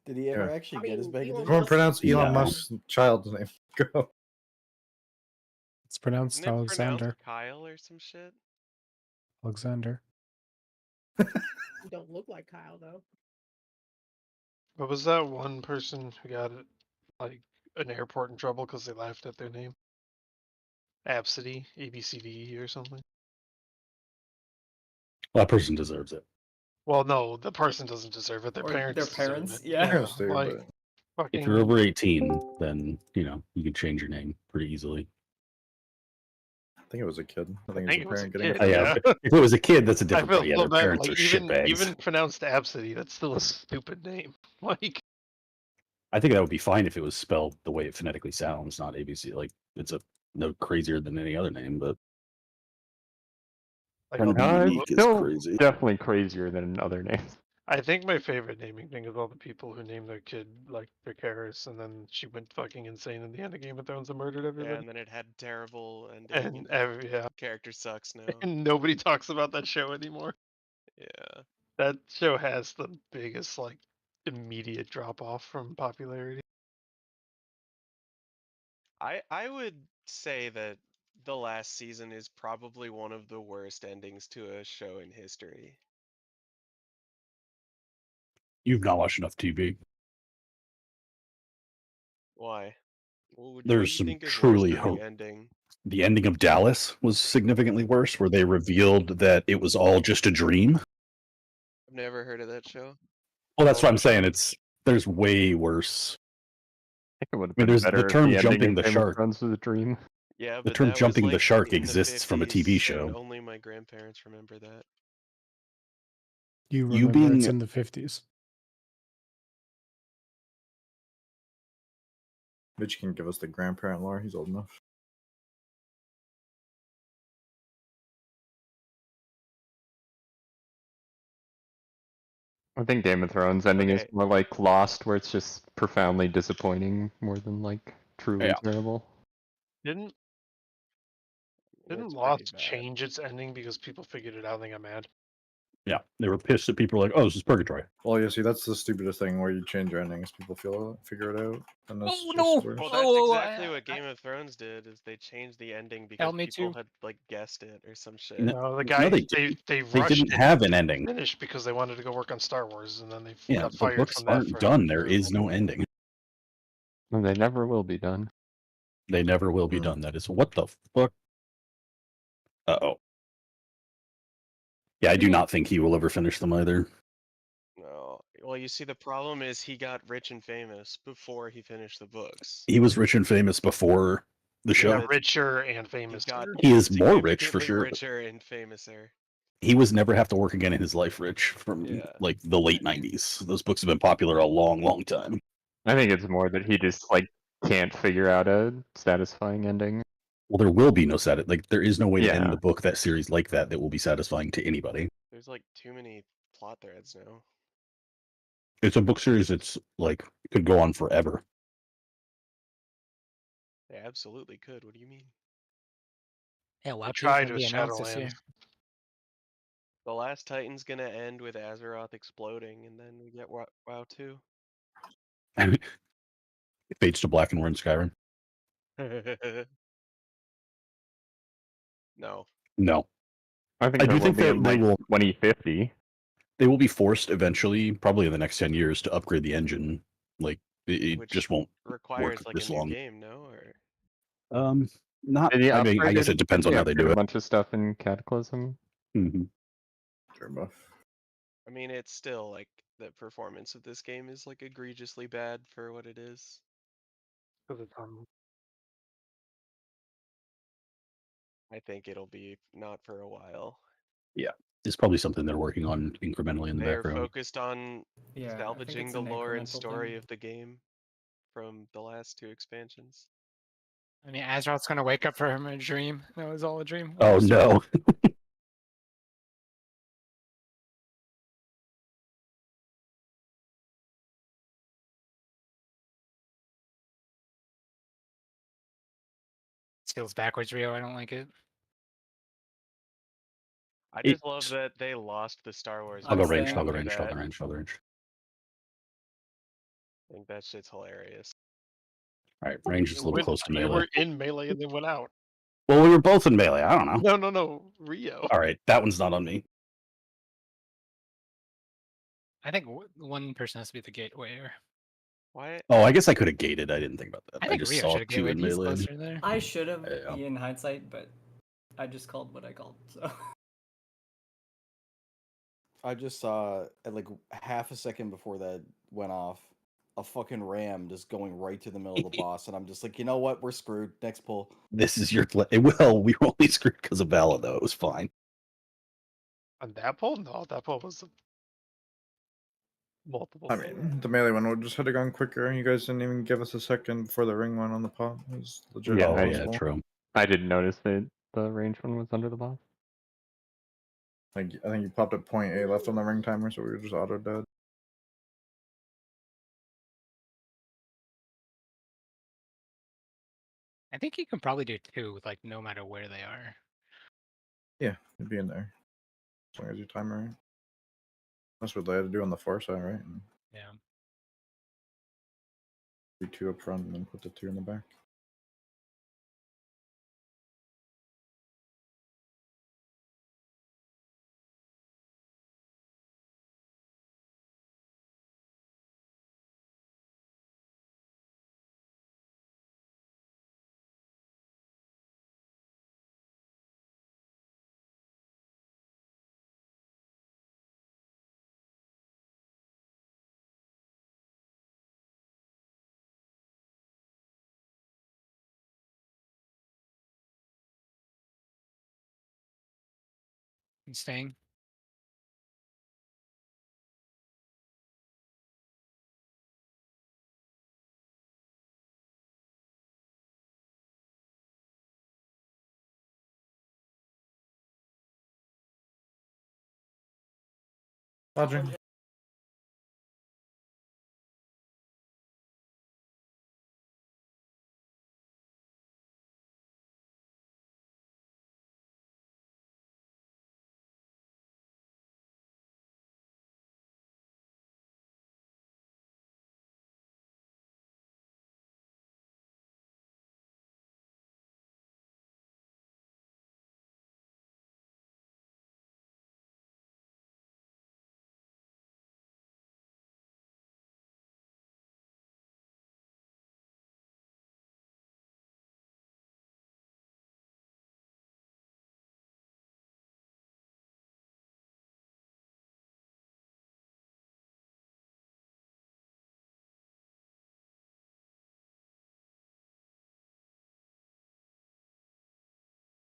Did he ever Yeah. actually I get his mean, bag of Elon dicks? Go and pronounce Elon No. Musk's child's name. Go. It's pronounced Isn't it Alexander. pronounced Kyle or some shit? Alexander. You don't look like Kyle though. What was that one person who got like an airport in trouble because they laughed at their name? Absidy, ABCDE or something. Well, that person deserves it. Well, no, the person doesn't deserve it. Their Or parents. their deserve parents, it. yeah. Parents do, like but fucking. If you're over 18, then, you can change your name pretty easily. I think it was a kid. I think, think it it was was a a parent getting kid, a Yeah, if it was a kid, that's a I different feel thing. Yeah, so their bad. parents Like are even shitbags. even pronounced Absidy, that's still a stupid name. Like I think that would be fine if it was spelled the way it phonetically sounds, not ABC. Like, it's no crazier than any other name, but trying to be It's unique is still crazy. definitely crazier than other names. I think my favorite naming thing is all the people who named their kid like Vicaris, and then she went fucking insane in the end of Game of Thrones and murdered Yeah, everybody. and then it had terrible ending. And yeah, Character sucks now. and nobody talks about that show anymore. Yeah. That show has the biggest like immediate drop off from popularity. I would say that the last season is probably one of the worst endings to a show in history. You've not watched enough TV. Why? What do There's you some think is worse truly than the ending? The ending of Dallas was significantly worse, where they revealed that it was all just a dream. I've never heard of that show. Well, that's what I'm saying. There's way worse. I think it would have I mean, been there's better the if term the ending jumping of the Game of shark. Thrones was a dream. Yeah, The but term that was, jumping the like, shark in the exists from a 50s, TV show. and only my grandparents remember that. You You remember it's being- in the 50s. Mitch can give us the grandparent lore. He's old enough. I think Game of Thrones ending is Okay. more like Lost, where it's just profoundly disappointing more than like truly Yeah. terrible. Didn't It's Lost pretty bad. change its ending because people figured it out and they got mad? Yeah, they were pissed that people were like, "Oh, this is purgatory." Well, yeah, see, that's the stupidest thing where you change your endings. People figure it out, and that's just no! worse. Well, that's exactly what Game of Thrones did. Is they changed the ending because me people too. had like guessed it or some shit. No, the No, guy they they They rushed didn't it have to an ending. finish because they wanted to go work on Star Wars, and then they Yeah, got the fired books from that. aren't for done. There terrible- is no ending. And they never will be done. They never will be done. That is what the fuck. Uh-oh. Yeah, I do not think he will ever finish them either. No. Well, you see, the problem is he got rich and famous before he finished the books. He was rich and famous before the show. Yeah, richer and famous. He is more rich for Significantly sure. Richer and famouser. He was never have to work again in his life rich from like the late 90s. Those books have been popular a long, long time. I think it's more that he just like can't figure out a satisfying ending. Well, there will be no there is no way to Yeah. end the book that series like that will be satisfying to anybody. There's like too many plot threads now. It's a book series that's like could go on forever. They absolutely could. What do you mean? Yeah, WoW 2 tried can with be announced this year. Shadowlands. The Last Titan's gonna end with Azeroth exploding, and then we get WoW 2. It fades to black and we're in Skyrim. No. No. I think I there do will think be that in they like will 2050. they will be forced eventually, probably in the next 10 years, to upgrade the engine like It which just won't requires work like a this new long. game, no? Or Not. They I mean, I guess upgraded- it depends on they how they upgraded do a it. bunch of stuff in Cataclysm. Mm-hmm. Sure buff. I mean, it's still like the performance of this game is like egregiously bad for what it is. I think it'll be not for a while. Yeah, it's probably something they're working on incrementally in the They are background. focused on Yeah, I think salvaging it's the an lore and incremental story thing. of the game from the last 2 expansions. I mean, Azeroth's gonna wake up from a dream. That was all a dream. Oh no. This feels backwards, Rio. I don't like it. I just love that they lost the Star Wars. Toggle mode range, toggle after range, that. toggle range, toggle range. I think that shit's hilarious. All right, range is a little close to You melee. were in melee and then went out. Well, we were both in melee. I don't know. No, Rio. All right, that one's not on me. I think one person has to be the gatewayer. Why? Oh, I guess I could have gated. I didn't think about that. I I think just Rio saw should have 2 gatewayed. in He's melee. closer there. I should have Yeah. in hindsight, but I just called what I called. So I just saw at like half a second before that went off a fucking ram just going right to the middle of the boss, and I'm just like, you know what? We're screwed. Next pull. This is your play. Well, we were only screwed because of Vala, though. It was fine. On that poll? No, that poll was multiple. I mean, the melee one would just have gone quicker. You guys didn't even give us a second before the ring one on the pot. It was legit. Yeah, impossible. True. I didn't notice that the range one was under the boss. I think you popped at 0.8 left on the ring timer, so we were just auto dead. I think you can probably do 2 with like no matter where they are. Yeah, it'd be in there. As long as you time it right. That's what they had to do on the far side, right? And Yeah. do 2 up front and then put the 2 in the back. You staying? Dodging.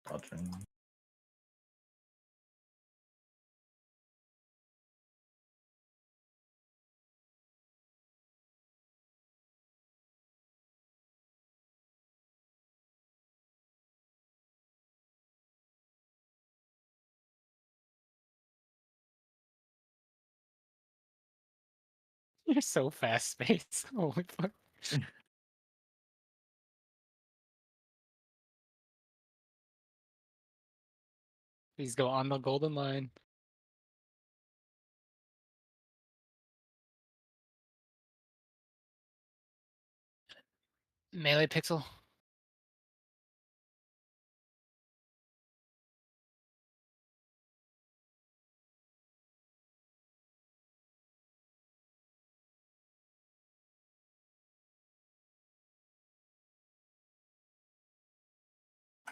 Dodging. You're so fast, Space. Holy fuck. Please go on the golden line. Melee pixel.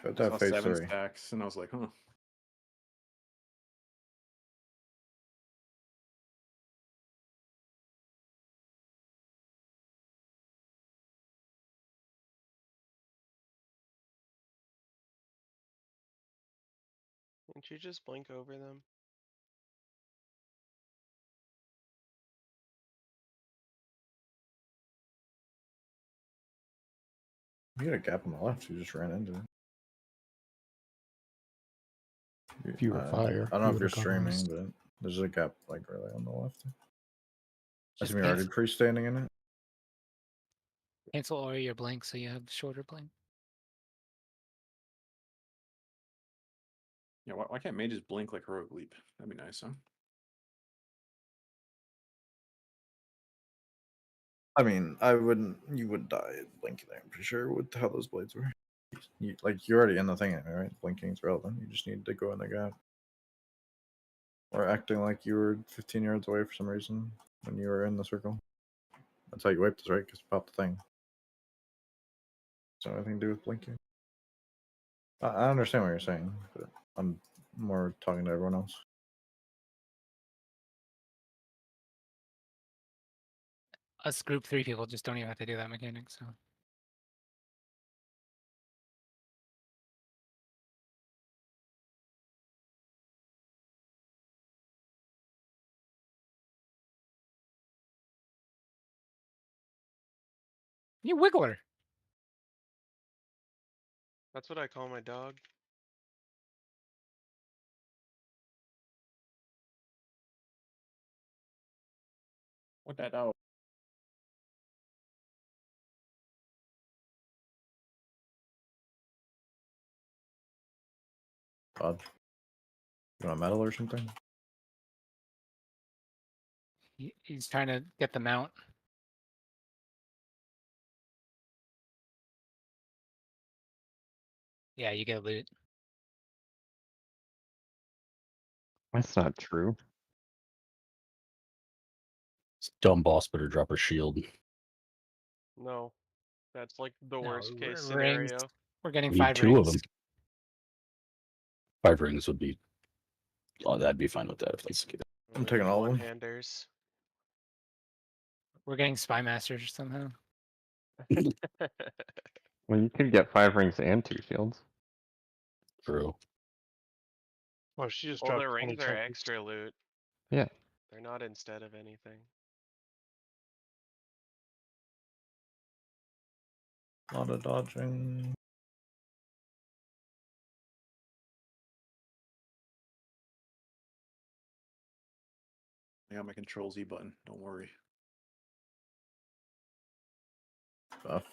But I that saw phase 7 3. stacks, and I was like, huh. Didn't you just blink over them? You had a gap on the left. You just ran into it. If you were fire, I don't know you if you're would've gone streaming, west. but there's a gap like really on the left. I Just assume you're already freestanding in it. cancel all your blinks so you have shorter blink. Yeah, why can't mages blink like heroic leap? That'd be nice, huh? I mean, I wouldn't. You would die blinking there, I'm pretty sure, with how those blades were. You're already in the thing, right? Blinking is relevant. You just need to go in the gap. Or acting like you were 15 yards away for some reason when you were in the circle. That's how you wipe this, right? Because pop the thing. So anything to do with blinking. I understand what you're saying, but I'm more talking to everyone else. Us group 3 people just don't even have to do that mechanic, so. You wiggler. That's what I call my dog. What that out? Odd. You want a medal or something? He's trying to get the mount. Yeah, you get loot. That's not true. This dumb boss better drop a shield. No, that's like the No, worst case rings. scenario. We're getting Need 5 two of rings. them. 5 rings would be. Oh, that'd be fine with that if that's the case. I'm taking all of them. One-handers. We're getting spy masters somehow. Well, you could get 5 rings and 2 shields. True. Well, she just Well, dropped the 20 rings are tokens. extra loot. Yeah. They're not instead of anything. A lot of dodging. I got my control Z button. Don't worry. Buff.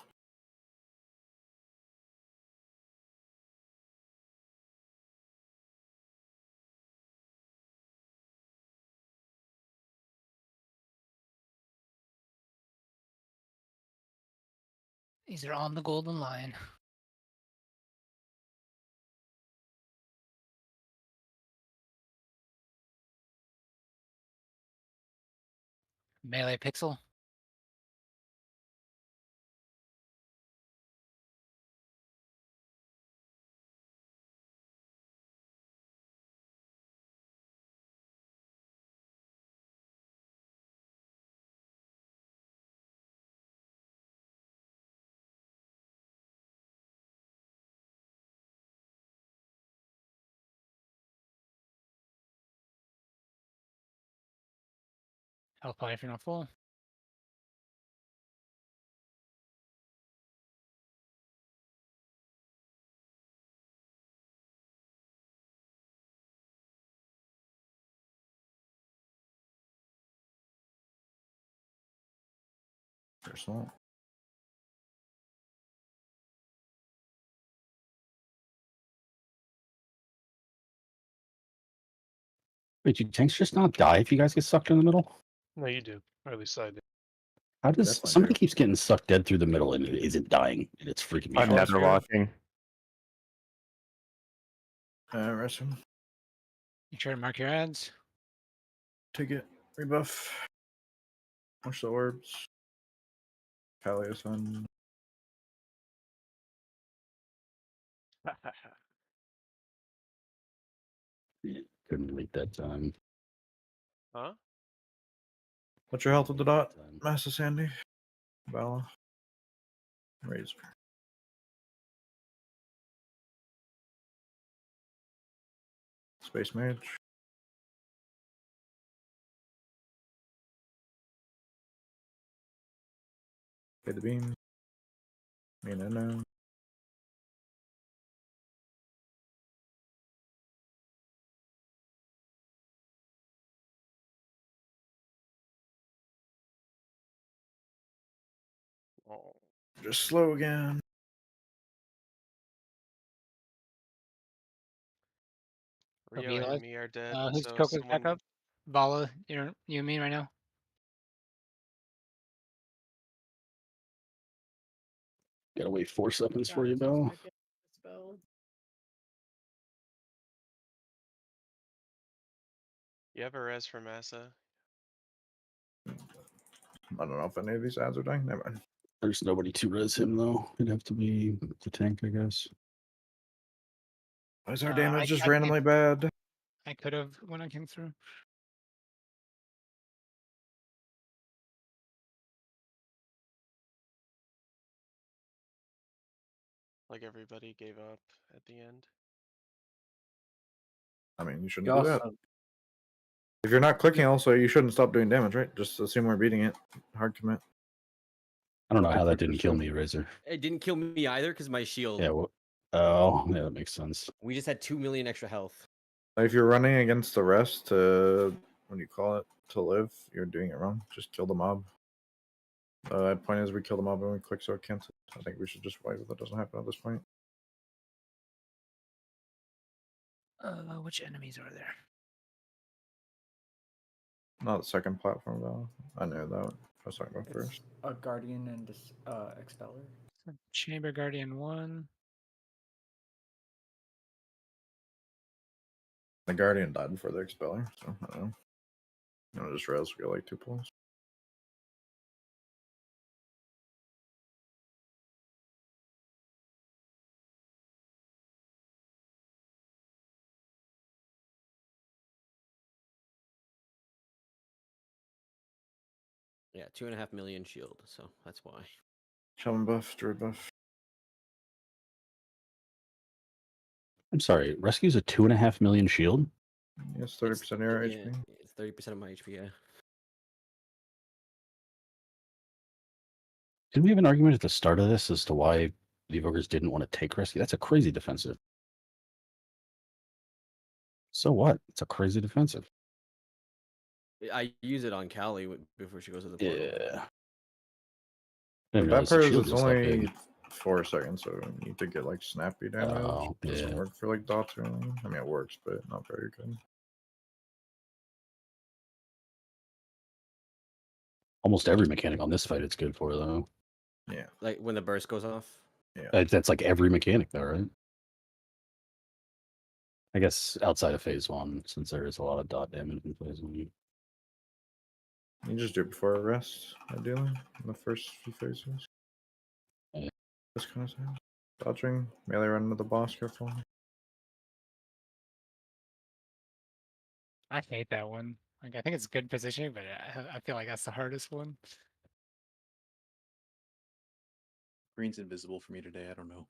These are on the golden line. Melee pixel. Health pie if you're not full. Personal. Wait, do tanks just not die if you guys get sucked in the middle? No, you do. Or at least I did. How does Definitely somebody do. keeps getting sucked dead through the middle and it isn't dying? And it's freaking me I'm out. nether locking. Rest him. Make sure to mark your ads. Take it. Rebuff. Watch the orbs. Pallius on. Couldn't wait that time. Huh? What's your health with the dot? Master Sandy? Bella? Razor. Space Mage. Pay the beam. Main unknown. Oh. Just slow again. Rio and me are dead, Who's so Coco's back someone. up? Vala, you and me right now? Gotta wait 4 seconds for you, Gotta Bell. check it. Spell. You have a res for Massa? I don't know if any of these ads are dying. Never mind. There's nobody to res him though. It'd have to be the tank, I guess. Why is our damage just randomly bad? I could have when I came through. Like everybody gave up at the end. I mean, you shouldn't You do that. also If you're not clicking, also, you shouldn't stop doing damage, right? Just assume we're beating it. Hard commit. I don't know how that click didn't this kill one. me, Razor. It didn't kill me either because my shield. Yeah. Well, oh, yeah, that makes sense. We just had 2 million extra health. If you're running against the rest to, what do you call it, to live, you're doing it wrong. Just kill the mob. The point is we kill the mob and we click so it cancels. I think we should just wait if that doesn't happen at this point. Which enemies are there? Not the second platform though. I knew that. I was talking about It's first. a guardian and expeller. Chamber Guardian 1. The Guardian died before the Expeller, so I don't know. No, just rails we got like 2 pulls. Yeah, 2.5 million shield, so that's why. Shaman buff, druid buff. I'm sorry. Rescue's a 2.5 million shield. Yes, 30% of your Yeah, HP. it's 30% of my HP. Yeah. Didn't we have an argument at the start of this as to why the Evokers didn't want to take Rescue? That's a crazy defensive. So what? It's a crazy defensive. I use it on Callie before she goes to the portal. Yeah. The Didn't bad realize the part is shield it's was that only big. 4 seconds, so you need to get like snappy damage. Oh, It doesn't yeah. work for like dots or anything. I mean, it works, but not very good. Almost every mechanic on this fight it's good for, though. Yeah. Like when the burst goes off. Yeah. That's like every mechanic, though, right? I guess outside of phase 1, since there is a lot of dot damage in phase 1. You just do it before a rest, ideally, in the first few phases. Yeah. This kind of thing. Dodging, melee run into the boss, careful. I hate that one. Like I think it's good positioning, but I feel like that's the hardest one. Green's invisible for me today. I don't know.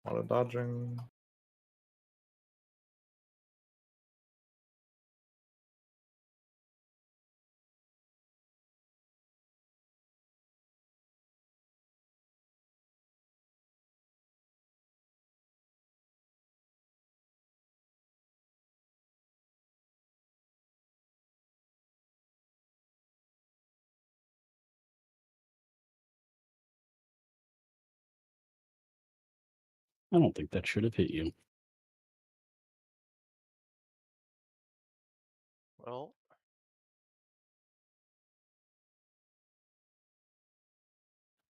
A lot of dodging. I don't think that should have hit you. Well,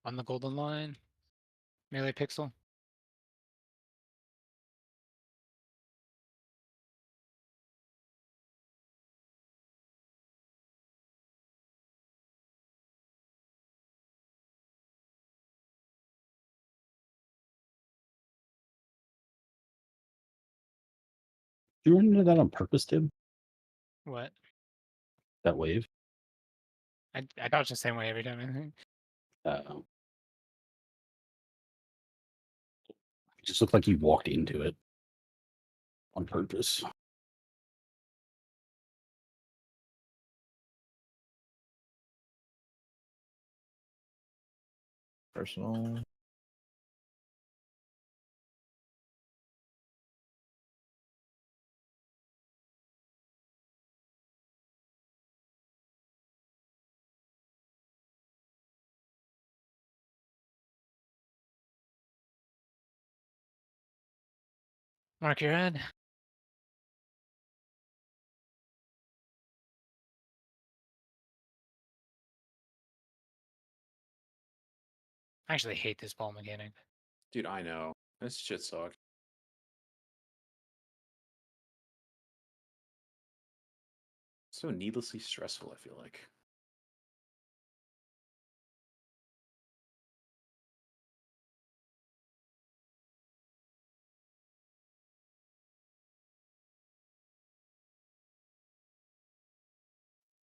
On the golden line. Melee pixel. Did you run into that on purpose, Tim? What? That wave? I dodge the same way every time, I think. It just looked like you walked into it on purpose. Personal. Mark your head. I actually hate this ball mechanic. Dude, I know. This shit sucks. So needlessly stressful, I feel like.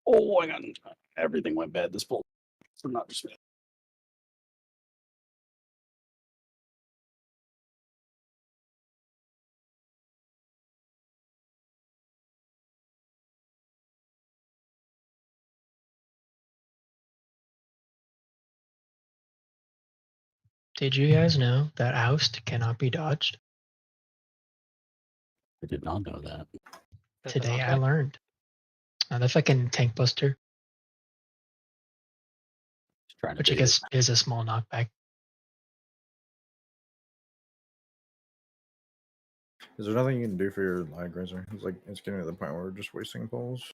Oh, hang on. Everything went bad this pull. So not just me. Did you guys know that oust cannot be dodged? I did not know that. Today I learned. The fucking tank buster, Trying to which I bait it. guess is a small knockback. Is there nothing you can do for your lag raiser? It's like it's getting to the point where we're just wasting pulls.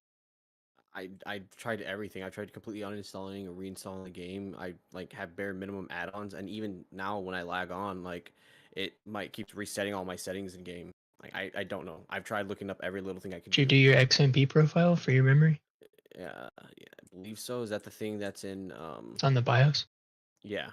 I tried everything. I tried completely uninstalling or reinstalling the game. I like have bare minimum add-ons, and even now when I lag on, like it might keep resetting all my settings in game. Like I don't know. I've tried looking up every little thing I could Did you do your XMP profile for your memory? Yeah, I believe so. Is that the thing that's in It's on the BIOS. Yeah.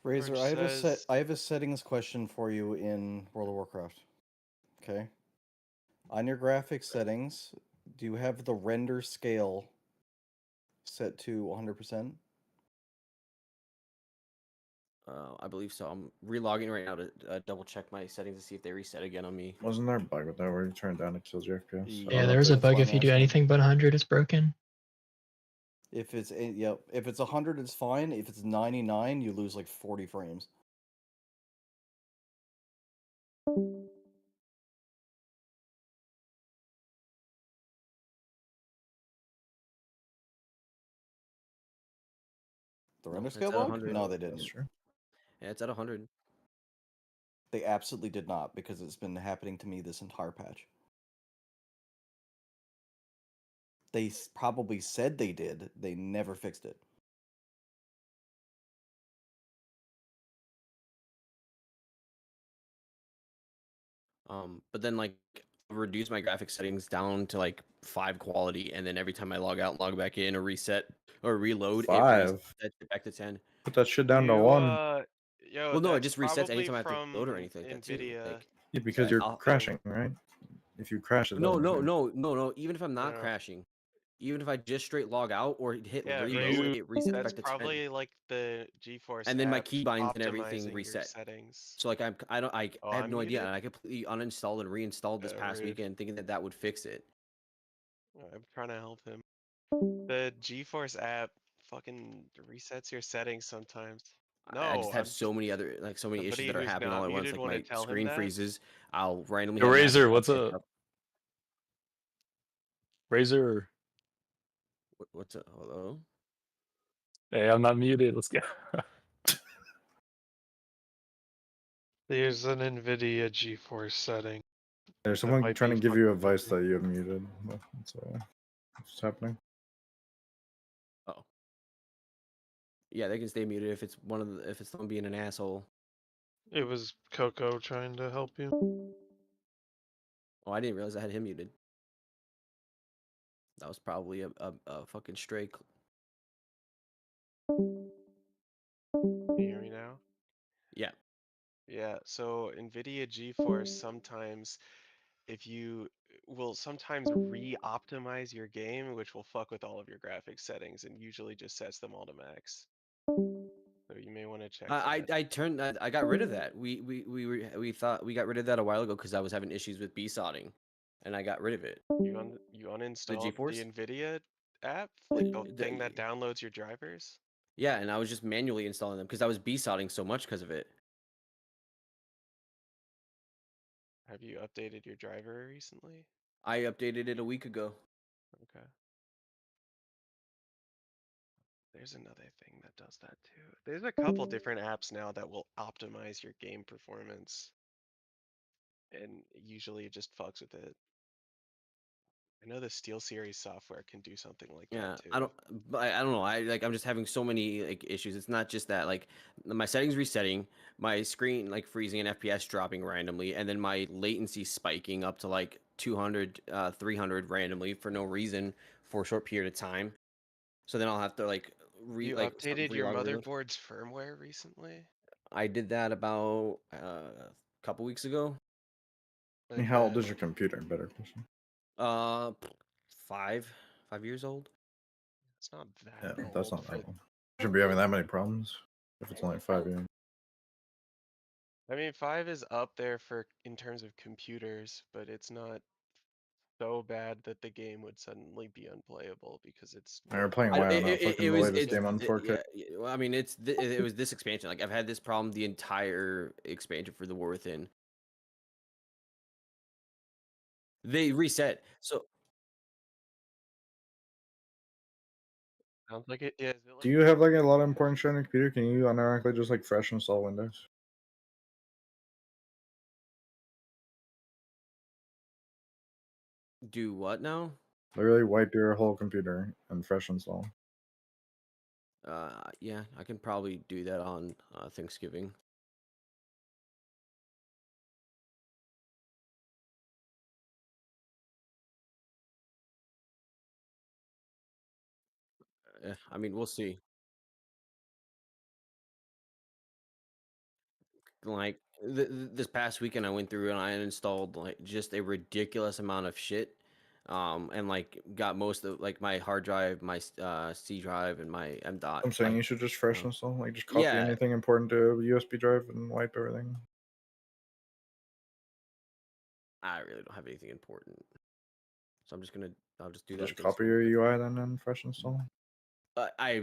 Razor, Orange says- I have a settings question for you in World of Warcraft. Okay. On your graphics settings, do you have the render scale set to 100%? I believe so. I'm relogging right now to double check my settings to see if they reset again on me. Wasn't there a bug with that where you turn it down, it kills your FPS? Yeah, there's a bug if you do anything but 100, it's broken. If it's if it's 100, it's fine. If it's 99, you lose like 40 frames. The render it's scale at bug? 100. No, they didn't. That's true. Yeah, it's at 100. They absolutely did not, because it's been happening to me this entire patch. They probably said they did. They never fixed it. But then like reduce my graphics settings down to like 5 quality, and then every time I log out and log back in or reset or reload, it 5? resets it back to 10. Put that shit down to You, 1. Yo, Well, no, it that's just resets probably anytime I have to load or from anything like that too. NVIDIA. Like, Yeah, because you're I'll- crashing, right? If you crash, it No, doesn't no, change. no. Even if I'm not No. crashing, even if I just straight log out or hit Yeah, reload, it resets that's back to 10. probably like the GeForce And then my app keybinds and everything optimizing your reset. settings. So like I Oh, have I'm no idea, muted? and I completely uninstalled and reinstalled this past Rude. weekend, thinking that would fix it. I'm trying to help him. The GeForce app fucking resets your settings sometimes. No, I just have I'm so many other so many issues somebody that are who's happening not all at once. muted Like want to my tell him screen that. freezes. I'll randomly Yo, have Razor, matches what's pop up? up. Razor. What's up? Hello? Hey, I'm not muted. Let's go. There's an NVIDIA GeForce setting. There's that someone might trying be to give you fucking advice you. that you have muted. That's what's happening. Oh. Yeah, they can stay muted if it's if it's someone being an asshole. It was Coco trying to help you. Oh, I didn't realize I had him muted. That was probably a fucking stray. Can you hear me now? Yeah. Yeah, so NVIDIA GeForce sometimes if you will sometimes re-optimize your game, which will fuck with all of your graphics settings and usually just sets them all to max. So you may want to check that. I got rid of that. We thought we got rid of that a while ago because I was having issues with B-sodding, and I got rid of it. You uninstalled GeForce? the NVIDIA app, like the thing that downloads your drivers? Yeah, and I was just manually installing them because I was B-sodding so much because of it. Have you updated your driver recently? I updated it a week ago. Okay. There's another thing that does that too. There's a couple different apps now that will optimize your game performance. And usually it just fucks with it. I know the SteelSeries software can do something like Yeah, that too. I don't know. I'm just having so many like issues. It's not just that. Like my settings resetting, my screen like freezing and FPS dropping randomly, and then my latency spiking up to like 200, 300 randomly for no reason for a short period of time. So then I'll have to like You like updated your relog or reload. motherboard's firmware recently? I did that about a couple weeks ago. I mean, how old is your computer? Better question. 5 years old. It's not Yeah, that that's old not for that old. Shouldn't be having that many problems if it's only 5 years. I mean 5 is up there for in terms of computers, but it's not so bad that the game would suddenly be unplayable because it's I were playing WoW, not fucking the latest game on 4K. Well, I mean, it was this expansion. Like I've had this problem the entire expansion for the War Within. They reset. So sounds like it is. Do you have like a lot of important shit on your computer? Can you unironically just like fresh install Windows? do what now? Literally wipe your whole computer and fresh install. Yeah, I can probably do that on Thanksgiving. I mean, we'll see. Like this past weekend, I went through and I installed like just a ridiculous amount of shit, and like got most of like my hard drive, my C drive, and my M dot. I'm saying Like, you should just fresh install, like just copy yeah, anything important to a USB drive and wipe everything. I really don't have anything important, so I'll just do that. Just on copy Thanksgiving. your UI then and fresh install. I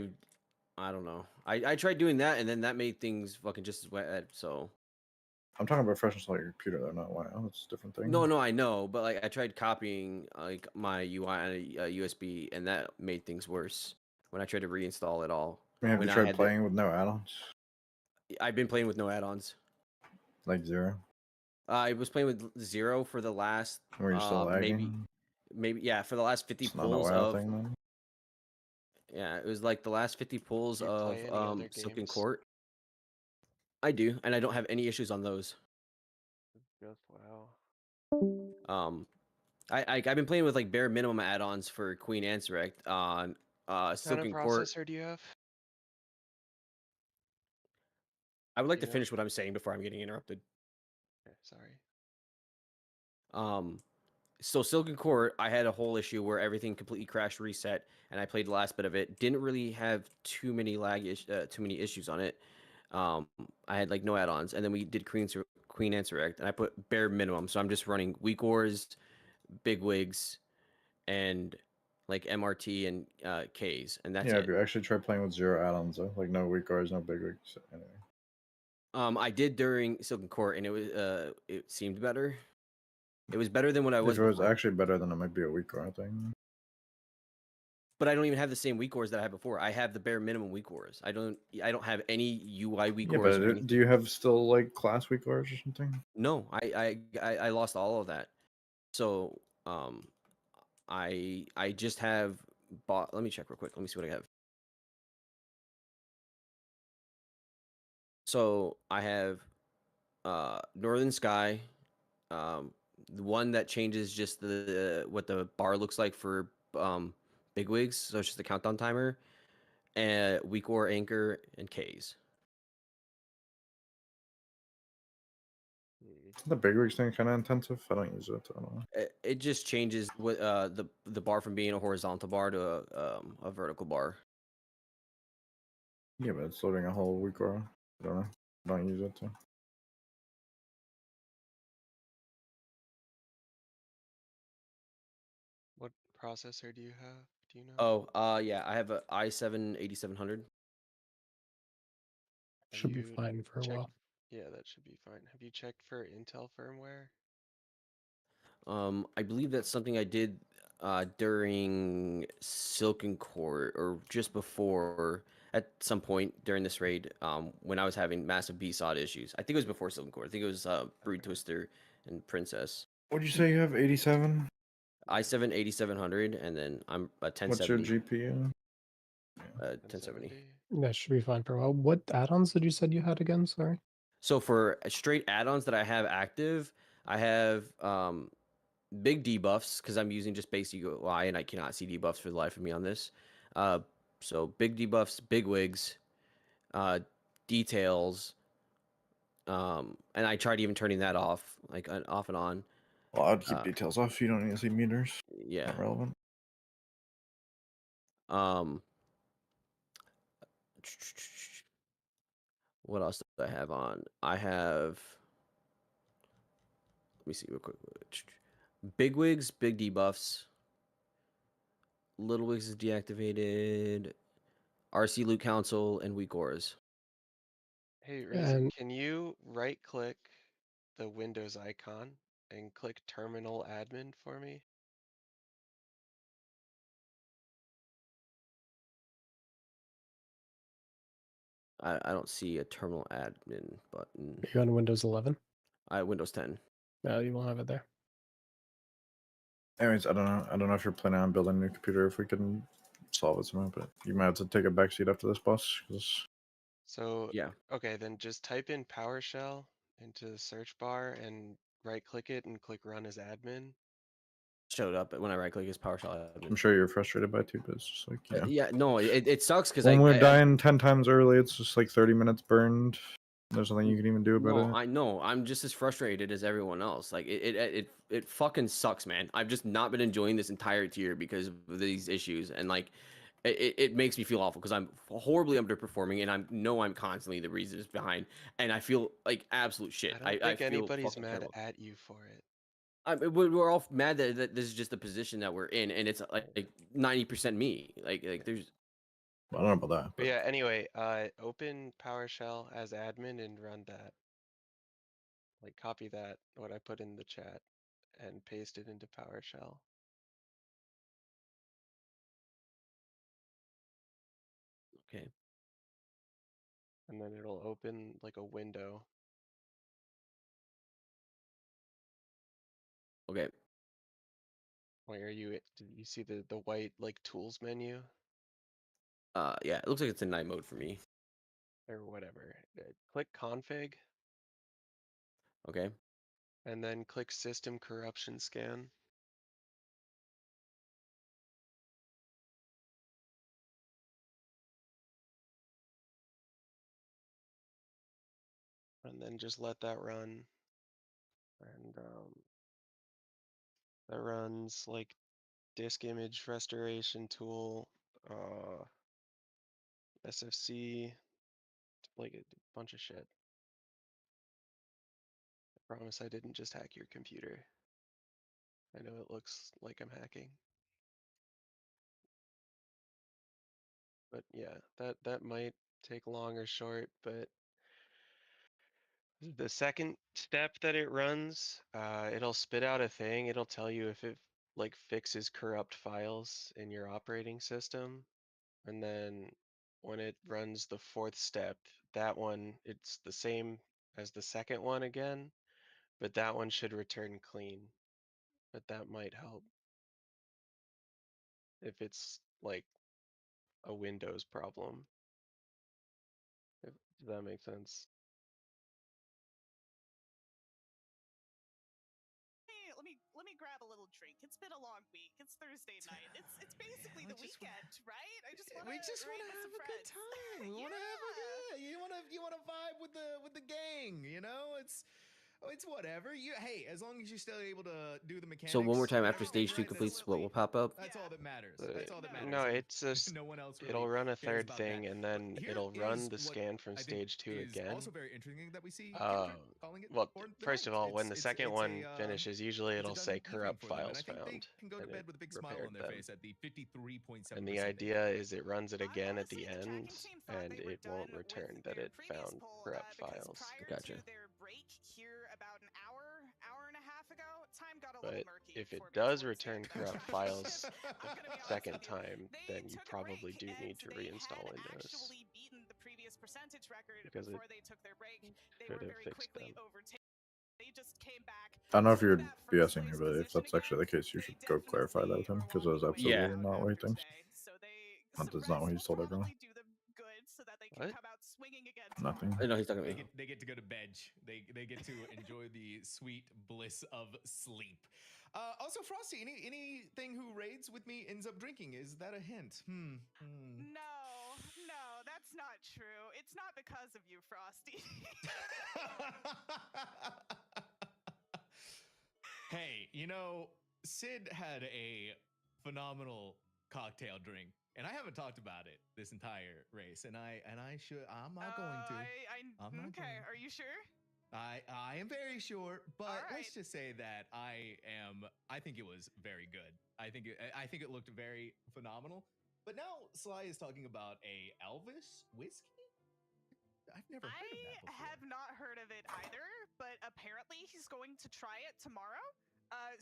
don't know. I tried doing that, and then that made things fucking just as wet. So I'm talking about fresh install your computer though, not WoW. It's a different thing. no, I know, but like I tried copying like my UI on a USB, and that made things worse when I tried to reinstall it all. I mean, have when you I tried had playing with no add-ons? I've been playing with no add-ons. Like zero? I was playing with zero for the last Were you still lagging? maybe yeah, for the last 50 It's not a pulls WoW of thing then. yeah, it was like the last 50 pulls Do you of play any other Silken games? Court. I do, and I don't have any issues on those. Just WoW. I've been playing with like bare minimum add-ons for Queen Ansurect on What kind of Silken Court. processor do you have? I would like Do to you know? finish what I'm saying before I'm getting interrupted. Okay, sorry. So Silken Court, I had a whole issue where everything completely crashed, reset, and I played the last bit of it. Didn't really have too many too many issues on it. I had like no add-ons, and then we did Queen Ansurect, and I put bare minimum. So I'm just running Weak Wars, Big Wigs, and like MRT and Ks, and that's Yeah, it. if you actually try playing with 0 add-ons though, like no weak guards, no big wigs, anything. I did during Silken Court, and it seemed better. It was better than what I was If it was before. actually better, then it might be a weak guard thing. But I don't even have the same weak cores that I had before. I have the bare minimum weak cores. I don't have any UI weak Yeah, cores or but anything. do you have still like class weak guards or something? No, I lost all of that. So I just have bought. Let me check real quick. Let me see what I have. So I have Northern Sky, the one that changes just the what the bar looks like for bigwigs. So it's just a countdown timer, and weak core anchor and Ks. The big wigs thing kind of intensive. I don't use it. I don't know. It just changes what the bar from being a horizontal bar to a vertical bar. Yeah, but it's loading a whole weak guard. I don't know. I don't use it. So. What processor do you have? Do you know? Yeah, I have a i7 8700. Should be You fine for a checked? while. Yeah, that should be fine. Have you checked for Intel firmware? I believe that's something I did during Silken Court or just before at some point during this raid when I was having massive BSOD issues. I think it was before Silken Court. I think it was Brood Twister and Princess. What'd you say you have? 87? i7 8700, and then I'm a 1070. What's your GPU? 1070. That should be fine for a while. What add-ons did you said you had again? Sorry. So for straight add-ons that I have active, I have big debuffs because I'm using just basic UI and I cannot see debuffs for the life of me on this. So big debuffs, big wigs, details, and I tried even turning that off, like off and on. Well, I'd keep details off. You don't need to see meters. Yeah. Not relevant. What else do I have on? I have. Let me see real quick. Big wigs, big debuffs. Little wigs is deactivated. RC Loot Council and weak auras. Hey, Riz, And can you right-click the Windows icon and click Terminal Admin for me? I don't see a terminal admin button. are you on Windows 11? I Windows 10. No, you won't have it there. Anyways, I don't know. I don't know if you're planning on building a new computer. If we can solve it somehow, but you might have to take a backseat after this, boss. Because So, yeah. Okay, then just type in PowerShell into the search bar and right-click it and click Run as admin. Showed up when I right click is PowerShell admin. I'm sure you're frustrated by it too, but it's just like Yeah, no, it sucks because when we're dying 10 times early, it's just like 30 minutes burned. There's nothing you can even do about it. I know. I'm just as frustrated as everyone else. Like it fucking sucks, man. I've just not been enjoying this entire tier because of these issues, and like it makes me feel awful because I'm horribly underperforming, and I'm constantly the reasons behind, and I feel like absolute shit. I don't think feel anybody's fucking mad terrible. at you for it. We're all mad that this is just the position that we're in, and it's like 90% me. Like there's. I don't know about that. But yeah, anyway, open PowerShell as admin and run that. Like copy that, what I put in the chat, and paste it into PowerShell. Okay. And then it'll open like a window. Okay. Where did you see the white like tools menu? Yeah, it looks like it's in night mode for me. Or whatever. Click config. Okay. And then click system corruption scan. And then just let that run. And that runs like disk image restoration tool, SFC, like a bunch of shit. I promise I didn't just hack your computer. I know it looks like I'm hacking. But yeah, that might take long or short, but the second step that it runs, it'll spit out a thing. It'll tell you if it like fixes corrupt files in your operating system. And then when it runs the fourth step, that one, it's the same as the second one again, but that one should return clean. But that might help if it's like a Windows problem. Does that make sense? Let me grab a little drink. It's been a long week. It's Thursday night. It's basically the weekend, right? I just want to have a good time. We want to have a good. You want to vibe with the gang. You know, it's whatever. Hey, as long as you're still able to do the mechanics. So one more time and after everything stage 2 right, completes, what will pop up? That's all that matters. That's all that matters. No, And it's just no one else it'll really run a cares third about thing, that. and then Here it'll run is the what scan from I think stage 2 is again. also very interesting that we see Kendrick calling it Well, for the first of night. all, when the second It's one a, finishes, usually it's a it'll done say evening corrupt for them, and files I think found, they can go to and bed it with a big smile repaired on their them. face at the 53.7%. And the idea is it runs it again at the end, and it won't return that it found corrupt files. Gotcha. But if it does return corrupt files the second time, then you probably do need to reinstall Windows. Because it could have fixed them. I don't know if you're BSing me, but if that's actually the case, you should go clarify that with him because that is absolutely not what he thinks. That's not what he's told everyone. What? Nothing. I know he's talking about me. They get to go to bed. They get to enjoy the sweet bliss of sleep. Also, Frosty, anything who raids with me ends up drinking. Is that a hint? No, that's not true. It's not because of you, Frosty. Hey, Sid had a phenomenal cocktail drink, and I haven't talked about it this entire race, and I'm not going to. I'm not Okay, are you sure? I am very sure, but let's just say that I think it was very good. I think it looked very phenomenal. But now Sly is talking about a Elvis whiskey. I've never heard of that before. I have not heard of it either, but apparently he's going to try it tomorrow.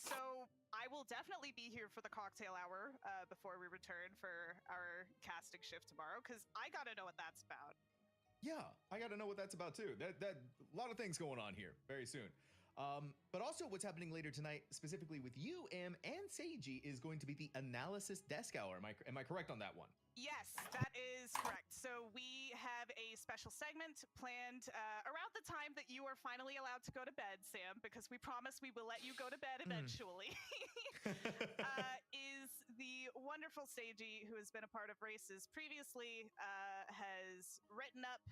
So I will definitely be here for the cocktail hour before we return for our casting shift tomorrow, because I gotta know what that's about. Yeah, I got to know what that's about too. That a lot of things going on here very soon. But also what's happening later tonight, specifically with you, Em, and Seiji, is going to be the analysis desk hour. Am I correct on that one? Yes, that is correct. So we have a special segment planned around the time that you are finally allowed to go to bed, Sam, because we promise we will let you go to bed eventually. Is the wonderful Seiji, who has been a part of races previously, has written up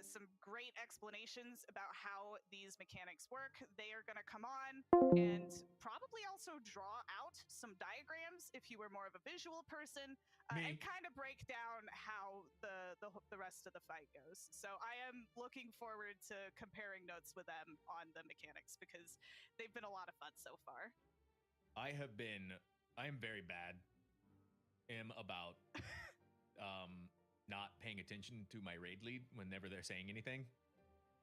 some great explanations about how these mechanics work. They are going to come on and probably also draw out some diagrams if you were more of a visual person, and kind of break down how the rest of the fight goes. So I am looking forward to comparing notes with them on the mechanics, because they've been a lot of fun so far. I am very bad about not paying attention to my raid lead whenever they're saying anything.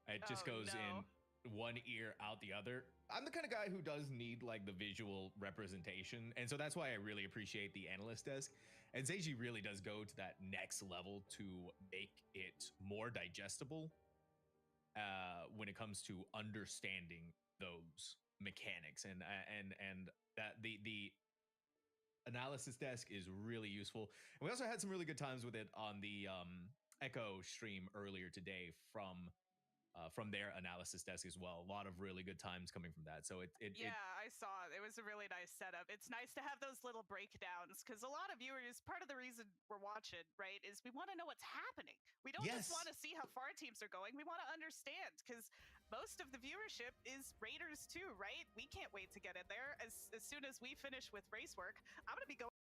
It just goes in one ear out the other. I'm the kind of guy who does need like the visual representation, and so that's why I really appreciate the analyst desk. And Seiji really does go to that next level to make it more digestible when it comes to understanding those mechanics, and that the analysis desk is really useful. And we also had some really good times with it on the Echo stream earlier today from their analysis desk as well. A lot of really good times coming from that. So I saw it. It was a really nice setup. It's nice to have those little breakdowns, because a lot of viewers, part of the reason we're watching, right, is we want to know what's happening. We don't just want to see how far teams are going. We want to understand, because most of the viewership is raiders too, right? We can't wait to get in there. As soon as we finish with race work, I'm going to be going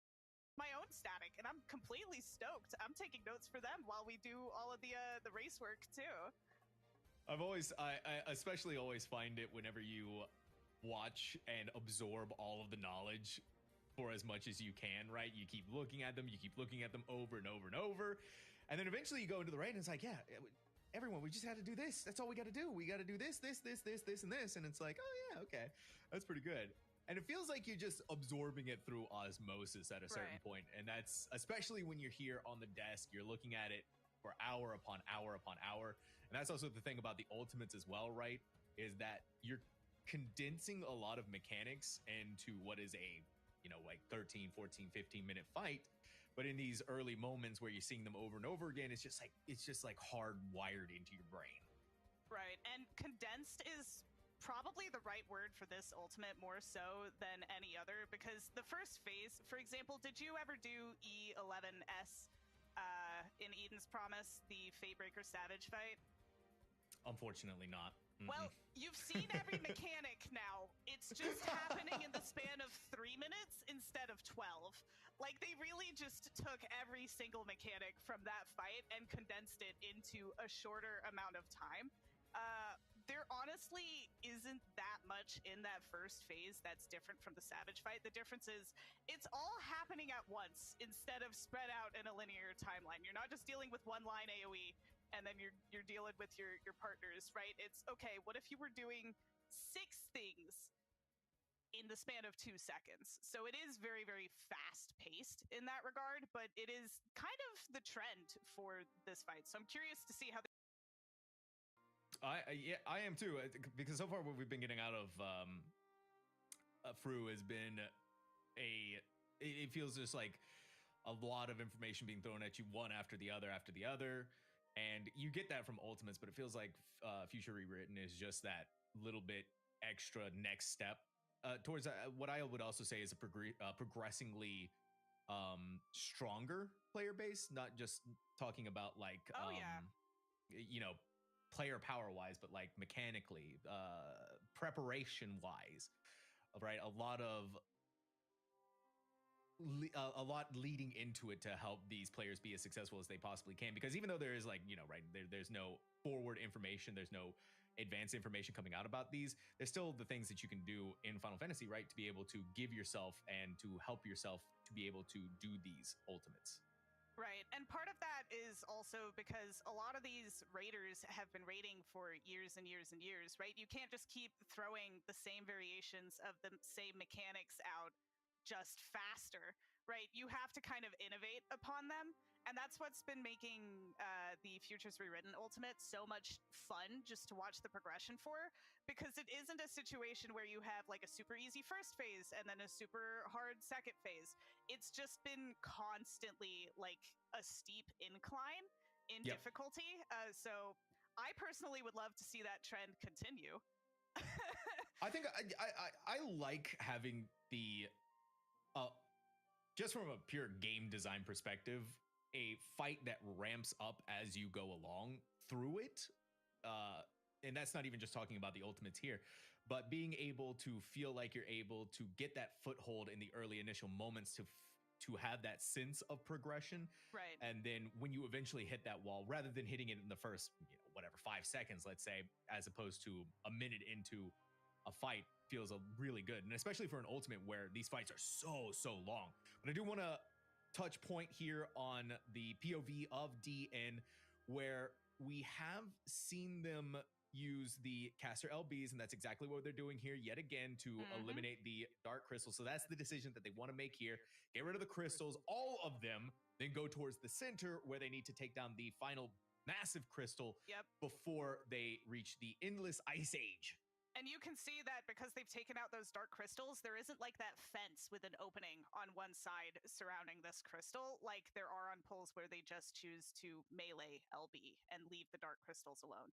my own static, and I'm completely stoked. I'm taking notes for them while we do all of the race work too. I especially always find it whenever you watch and absorb all of the knowledge for as much as you can, right? You keep looking at them, you keep looking at them over and over and over. And then eventually you go into the raid and it's like, yeah, everyone, we just had to do this. That's all we got to do. We got to do this, and this. And it's like, oh yeah, okay. That's pretty good. And it feels like you're just absorbing it through osmosis at a certain point. And that's especially when you're here on the desk, you're looking at it for hour upon hour upon hour. And that's also the thing about the ultimates as well, right? Is that you're condensing a lot of mechanics into what is a, like 13, 14, 15 minute fight. But in these early moments where you're seeing them over and over again, it's just like hardwired into your brain. Right, and condensed is probably the right word for this ultimate more so than any other, because the first phase, for example, did you ever do E11S in Eden's Promise, the Fatebreaker Savage fight? Unfortunately not. Well, you've seen every mechanic now. It's just happening in the span of 3 minutes instead of 12. Like, they really just took every single mechanic from that fight and condensed it into a shorter amount of time. There honestly isn't that much in that first phase that's different from the Savage fight. The difference is it's all happening at once instead of spread out in a linear timeline. You're not just dealing with one line AoE and then you're dealing with your partners, right? It's okay, what if you were doing 6 things in the span of 2 seconds? So it is very, very fast paced in that regard, but it is kind of the trend for this fight. So I'm curious to see how I am too, because so far what we've been getting out of Fru has been it feels just like a lot of information being thrown at you one after the other, and you get that from Ultimates, but it feels like Future Rewritten is just that little bit extra next step towards what I would also say is a progressingly stronger player base, not just talking about like player power wise, but like mechanically, preparation wise, right? A lot leading into it to help these players be as successful as they possibly can, because even though there is like, right, there's no forward information, there's no advanced information coming out about these, there's still the things that you can do in Final Fantasy, right, to be able to give yourself and to help yourself to be able to do these ultimates. Right, and part of that is also because a lot of these raiders have been raiding for years and years and years, right? You can't just keep throwing the same variations of the same mechanics out just faster, right? You have to kind of innovate upon them, and that's what's been making the Futures Rewritten Ultimate so much fun just to watch the progression for, because it isn't a situation where you have like a super easy first phase and then a super hard second phase. It's just been constantly like a steep incline in difficulty. So I personally would love to see that trend continue. I think I like having the just from a pure game design perspective, a fight that ramps up as you go along through it. And that's not even just talking about the ultimates here, but being able to feel like you're able to get that foothold in the early initial moments to have that sense of progression. Right. And then when you eventually hit that wall, rather than hitting it in the first, 5 seconds, let's say, as opposed to a minute into a fight, feels really good. And especially for an ultimate where these fights are so long. But I do want to touch point here on the POV of DN, where we have seen them use the caster LBs, and that's exactly what they're doing here yet again to eliminate the dark crystals. So that's the decision that they want to make here. Get rid of the crystals, all of them, then go towards the center where they need to take down the final massive crystal before they reach the endless ice age. And you can see that because they've taken out those dark crystals, there isn't like that fence with an opening on one side surrounding this crystal, like there are on pulls where they just choose to melee LB and leave the dark crystals alone.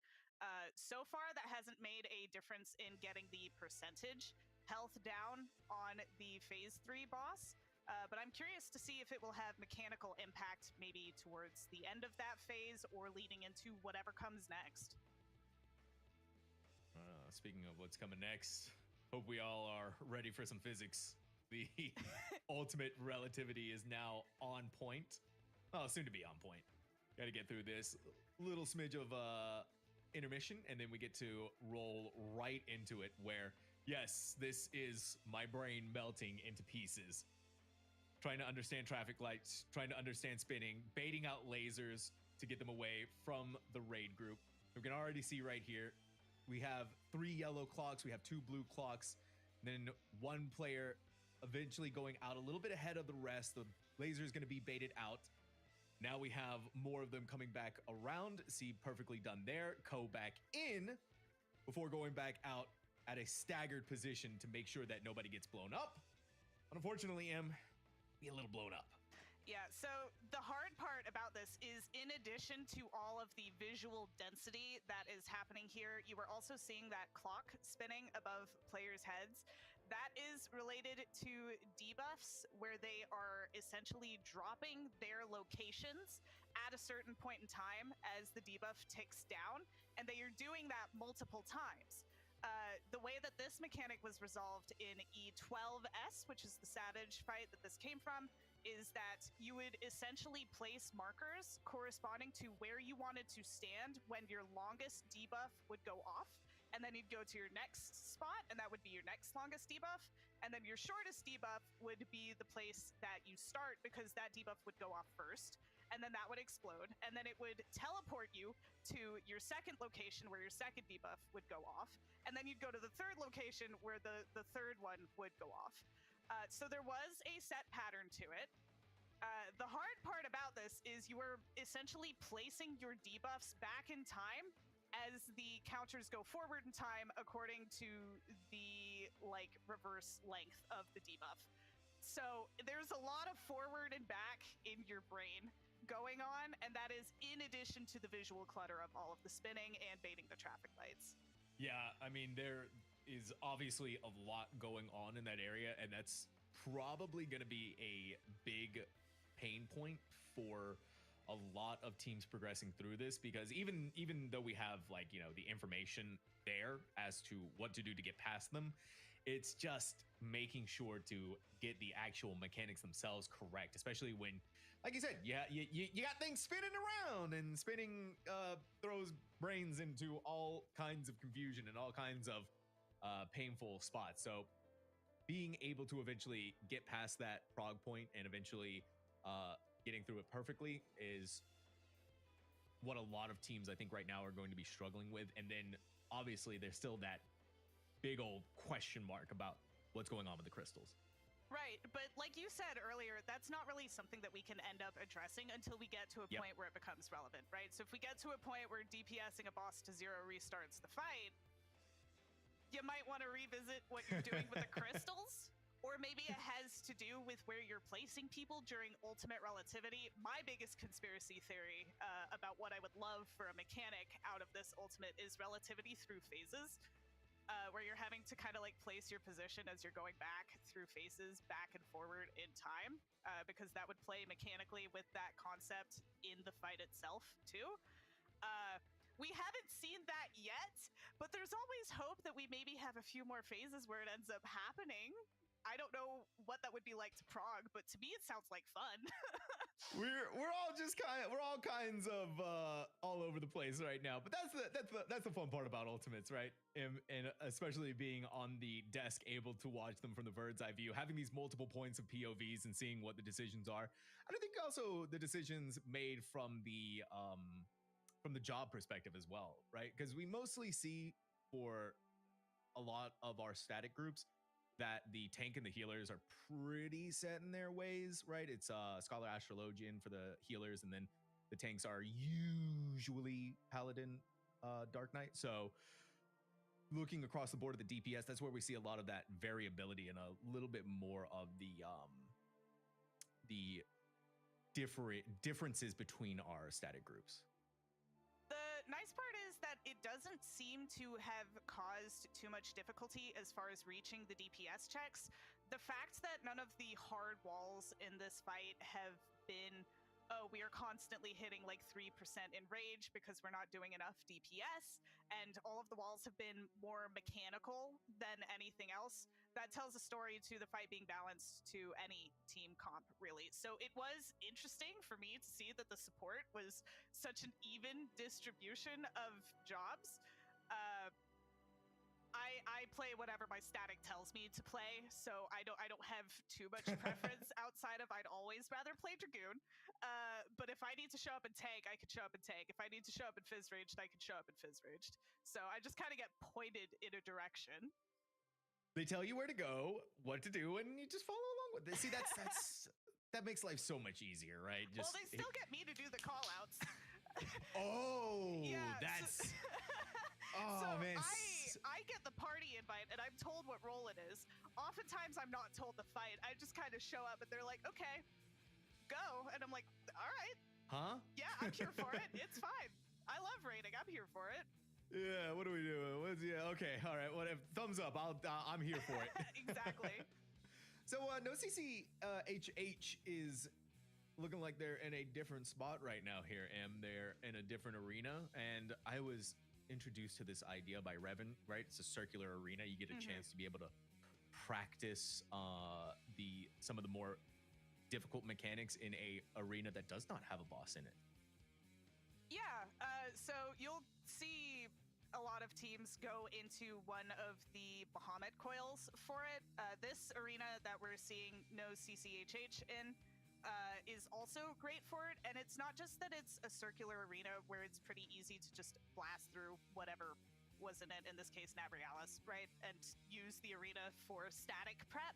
So far, that hasn't made a difference in getting the percentage health down on the Phase 3 boss, but I'm curious to see if it will have mechanical impact maybe towards the end of that phase or leading into whatever comes next. Speaking of what's coming next, hope we all are ready for some physics. The ultimate relativity is now on point. Oh, soon to be on point. Got to get through this little smidge of intermission, and then we get to roll right into it where, yes, this is my brain melting into pieces trying to understand traffic lights, trying to understand spinning, baiting out lasers to get them away from the raid group. We can already see right here, we have 3 yellow clocks, we have 2 blue clocks, then 1 player eventually going out a little bit ahead of the rest. The laser is going to be baited out. Now we have more of them coming back around. See, perfectly done there. Ko back in before going back out at a staggered position to make sure that nobody gets blown up. Unfortunately, be a little blown up. Yeah, so the hard part about this is, in addition to all of the visual density that is happening here, you are also seeing that clock spinning above players' heads. That is related to debuffs, where they are essentially dropping their locations at a certain point in time as the debuff ticks down, and they are doing that multiple times. The way that this mechanic was resolved in E12S, which is the Savage fight that this came from, is that you would essentially place markers corresponding to where you wanted to stand when your longest debuff would go off, and then you'd go to your next spot, and that would be your next longest debuff, and then your shortest debuff would be the place that you start, because that debuff would go off first, and then that would explode, and then it would teleport you to your second location where your second debuff would go off, and then you'd go to the third location where the third one would go off. So there was a set pattern to it. The hard part about this is you are essentially placing your debuffs back in time as the counters go forward in time according to the reverse length of the debuff. So there's a lot of forward and back in your brain going on, and that is in addition to the visual clutter of all of the spinning and baiting the traffic lights. Yeah, I mean, there is obviously a lot going on in that area, and that's probably going to be a big pain point for a lot of teams progressing through this, because even though we have the information there as to what to do to get past them, it's just making sure to get the actual mechanics themselves correct, especially when, like you said, you got things spinning around, and spinning throws brains into all kinds of confusion and all kinds of painful spots. So being able to eventually get past that prog point and eventually getting through it perfectly is what a lot of teams I think right now are going to be struggling with. And then obviously there's still that big old question mark about what's going on with the crystals. Right, but like you said earlier, that's not really something that we can end up addressing until we get to a point where it becomes relevant, right? So if we get to a point where DPSing a boss to 0 restarts the fight, you might want to revisit what you're doing with the crystals, or maybe it has to do with where you're placing people during ultimate relativity. My biggest conspiracy theory about what I would love for a mechanic out of this ultimate is relativity through phases. Where you're having to kind of place your position as you're going back through phases, back and forward in time, because that would play mechanically with that concept in the fight itself too. We haven't seen that yet, but there's always hope that we maybe have a few more phases where it ends up happening. I don't know what that would be like to prog, but to me it sounds like fun. We're all kinds of all over the place right now, but that's the fun part about ultimates, right? And especially being on the desk, able to watch them from the bird's eye view, having these multiple points of POVs and seeing what the decisions are. And I think also the decisions made from the job perspective as well, right? Because we mostly see for a lot of our static groups that the tank and the healers are pretty set in their ways, right? It's Scholar Astrologian for the healers, and then the tanks are usually Paladin, Dark Knight. So looking across the board at the DPS, that's where we see a lot of that variability and a little bit more of the differences between our static groups. The nice part is that it doesn't seem to have caused too much difficulty as far as reaching the DPS checks. The fact that none of the hard walls in this fight have been, oh, we are constantly hitting 3% in rage because we're not doing enough DPS, and all of the walls have been more mechanical than anything else, that tells a story to the fight being balanced to any team comp, really. So it was interesting for me to see that the support was such an even distribution of jobs. I I play whatever my static tells me to play, so I don't have too much preference outside of I'd always rather play Dragoon. But if I need to show up in tank, I could show up in tank. If I need to show up in Fizz Raged, I could show up in Fizz Raged. So I just kind of get pointed in a direction. They tell you where to go, what to do, and you just follow along with it. See, that makes life so much easier, right? Well, they still get me to do the call outs. Oh, yeah, that's. So Oh man. I get the party invite and I'm told what role it is. Oftentimes I'm not told the fight. I just kind of show up and they're like, okay, go. And I'm like, all right. Huh? Yeah, I'm here for it. It's fine. I love raiding. I'm here for it. Yeah, what are we doing? Okay, all right. Whatever. Thumbs up. I'm here for it. Exactly. So NoCC HH is looking like they're in a different spot right now here, and they're in a different arena. And I was introduced to this idea by Revan, right? It's a circular arena. You get a chance to be able to practice some of the more difficult mechanics in a arena that does not have a boss in it. Yeah, so you'll see a lot of teams go into one of the Bahamut coils for it. This arena that we're seeing no CCHH in is also great for it, and it's not just that it's a circular arena where it's pretty easy to just blast through whatever was in it, in this case Nabrialis, right, and use the arena for static prep.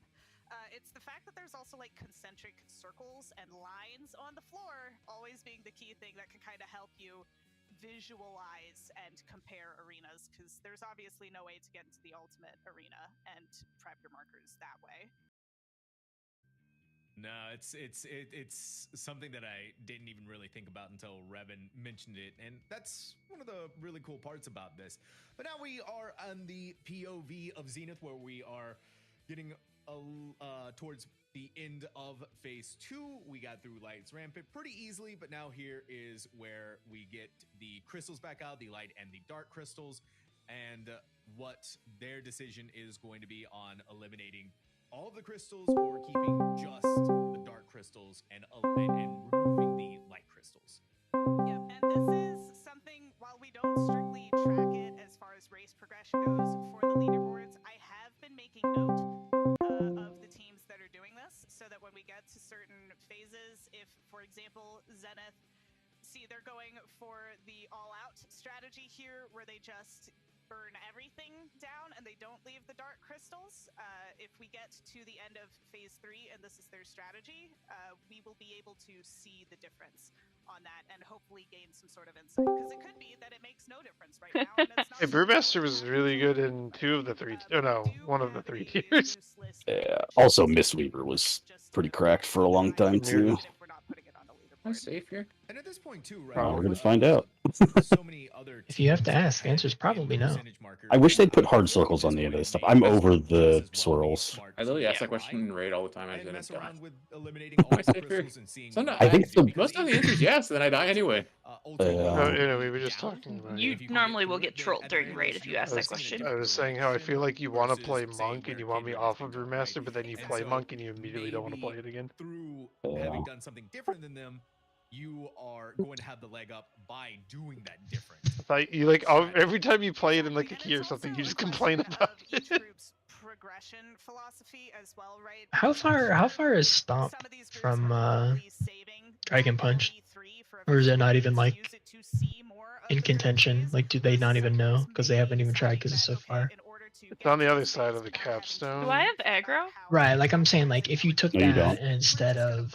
It's the fact that there's also like concentric circles and lines on the floor always being the key thing that can kind of help you visualize and compare arenas, because there's obviously no way to get into the ultimate arena and prep your markers that way. No, it's something that I didn't even really think about until Revan mentioned it, and that's one of the really cool parts about this. But now we are on the POV of Zenith, where we are getting towards the end of phase 2. We got through Light's Rampant pretty easily, but now here is where we get the crystals back out, the light and the dark crystals, and what their decision is going to be on eliminating all of the crystals or keeping just the dark crystals and removing the light crystals. Yep, and this is something, while we don't strictly track it as far as race progression goes for the leaderboards, I have been making note of the teams that are doing this, so that when we get to certain phases, if, for example, Zenith, they're going for the all-out strategy here, where they just burn everything down and they don't leave the dark crystals. If we get to the end of phase 3 and this is their strategy, we will be able to see the difference on that and hopefully gain some sort of insight, because it could be that it makes no difference right now. And it's not Hey, Brewmaster was really good in one of the 3 tiers. Yeah. Also, Mistweaver was pretty cracked for a long time too. I'm safe here. And at this point too, right? Oh, we're gonna find out. So many other If you have to ask, the answer is probably no. I wish they'd put hard circles on the end of this stuff. I'm over the swirls. I literally ask that question in raid all the time. I didn't die. Eliminating all the crystals and seeing I think the most of the answer is yes, then I die anyway. We were just talking about You normally will get trolled during raid if you ask that question. I was saying how I feel like you want to play Monk and you want me off of Brewmaster, but then you play Monk and you immediately don't want to play it again. Through having done something different than them, you are going to have the leg up by doing that different. Like you every time you play it in like a key or something, you just complain about it. Progression philosophy as well, right? How far is Stomp from Dragon Punch? Or is it not even like in contention? Like, do they not even know because they haven't even tried because it's so far? It's on the other side of the capstone. Do I have aggro? Right, like I'm saying, like if you took No, you that don't. instead of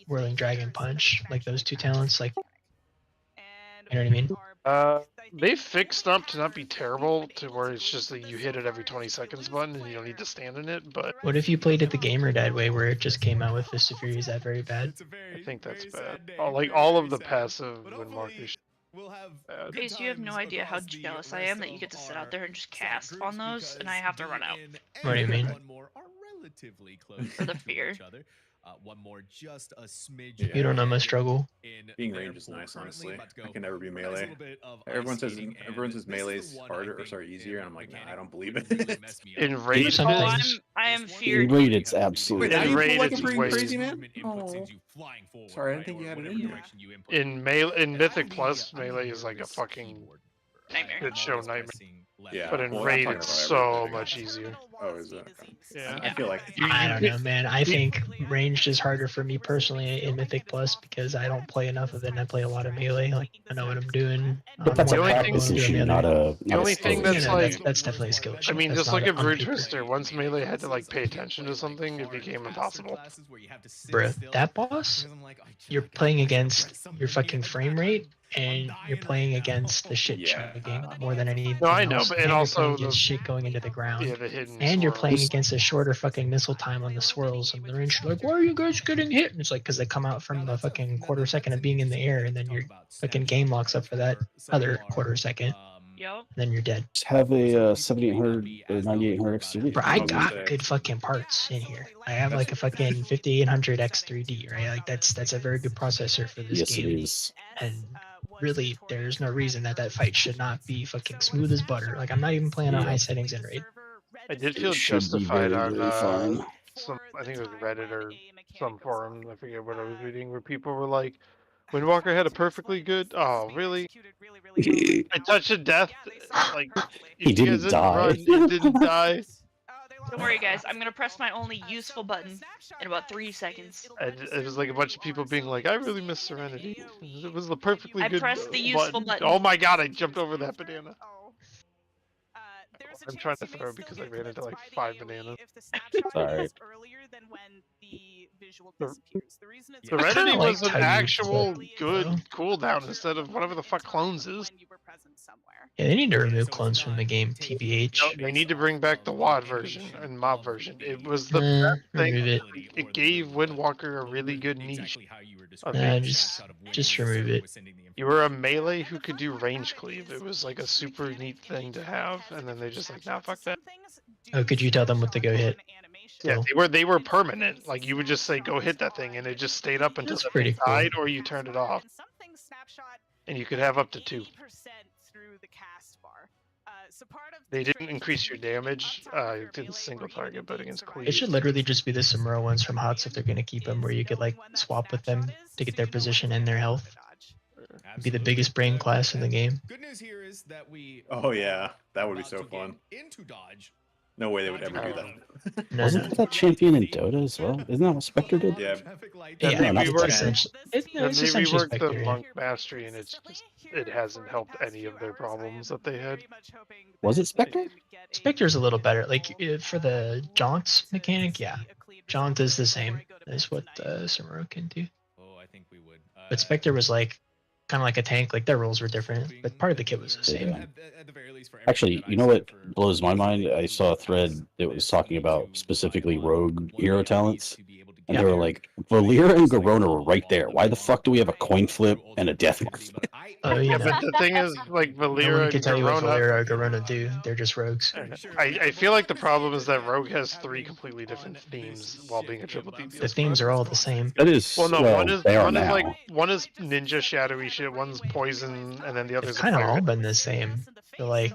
Whirling Dragon Punch, like those two talents, like, you know what I mean? They fixed Stomp to not be terrible, to where it's just that you hit it every 20 seconds button and you don't need to stand in it, but... What if you played it the Gamer Dad way, where it just came out with Fist of Fury? Is that very bad? I think that's bad. All of the passive windmarkers. Because you have no idea how jealous I am that you get to sit out there and just cast on those, and I have to run out. What do you mean? Relatively close For the fear. each other. One more, just a smidge. You don't know my struggle. Being range is nice, honestly. I can never be melee. Everyone says melee's harder, or sorry, easier, and I'm like, nah, I don't believe it. In raid, I am feared. In raid, it's absolutely. Wait, in raid, like it's a way... crazy man? Oh. Sorry, I didn't think you had it in there. In Mythic Plus, melee is like a fucking Nightmare. good show nightmare. Yeah, But in well, I'm raid, talking it's about so everything. much easier. Oh, is it? Okay. Yeah. I feel like I don't know, man. I think ranged is harder for me personally in Mythic Plus because I don't play enough of it and I play a lot of melee. Like I know what I'm doing. But that's a one map, practice what I'm doing issue, the not other. a The only skill thing issue. that's No, like, that's definitely a skill issue. I mean, That's just look not at on Brood paper. Twister. Once melee had to like pay attention to something, it became impossible. Bruh, that boss, you're playing against your fucking frame rate and you're playing against the shit chugging more than anything No, I know, else. but And and you're playing also against the shit going into the ground. yeah, the hidden And you're playing swirls. against a shorter fucking missile time on the swirls and the range. Like, why are you guys getting hit? And it's like, because they come out from a fucking quarter second of being in the air, and then your fucking game locks up for that other quarter second. Yep. And then you're dead. Just have a 7800 or 9800 XTD. Bro, I got good fucking parts in here. I have like a fucking 5800 X3D, right? Like that's a very good processor for this Yes, it game. is. And really, there's no reason that fight should not be fucking smooth as butter. Like I'm not even playing on high settings in raid. I did It feel should be justified very, on very fine. some, I think it was Reddit or some forum, I forget what I was reading, where people were like, Windwalker had a perfectly good. Oh, really? I touched a death. Like He if you guys didn't didn't run, die. it didn't die. Don't worry, guys. I'm gonna press my only useful button in about 3 seconds. And it was like a bunch of people being like, I really miss Serenity. It was the perfectly I good pressed the useful button. Oh my god, I jumped over that banana. I'm trying to throw because I ran into like 5 bananas. Sorry. Serenity liked was an how you actual played, good though. cooldown instead of whatever the fuck clones is. Yeah, they need to remove clones from the game, TBH. No, they need to bring back the WAD version and mob version. It was the best thing. Remove it. It gave Windwalker a really good niche. of Nah, being- just remove it. You were a melee who could do range cleave. It was like a super neat thing to have, and then they just like, nah, fuck that. Oh, could you tell them what to go hit? Yeah, So, they were permanent. Like you would just say, go hit that thing, and it just stayed up until That's the pretty thing cool. died, or you turned it off. And you could have up to 2. They didn't increase your damage to the single target, but against cleave. it should literally just be the Samuro ones from HOTS if they're gonna keep them, where you could like swap with them to get their position and their health. It'd be the biggest brain class in the game. Good news here is that we Oh yeah, that would be about so to get fun. into dodge. No way they would ever do that. No, Wasn't no. that champion in Dota as well? Isn't that what Spectre did? Yeah. Then Yeah, they not it's reworked, essentially, then it's they essentially reworked the Spectre, yeah. monk mastery, and it's just it hasn't helped any of their problems that they had. Was it Spectre? Spectre's a little better. Like for the jaunt mechanic, yeah. Jaunt is the same as what Samuro can do. Oh, I think we would. But Spectre was like kind of like a tank. Like their rules were different, but part of the kit was the same. Yeah. Actually, you know what blows my mind? I saw a thread that was talking about specifically rogue hero talents. And they were like, Valir and Garona were right there. Why the fuck do we have a coin flip and a death mark? Oh, Yeah, but the thing is, like no Valyra one and can tell you what Garona, Valyra or Garona do. They're just rogues. I feel like the problem is that Rogue has 3 completely different themes while being a triple DPS. The themes are all the same. That is, Well, no, one is they are like now. one is ninja shadowy shit, one's poison, and then the They've other's a kind of all pirate. been the same. So like,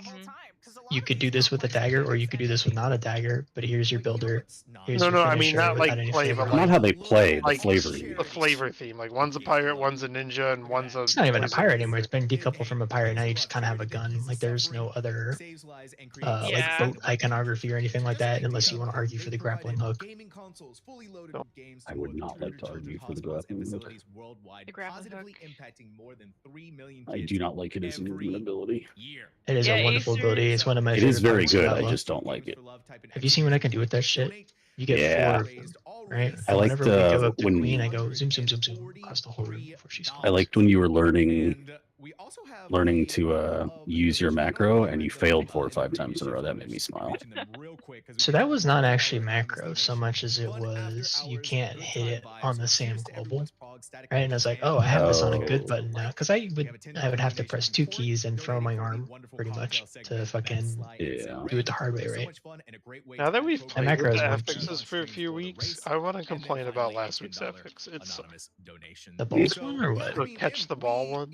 you could do this with a dagger, or you could do this with not a dagger. But here's your builder. Here's No, your no, I mean finisher not like without any play, but flavor. like Not how they play, the like flavor. the flavor theme. Like one's a pirate, one's a ninja, and one's a. It's not even a poison. pirate anymore. It's been decoupled from a pirate. Now you just kind of have a gun. Like there's no other like boat iconography or anything like that, unless you want to argue for the grappling hook. I would not like to argue for the grappling hook. The grappling hook. I do not like it as a movement ability. It is Yeah, a wonderful Acer- ability. It's one of my It favorite is very parts good. about I WoW. just don't like it. Have you seen what I can do with that shit? You get Yeah. 4 of them, right? I liked, Whenever we go up to when- Queen, I go zoom, zoom, zoom, zoom across the whole room before she's I liked when you were learning to use your macro and you failed 4 or 5 times in a row. That made me smile. So that was not actually macro so much as it was you can't hit it on the same global, right? And I was like, oh, I have this on a good Oh. button now, because I would have to press 2 keys and throw my arm pretty much to fucking Yeah. do it the hard way, right? Now that we've played macro with is the one affixes for a few weeks, I want to complain about last week's affix. It's The balls one or what? the catch the ball one.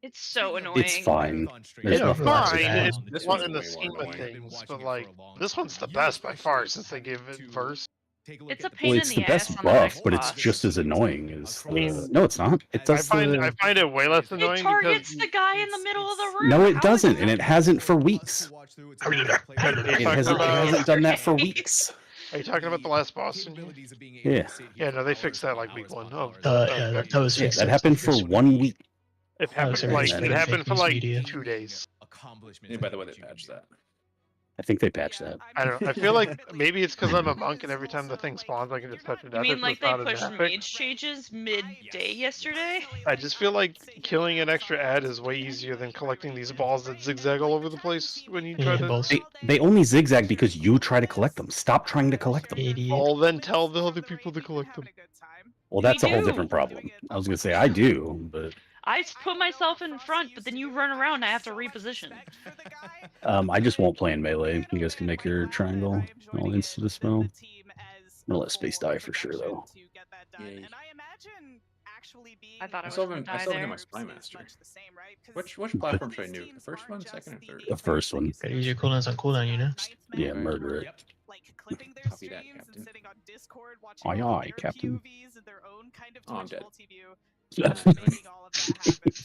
It's so annoying. It's fine. There's It nothing overlaps wrong with with Fine, that. it's This one one's in the way more scheme of annoying. things, but like this one's the best by far since they gave it verse. take a look It's at a the pain Well, in it's the the ass best on the buff, but it's Xbox. just as annoying as the. No, it's just as annoying as the. No, it's not. It does I find it way less It annoying targets because the guy in the middle of the room. No, it How is doesn't, that- and it hasn't for weeks. Are you It talking about? hasn't done that for weeks. Are you talking about the last boss? Yeah. Yeah, no, they fixed that like week 1 of Yeah, that was Yeah, fixed. that happened for 1 week. It That was happened like fixed. it happened for Fake like news media. 2 days. Yeah, by the way, they patched that. I think they patched that. I don't know. I feel like maybe it's because I'm a monk and every time the thing spawns, I can just touch it. You mean like they pushed mage changes mid-day yesterday? I just feel like killing an extra ad is way easier than collecting these balls that zigzag all over the place when you try to. They only zigzag because you try to collect them. Stop trying to collect them. Well, then tell the other people to collect them. Well, that's a whole different problem. I was gonna say I do, but I put myself in front, but then you run around and I have to reposition. I just won't play in melee. You guys can make your triangle. I'll insta dispel. I'm gonna let space die for sure though. I thought I I still was haven't gonna die got there. my Spy Master. Which platform should I nuke? The first one, second, and third? The first one. Gotta use your cooldowns on cooldown, you know. Yeah, murder it. Copy that, Captain. Aye, aye, Captain. Oh, I'm dead.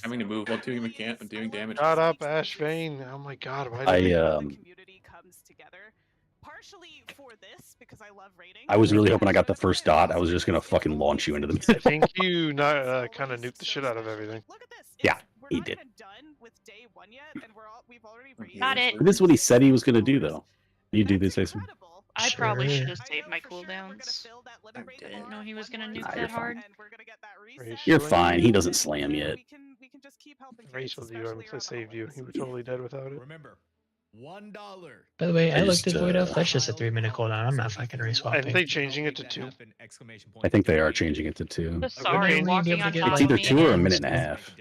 Having to move while doing damage. Shut up, Ash Vane. Oh my god, why I was really hoping I got the first dot. I was just gonna fucking launch you into the. I think you kind of nuked the shit out of everything. Yeah, he did. Not it. This is what he said he was gonna do, though. You do this, Jason? I probably should have saved my cooldowns. Didn't know he was gonna nuke Nah, that you're hard. You're fine. He doesn't slam yet. Rachel, you I saved you. You were totally dead without it. Remember, $1. By the way, I looked at just, Void Elf. That's just a 3-minute cooldown. I'm not fucking Aren't reswapping. they changing it to 2? I think they are changing it to 2. The sorry Wouldn't we be walking able to on get, top It's of either me 2 or a again. minute and a half.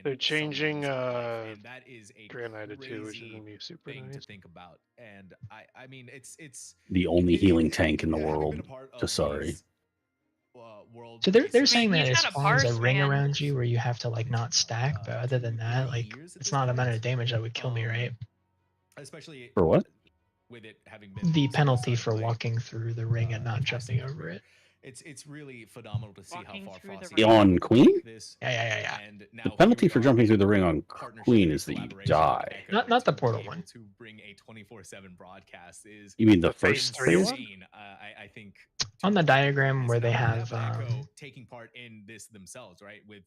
They're changing Granite to 2, which is gonna be super thing nice. to think about. And I mean, it's The only healing tank in the world. To sorry. So they're saying mean, that it he's got a spawns a parse, ring man. around you where you have to like not stack, but other than that, like it's not a amount of damage that would kill me, right? especially For what? with it having been The penalty for by, walking through the ring and not jumping over it. It's really phenomenal to see Walking how far through the Fossey On can Queen? take this. Yeah. And now The here penalty we for are jumping through the ring on partnership Queen and is that you collaboration with die. Echo Not the to be portal able one. To bring a 24/7 broadcast is You mean the The phase first 3 phase? one? insane. I think On the diagram where they now we have Echo taking part in this themselves, right? With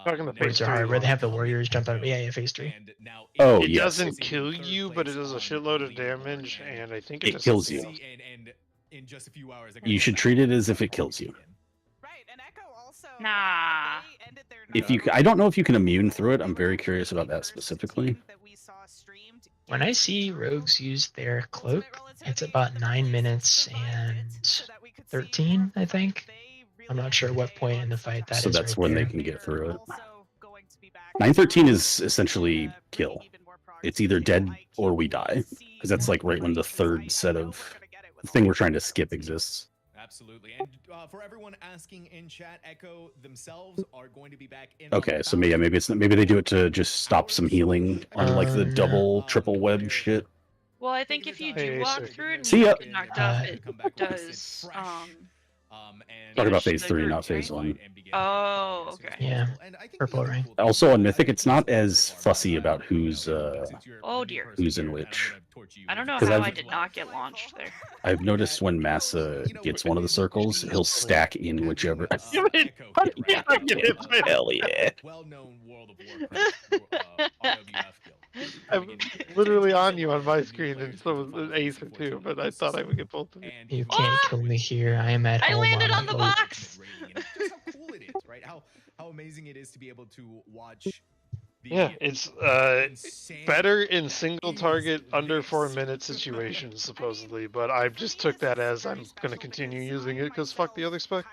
Talking the Nick phase Words are 3 hard, where they one. have the warriors jump out. Yeah, phase 3. And now Oh, It yes. doesn't kill you, but it does a shitload of damage, and I think it It just kills you. and in just a few hours, You should treat it as if it kills you. Nah. If you, I don't know if you can immune through it. I'm very curious about that specifically. When I see rogues use their cloak, it's about 9 minutes and 13, I think. I'm not sure what point in the fight that is. So that's right when there. they can get through it. 913 is essentially kill. It's either dead or we die, because that's like right when the third set of thing we're trying to skip exists. Absolutely. And for everyone asking in chat, Echo themselves are going to be back in. Okay, so maybe it's maybe they do it to just stop some healing on like the double, triple web shit. Well, I think if you do Hey, walk sir. through it and See you ya. don't get knocked off, it does. Talking about phase the 3, group not phase 1. Oh, okay. Yeah, purple ring. Also on Mythic, it's not as fussy about who's Oh dear. who's in which. I don't know 'Cause how I've- I did not get launched there. I've noticed when Massa gets one of the circles, he'll stack in whichever. Hell yeah. Well-known World of Warcraft RWF guild. I'm literally on you on my screen, and so was an ace or 2, but I thought I would get both of you. You can't kill me here. I am at I home. landed on on the a boat. box. Just how cool it is, right? How amazing it is to be able to watch. The Yeah, it's insane better in single target under 4 minute situations supposedly, but I just took that as I'm gonna continue using it because fuck the other spec.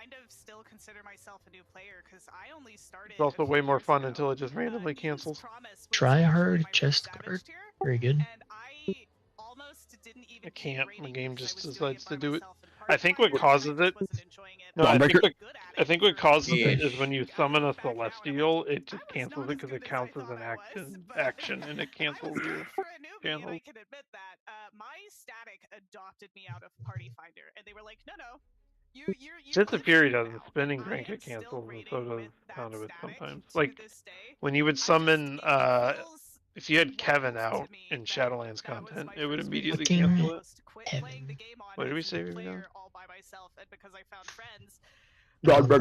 It's also way more fun until it just randomly cancels. Try hard, chest guard. Very good. I can't. My game just decides to do it. I think what causes it. No, Dawnbreaker? I think what causes Yeah. it is when you summon a celestial, it just cancels it because it counts as an action, and it cancels your channels. Static adopted me out of Party Finder, and they were like, no, you Just the Fury does the spinning crank get canceled, and so does Conduit sometimes. Like when you would summon, if you had Kevin out in Shadowlands content, it would immediately cancel it. What did we say we were doing? all by myself, and because I found friends. Dog I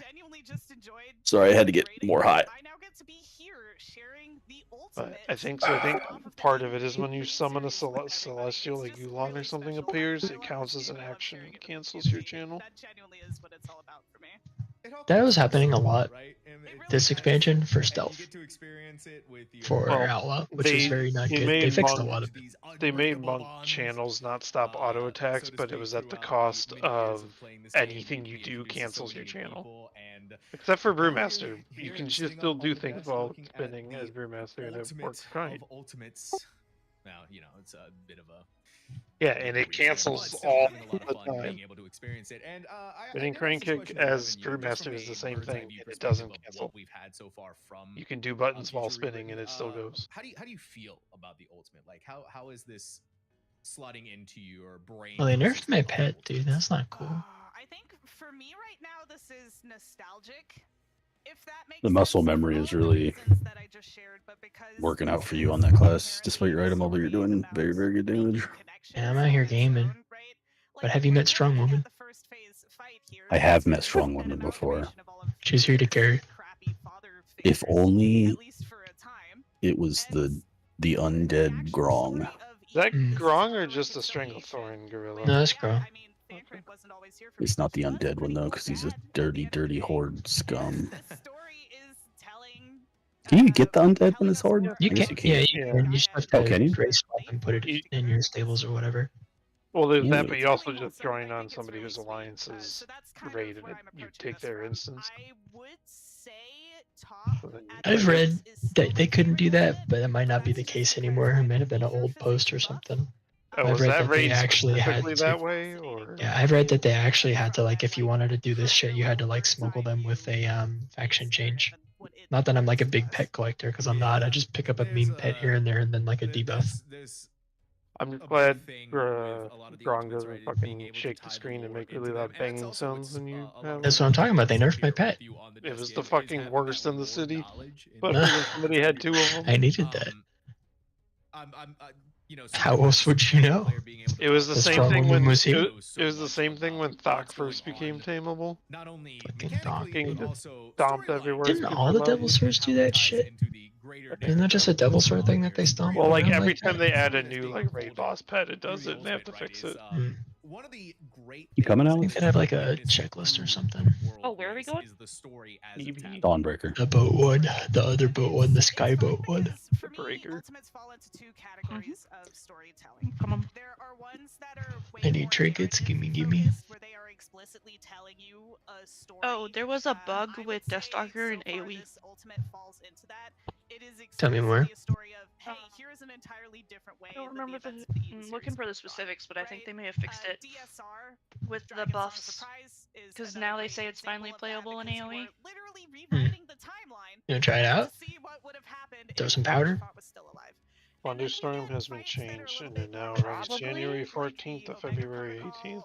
genuinely just enjoyed. Sorry, I had to get more high. I now get to be here sharing the But I think so. I think part of it is when you summon a celestial, like Yulon or something appears, it counts as an action and cancels your channel. That genuinely is what it's all about for me. That was happening a lot this expansion for stealth. For Outlaw, which was very not good. They fixed a lot of it. They made monk channels not stop auto attacks, but it was at the cost of anything you do cancels your channel. Except for Brewmaster, you can just still do things while spinning as Brewmaster, and it works fine. Ultimates. Now, you know, it's a bit of a Yeah, and it cancels all the time. being able to experience it. And Spinning Crane Kick as Brewmaster is the same thing, and it doesn't cancel. We've had so far from You can do buttons while spinning, and it still goes. How do you feel about the ultimate? Like how is this slotting into your brain? Well, they nerfed my pet, dude. That's not cool. I think for me right now, this is nostalgic. If that makes The muscle memory is really working out for you on that class, despite your item level. You're doing very, very good damage. Yeah, I'm out here gaming. But have you met Strong Woman? I have met Strong Woman before. She's here to carry. If only it was the undead Grong. Is that Grong or just a Stranglethorn gorilla? No, that's Grong. It's not the undead one though, because he's a dirty, dirty horde scum. Can you get the undead when it's horde? You I guess can. Yeah, you can. You just have to can you? race swap and put it in your stables or whatever. Well, there's Yeah. that, but you also just join on somebody whose alliance is raided, and you take their instance. I've read that they couldn't do that, but that might not be the case anymore. It might have been an old post or something. Oh, I've was read that that they raid actually had specifically to. that way, or? Yeah, I've read that they actually had to, like, if you wanted to do this shit, you had to like smuggle them with a faction change. Not that I'm like a big pet collector, because I'm not. I just pick up a meme pet here and there, and then like a debuff. I'm glad Grong doesn't fucking shake the screen and make really loud banging sounds when you have That's what I'm talking about. They nerfed my pet. It was the fucking worst in the city. But when somebody had two of them. I needed that. You know, How else would you know? It was the The same Strong thing Woman when was here. it was the same thing when Thok first became tameable. Not only Fucking just stomped everywhere. Didn't all the Devil Swords do that shit? Isn't that just a Devil Sword thing that they stomp? Well, like around every like time they add a new like raid boss pet, it does it, and they have to fix it. One of the great You coming, I Alex? think they'd have like a checklist or something. Oh, where are we going? Dawnbreaker. The boat one, the other boat one, the sky boat one. The breaker. Ultimates fall into two categories of storytelling. Come on. There are ones that are way I need more trinkets. Gimme, gimme. focused, where they are explicitly telling you a story. Oh, there was a bug I would with say Deathstalker and so far AoE. this ultimate falls into that. It is Tell me more. explicitly a story of, hey, here is an entirely different way I don't that remember the events the. of the Eden I'm looking series for the have gone, specifics, but I think right? they may have fixed it DSR with the Dragon Song buffs. Surprise is Because another now they great say it's finally example of that playable in because you AoE. are literally rewriting the timeline You wanna try it out? to see what would have happened Throw if some the powder? Thought was still alive. Thunderstorm has been changed, and it now runs Probably. January 14th to February 18th.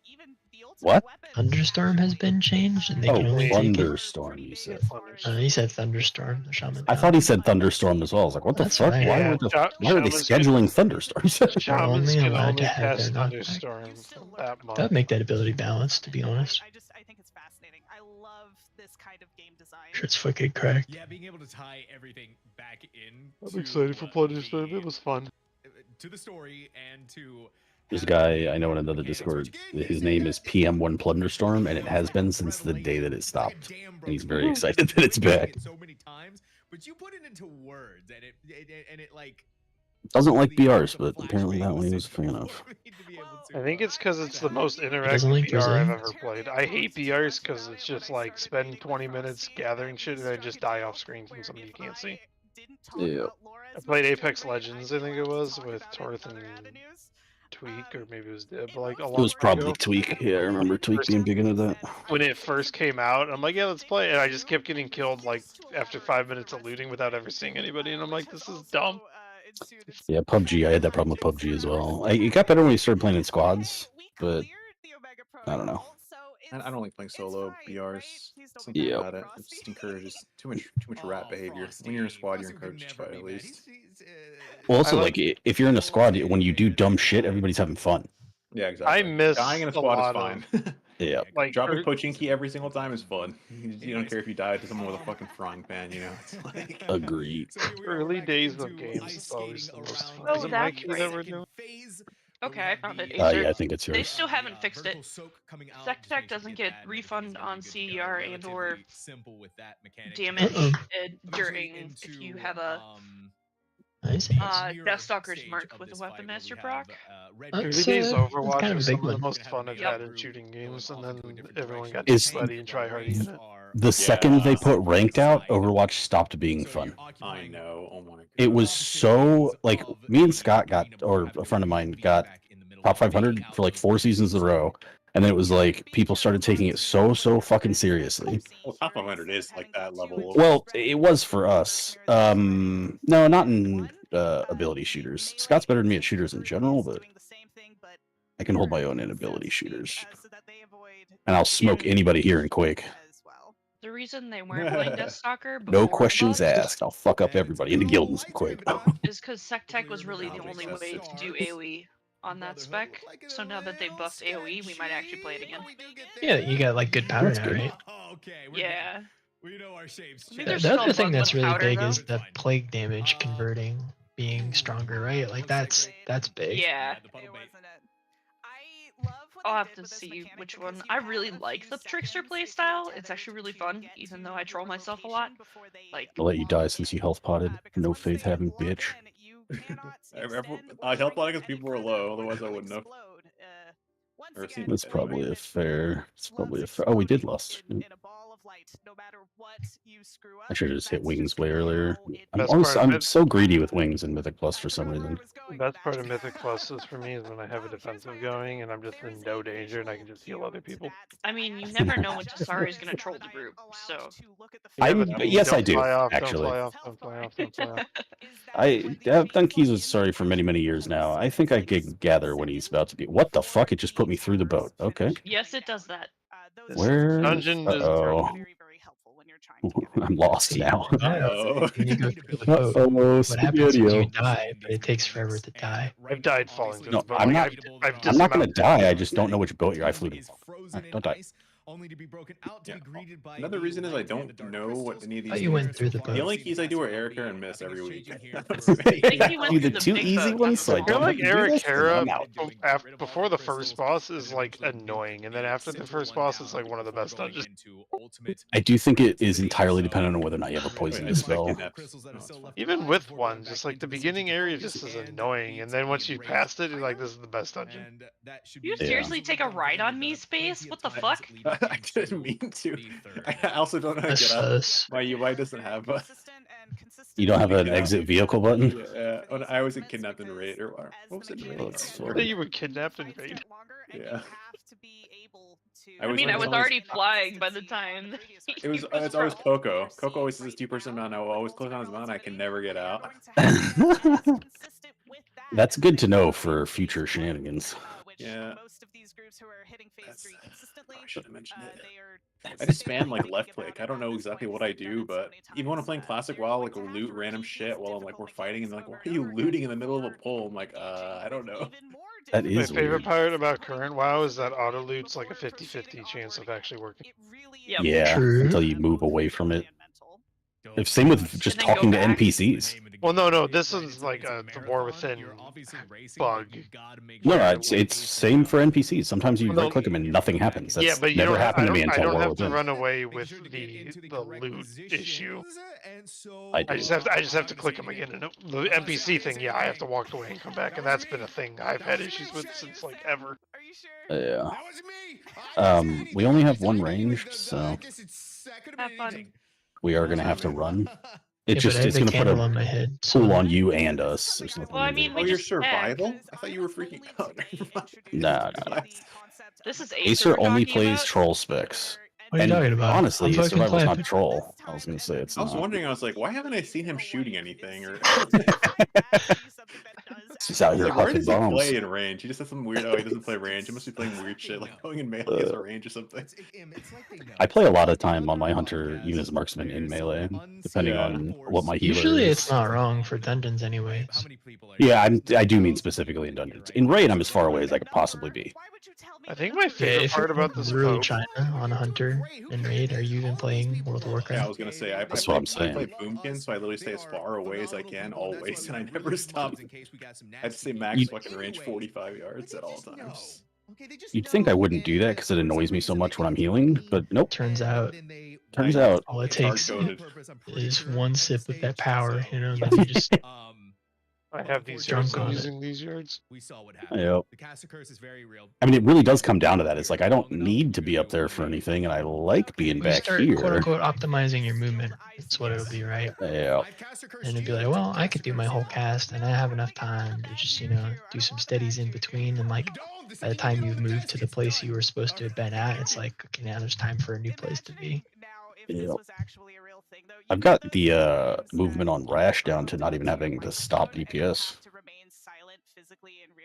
Even the ultimate What? weapon Thunderstorm has been changed, and they can only take it. Thunderstorm, you said. He said Thunderstorm. The Shaman. I thought he said Thunderstorm as well. I was like, what the That's fuck? fine. Why, Yeah, why are they Shamans can- scheduling thunderstorms? Shamans only can allowed only to have cast their knockback. Thunderstorm from that month. That'd make that ability balanced, to be honest. I think it's fascinating. I love this kind of game design. Shit's fucking cracked. Yeah, being able to tie everything back in. I'm excited for Plunderstorm. It was fun. To the story and to. There's a guy I know in another Discord. His name is PM1 Plunderstorm, and it has been since the day that it stopped. And he's very excited that it's back. So many times, but you put it into words, and it like. Doesn't like BRs, but apparently that one he was a fan of. I think it's because it's the most doesn't interactive like BR I've Brazilian? ever played. I hate BRs because it's just like spend 20 minutes gathering shit and then just die off screen from something you can't see. Yeah. I played Apex Legends, I think it was, with Torth and Tweak, or maybe it was Dib, like a long It was time probably ago. Tweak. Yeah, I remember Tweak being big into that. When it first came out, I'm like, yeah, let's play. And I just kept getting killed like after 5 minutes of looting without ever seeing anybody. And I'm like, this is dumb. Yeah, PUBG. I had that problem with PUBG as well. It got better when we started playing in squads, but I don't know. I don't like playing solo BRs. Something Yep. about it. It just encourages too much rat behavior. When you're in a squad, you're encouraged to fight at least. Well, also, like, if you're in a squad, when you do dumb shit, everybody's having fun. Yeah, exactly. I miss Dying in a a squad is lot fine. Yeah. Like, Dropping Pochinki every single time is fun. You don't care if you die to someone with a fucking frying pan, you know? It's like... Agreed. Early days of games, it's always the most fun. Oh, Is it that's Mikey that we're doing? Okay, I found it. Yeah, I think it's They yours. still haven't fixed it. Sectech doesn't get refund on CER and or damage during if you have a Deathstalker's mark with a weapon as your proc. Early days Overwatch kind of a was big some of the one. most fun I've Yep. had in shooting games, and then everyone got Is- sweaty and tryhardy in it. The second they put ranked out, Overwatch stopped being fun. I know. Oh my god. It was so like me and Scott got, or a friend of mine got top 500 for like 4 seasons in a row, and then it was like people started taking it so fucking seriously. Well, top 100 is like that level. Well, it was for us. No, not in ability shooters. Scott's better than me at shooters in general, but I can hold my own in ability shooters. And I'll smoke anybody here in Quake. The reason they weren't playing Deathstalker before No the questions buff asked. I'll fuck up everybody in the guild in Quake. is because Sectech was really the only way to do AoE on that spec. So now that they buffed AoE, we might actually play it again. Yeah, you got like good powder That's now, good. right? Yeah. We know our shapes. I mean, The there's other still thing bug that's with really powder, big though. is the plague damage converting being stronger, right? Like that's big. Yeah. I'll have to see which one. I really like the Trickster playstyle. It's actually really fun, even though I troll myself a lot. Like, I'll let you die since you health potted. No faith having bitch. I helped a lot because people were low, otherwise I wouldn't have. Or seen That's it probably anyway. a fair. It's probably a fair. Oh, we did lost. I should have just hit wings way earlier. I'm so greedy with wings and Mythic Plus for some reason. Best part of Mythic Plus is for me is when I have a defensive going and I'm just in no danger and I can just heal other people. I mean, you never know when Tasari is going to troll the group, so. Yes, I Don't do. fly off, Actually, Don't fly off, don't fly off. I've done keys with Sorry for many years now. I think I can gather when he's about to be. What the fuck? It just put me through the boat. Okay. Yes, it does that. Where? Dungeon is Uh-oh. I'm lost now. Uh-oh. When you go through the boat, Uh-oh, what happens is Spaghetti-O. you die, but it takes forever to die. I've died falling through No, the boat. I'm Like, not. I've I'm not gonna dismounted. die. I just don't know which boat I flew to. Don't die. Only to be broken out to be greeted by Another reason is I don't know what any of these. Oh, you went through the The boat. only keys I do are Erica and Miss every week. Do the two easy ones, so I I feel don't like have to do Eric this, and Hera I'm out. before the first boss is like annoying, and then after the first boss, it's like one of the best dungeons. I do think it is entirely dependent on whether or not you have a poisonous spell. Even with one, just like the beginning area just is annoying, and then once you passed it, you're like, this is the best dungeon. You seriously take a ride on me, Space? What the fuck? I didn't mean to. I also don't know how to get out. My UI doesn't have a. You don't have an exit vehicle button? Yeah, I was kidnapped in a raid or what was it? In raid? That you were kidnapped and raid. Yeah. I mean, I was already flying by the time. It was. It's always Coco. Coco always says 2% mount. I will always close on his mount. I can never get out. That's good to know for future shenanigans. Yeah. I should have mentioned it. I just spam like left click. I don't know exactly what I do, but even when I'm playing classic WoW, like loot random shit while I'm like we're fighting, and they're like, why are you looting in the middle of a pull? I'm like, I don't know. That My is favorite weird. part about current WoW is that auto loot's like a 50-50 chance of actually working. Yeah, until you move away from it. If same with just talking to NPCs. Well, no, this is like a War Within bug. No, it's same for NPCs. Sometimes you right click them and nothing happens. That's Yeah, but you never don't. happened to me I until don't War have to Within. run away with the loot issue. I do. I just have to click them again. And the NPC thing, yeah, I have to walk away and come back, and that's been a thing I've had issues with since like ever. Yeah. We only have one range, so Have fun. we are gonna have to run. Yeah, It's just but I it's have a gonna put candle a on my head. pool on you and us. There's nothing Well, I we mean, can we do. Your just survival? I thought you were freaking out. Nah. This is Acer we're only talking plays about? troll specs. What are you talking about? Honestly, I'm fucking survival's not clapping. troll. I was gonna say it's I was not. wondering. I was like, why haven't I seen him shooting anything? Or He's out It's here like, where huffing does he bombs. play in range? He just has some weird. Oh, he doesn't play range. He must be playing weird shit, like going in melee as a range or something. I play a lot of time on my hunter, even as marksman in melee, depending on what my healer Usually is. it's not wrong for dungeons anyways. Yeah, I do mean specifically in dungeons. In raid, I'm as far away as I could possibly be. I think my Yeah, favorite if part you're about this literally poke. China on a hunter in raid, are you even playing World of Warcraft? Yeah, I was gonna say I That's play, what I'm saying. I play Boomkin, so I literally stay as far away as I can always, and I never stop. I'd say max fucking range 45 yards at all times. You'd think I wouldn't do that because it annoys me so much when I'm healing, but nope. Turns out all it It's takes hard-coded. is one sip of that power, you know, then you just I have these drunk yards. I'm on it. using these yards. We saw what happened. Yep. The caster curse is very real. I mean, it really does come down to that. It's like I don't need to be up there for anything, and I like being you back start here. quote unquote optimizing your movement. That's what it'll be, right? Yeah. And it'd be like, well, I could do my whole cast, and I have enough time to just, you know, do some steadies in between. And like, by the time you've moved to the place you were supposed to have been at, it's like, okay, now there's time for a new place to be. Yep. I've got the movement on Rash down to not even having to stop DPS.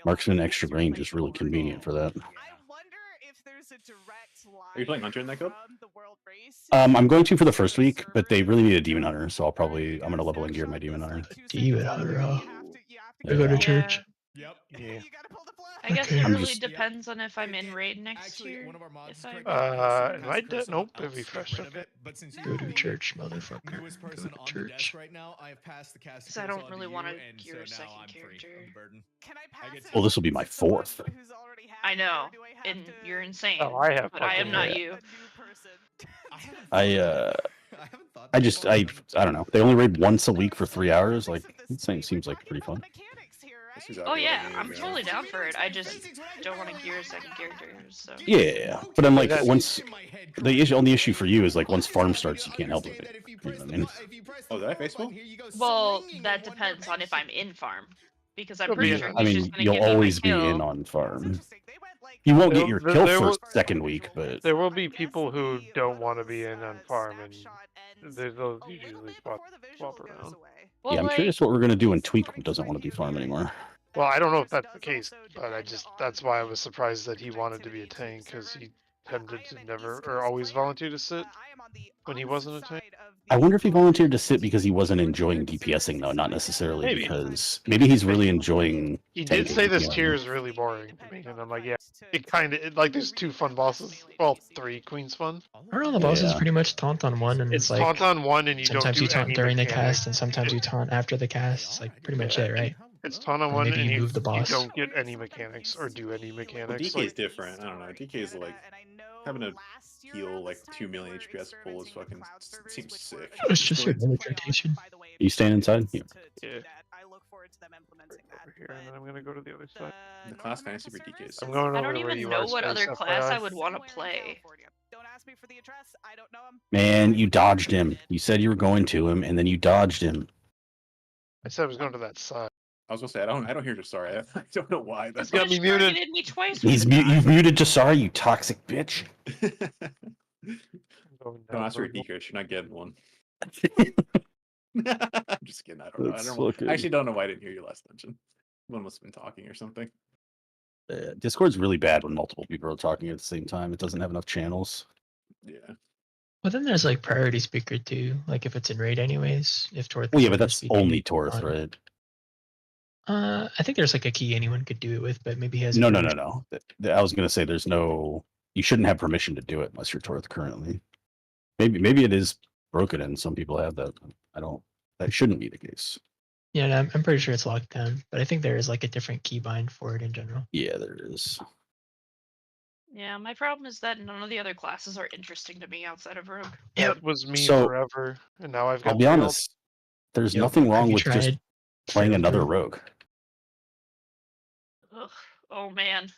Marksman extra range is really convenient for that. Are you playing Hunter in that code? I'm going to for the first week, but they really need a Demon Hunter, so I'm gonna level in gear my Demon Hunter. Demon Hunter, I Yeah. go to church. Yep. Yeah. I guess Okay. it I'm really just- depends on if I'm in raid next year. If I Am I dead? Nope. It'd be fresh. Okay. Go to church, motherfucker. Newest Go person to on church. desk right now. I have passed the cast. Because I don't really want to gear a second character. Well, this will be my fourth. I know, and you're insane. Oh, I have but I am fucking- not Yeah. you. I don't know. They only raid once a week for 3 hours. Like, it seems like pretty fun. Oh yeah, I'm totally down for it. I just don't want to gear a second character. So Yeah, but I'm like, once the only issue for you is like once farm starts, you can't help with it. You know what I mean? Oh, did I Facebook? well, that depends on if I'm in farm, because I'm Could pretty be sure in- I he's mean, just gonna you'll give me my always be kill. in on farm. You won't get your There- kill there for will- second week, but There will be people who don't want to be in on farm, and they'll usually swap around. Well, yeah, I'm like, curious what we're gonna do when Tweak doesn't want to be farm anymore. Well, I don't know if that's the case, but that's why I was surprised that he wanted to be a tank, because he tended to never or always volunteer to sit when he wasn't a tank. I wonder if he volunteered to sit because he wasn't enjoying DPSing though, not necessarily Maybe. because maybe he's really enjoying. He did tanking, say this you know. tier is really boring to me, and I'm like, yeah, it kind of like there's 2 fun bosses, well, 3 Queen's Fun. Aren't all the bosses Yeah. pretty much taunt on one, and It's it's like taunt on 1, and you don't sometimes do you taunt any during the mechanics. cast, and sometimes you taunt after the cast. It's like pretty much it, right? It's taunt on Or 1, maybe and you you, move the you boss. don't get any mechanics or do any Well, mechanics. DK is Like, different. I don't know. DK is like having a heal like 2 million HPS pull is fucking seems sick. It's just your damage rotation. You staying inside? Yeah. yeah. Over here, and then I'm gonna go to the other side. The class fantasy for DK is. I'm going I over don't to where even you know are, what Space, other class FYI. I would want to play. Man, you dodged him. You said you were going to him, and then you dodged him. I said I was going to that side. I was gonna say I don't hear Sorry, I don't know why. That's That's got me muted. Targeted me twice. You've muted Jasara, you toxic bitch. Going Don't down ask for a vertical. decrease. You're not getting one. I'm just kidding. I don't know. That's I don't. fucking- I actually don't know why I didn't hear you last dungeon. One must have been talking or something. Discord's really bad when multiple people are talking at the same time. It doesn't have enough channels. Yeah. Well, then there's like priority speaker too. Like if it's in raid, anyways. If Torth. Well, yeah, is but that's speaking only Torth, on- right? I think there's like a key anyone could do it with, but maybe he has. No. I was gonna say there's no. You shouldn't have permission to do it unless you're Torth currently. Maybe it is broken and some people have that. I don't. That shouldn't be the case. Yeah, no, I'm pretty sure it's locked down, but I think there is like a different keybind for it in general. Yeah, there is. Yeah, my problem is that none of the other classes are interesting to me outside of Rogue. That was me So- forever, and now I've got. I'll be Field. honest. There's Yep. nothing Have wrong you with just tried playing Field another Rogue? rogue. Ugh. Oh man.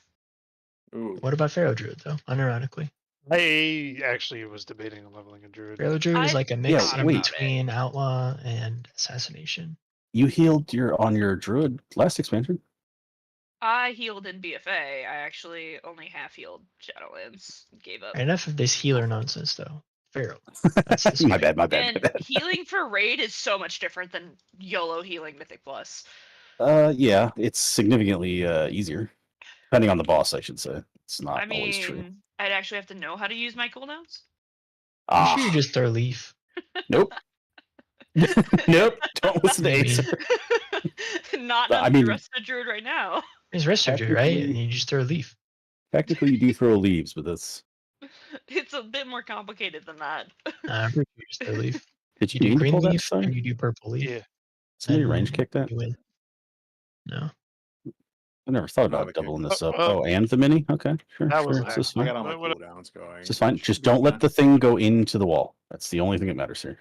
Ooh. What about Pharaoh Druid though? Unironically, I actually was debating on leveling a druid. Pharaoh Druid is like a mix Yeah, in wait. between outlaw and assassination. You healed on your druid last expansion. I healed in BFA. I actually only half healed Shadowlands. Gave up. Enough of this healer nonsense, though. Pharaoh. My bad, my bad, And my bad. healing for raid is so much different than YOLO healing Mythic Plus. Yeah, it's significantly easier. Depending on the boss, I should say. It's not I always true. mean, I'd actually have to know how to use my cooldowns. You sure you just throw leaf? Nope. Nope. Don't listen to Acer. Not I enough mean- to rest a druid right now. It's rest surgery, right? Technically- And you just throw leaf. Technically, you do throw leaves, but that's. It's a bit more complicated than that. I'm pretty sure you just throw leaf. Did you do mean to green pull that, leaf son? and you do purple leaf. Yeah. Somebody and range kick that? You win. No. I never thought No, about we kicked doubling it. this up. Oh, Oh, and the mini? Okay, sure. That was sure. a It's just I fine. got all my What- cooldowns going. It's just fine. Should Just be don't let fine. the thing go into the wall. That's the only thing that matters here.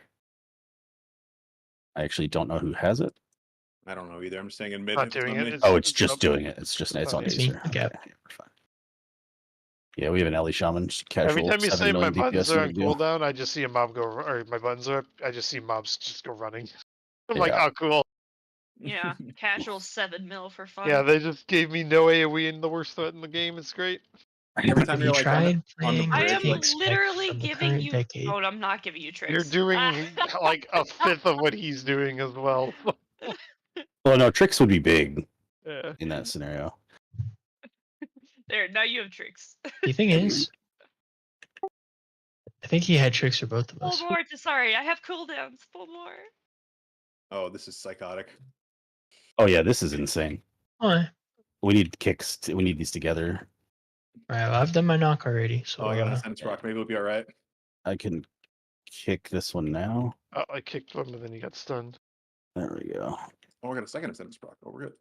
I actually don't know who has it. I don't know either. I'm staying in mid. Not if it's doing on it. me. Oh, it's It's just up. doing it. It's just it's on It's me. Acer. Okay. Yeah, we're fine. Yeah, we have an Ellie Shaman. Just casual. Every time you 7 say my million buttons DPS, are no on big deal. cooldown, I just see a mob go, or my buttons are up. I just see mobs just go running. I'm like, Yeah. oh, cool. Yeah, casual 7 mil for fun. Yeah, they just gave me no AoE and the worst threat in the game. It's great. Every time Have you're you like tried on the playing I bridge, am like Spec literally from the giving current you. decade? Oh, I'm not giving you tricks. You're doing like a fifth of what he's doing as well. Well, no, tricks would be big Yeah. in that scenario. There, now you have tricks. The thing is, I think he had tricks for both of Pull us. more. Sorry, I have cooldowns. Pull more. oh, this is psychotic. Oh yeah, this is insane. Why? We need kicks. We need these together. Alright, well, I've done my knock already, so Oh, I got a sentence rock. Maybe it'll be all right. I can kick this one now. Oh, I kicked one, but then he got stunned. There we go. Oh, I got a second sentence rock. Oh, we're good.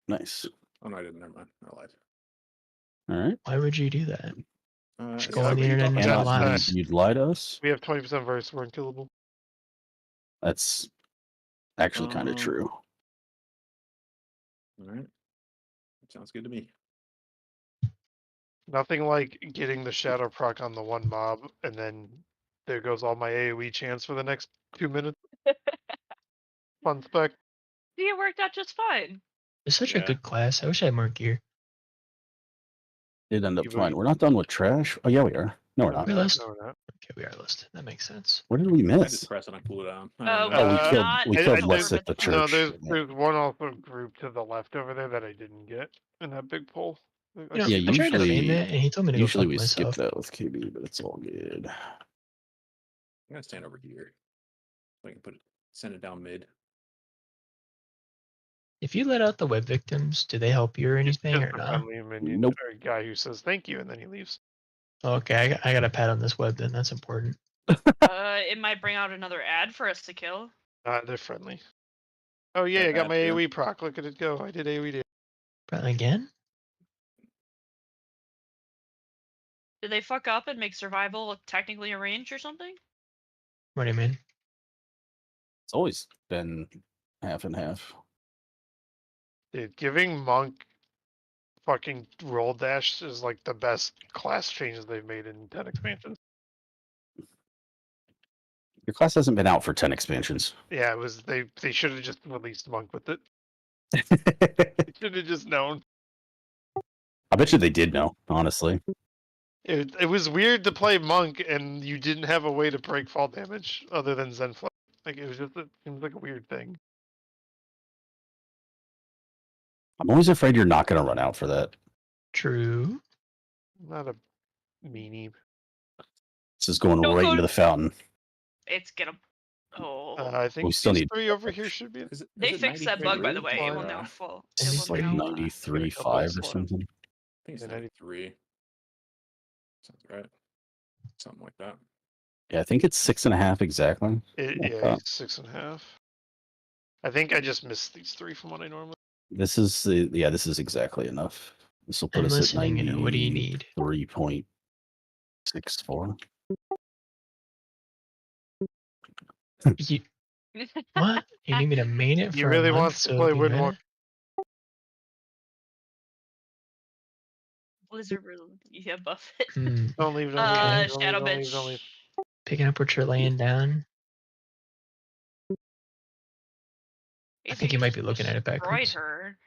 Nice. Oh no, I didn't. Never mind. I lied. All right. why would you do that? Just go yeah, on the we internet and got tell that. lies. You'd lie to us. We have 20% verse. We're unkillable. That's actually kind of Um, true. All right. Sounds good to me. Nothing like getting the shadow proc on the one mob, and then there goes all my AoE chance for the next 2 minutes. Fun spec. See, it worked out just fine. It's such Yeah. a good class. I wish I had more gear. Did end up You fine. would- We're not done with trash. Oh yeah, we are. No, we're not. We lost. No, we're not. Okay, we are listed. That makes sense. What did we I miss? just press it on cooldown. Oh, Oh, we Uh, killed. not We I- killed I- less there's- at the church. No, there's one also group to the left over there that I didn't get in that big poll. You know, Yeah, I tried to main usually- that, and he told me to Usually go we fuck skip myself. that with KB, but it's all good. I'm gonna stand over here. So I can send it down mid. If you let out the web victims, do they help you or anything Just or a not? friendly minion Nope. or a guy who says thank you and then he leaves. Okay, I got a pat on this web then. That's important. It might bring out another ad for us to kill. They're friendly. Oh yeah, Yeah, I got my yeah. AoE proc. Look at it go. I did AoE. But again, Did they fuck up and make survival technically a range or something? what do you mean? It's always been half and half. Dude, giving monk fucking roll dash is like the best class changes they've made in 10 expansions. Your class hasn't been out for 10 expansions. Yeah, it was they should have just released monk with it. They should have just known. I bet you they did know, honestly. It was weird to play monk and you didn't have a way to break fall damage other than Zenflame. Like it seems like a weird thing. I'm always afraid you're not going to run out for that. True. Not a meanie. This is going No right code. into the fountain. It's gonna. Oh. I think We still these need- 3 over here should be. They fixed that bug, by the way. It will Yeah. now full. This It is will Like like now. 93.5 or something. I think it's 93. Sounds right. Something like that. Yeah, I think it's 6.5 exactly. Yeah, 6.5. I think I just missed these 3 from what I normally. This is this is exactly enough. This will put I'm us listening. at You know, what do you need? 93.64. You, what? You need me to main it for He a really month wants to so play it'll be Windwalk. meta? Blizzard rule. Yeah, buff it. Don't leave, don't leave, don't Shadow leave, don't leave, bitch. don't leave. Picking up what you're laying down. I think you might be looking at it Destroyed backwards. her.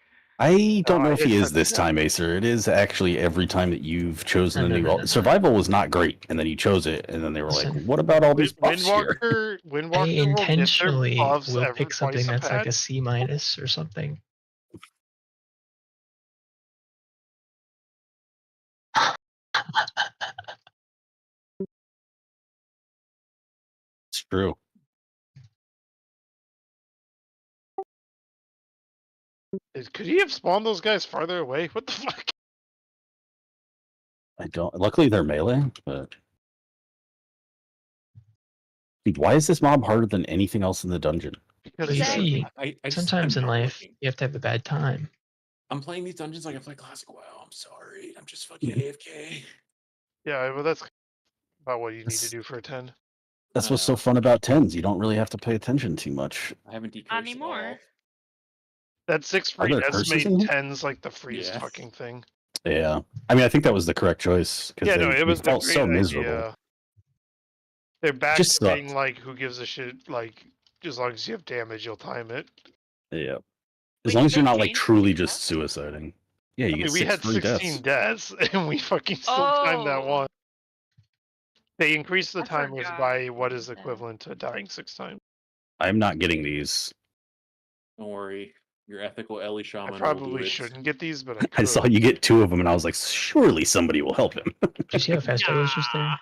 I don't know I if he hit is this 51. time, Acer. It is actually every time that you've chosen a new No. survival was not great, and then you chose it, and then they were like, Listen, "What about all these buffs here?" Windwalker I will get their intentionally buffs will every pick something twice a that's like a patch. C minus or something. It's true. Could he have spawned those guys farther away? What the fuck? I don't. Luckily, they're melee, but dude, why is this mob harder than anything else in the dungeon? Well, you see, I just, sometimes I'm in not life looking. you have to have a bad time. I'm playing these dungeons like I play Classic WoW. I'm sorry. I'm just fucking AFK. Yeah, well, that's about what you need to do for a 10. That's what's so fun about tens. You don't really have to pay attention too much. I haven't decursed Anymore. That 6 Are free there does curses make in here? 10s like the freest Yeah. fucking thing. Yeah, I mean, I think that was the correct choice because Yeah, no, they it was the felt great so miserable. idea. They're back Just to being sucked. like, who gives a shit? Like, as long as you have damage, you'll time it. Yeah, as Wait, long did as you're they not like change truly the just suiciding. Yeah, you I get mean, we 6 had free 16 deaths. deaths, and we fucking still timed that Oh, one. They increased the I timers forgot by what about is that. equivalent to dying 6 times. I'm not getting these. Don't worry. Your ethical Ellie I shaman will do probably it. shouldn't get these, but I I could. saw you get 2 of them, and I was like, surely somebody will help him. Do you see how fast I was just there?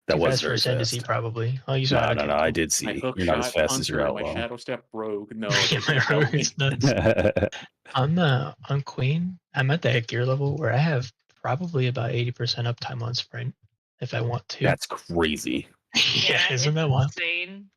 That Too was fast for very a send to see, fast. probably. Oh, you saw it. No, Okay, I cool. did My see. hook You're not as shot fast as your hunter, my outlaw. shadow step rogue. No, Yeah, my rogue is nuts. On Queen, I'm at that gear level where I have probably about 80% uptime on sprint if I want to. That's crazy. Yeah, isn't that wild? Insane.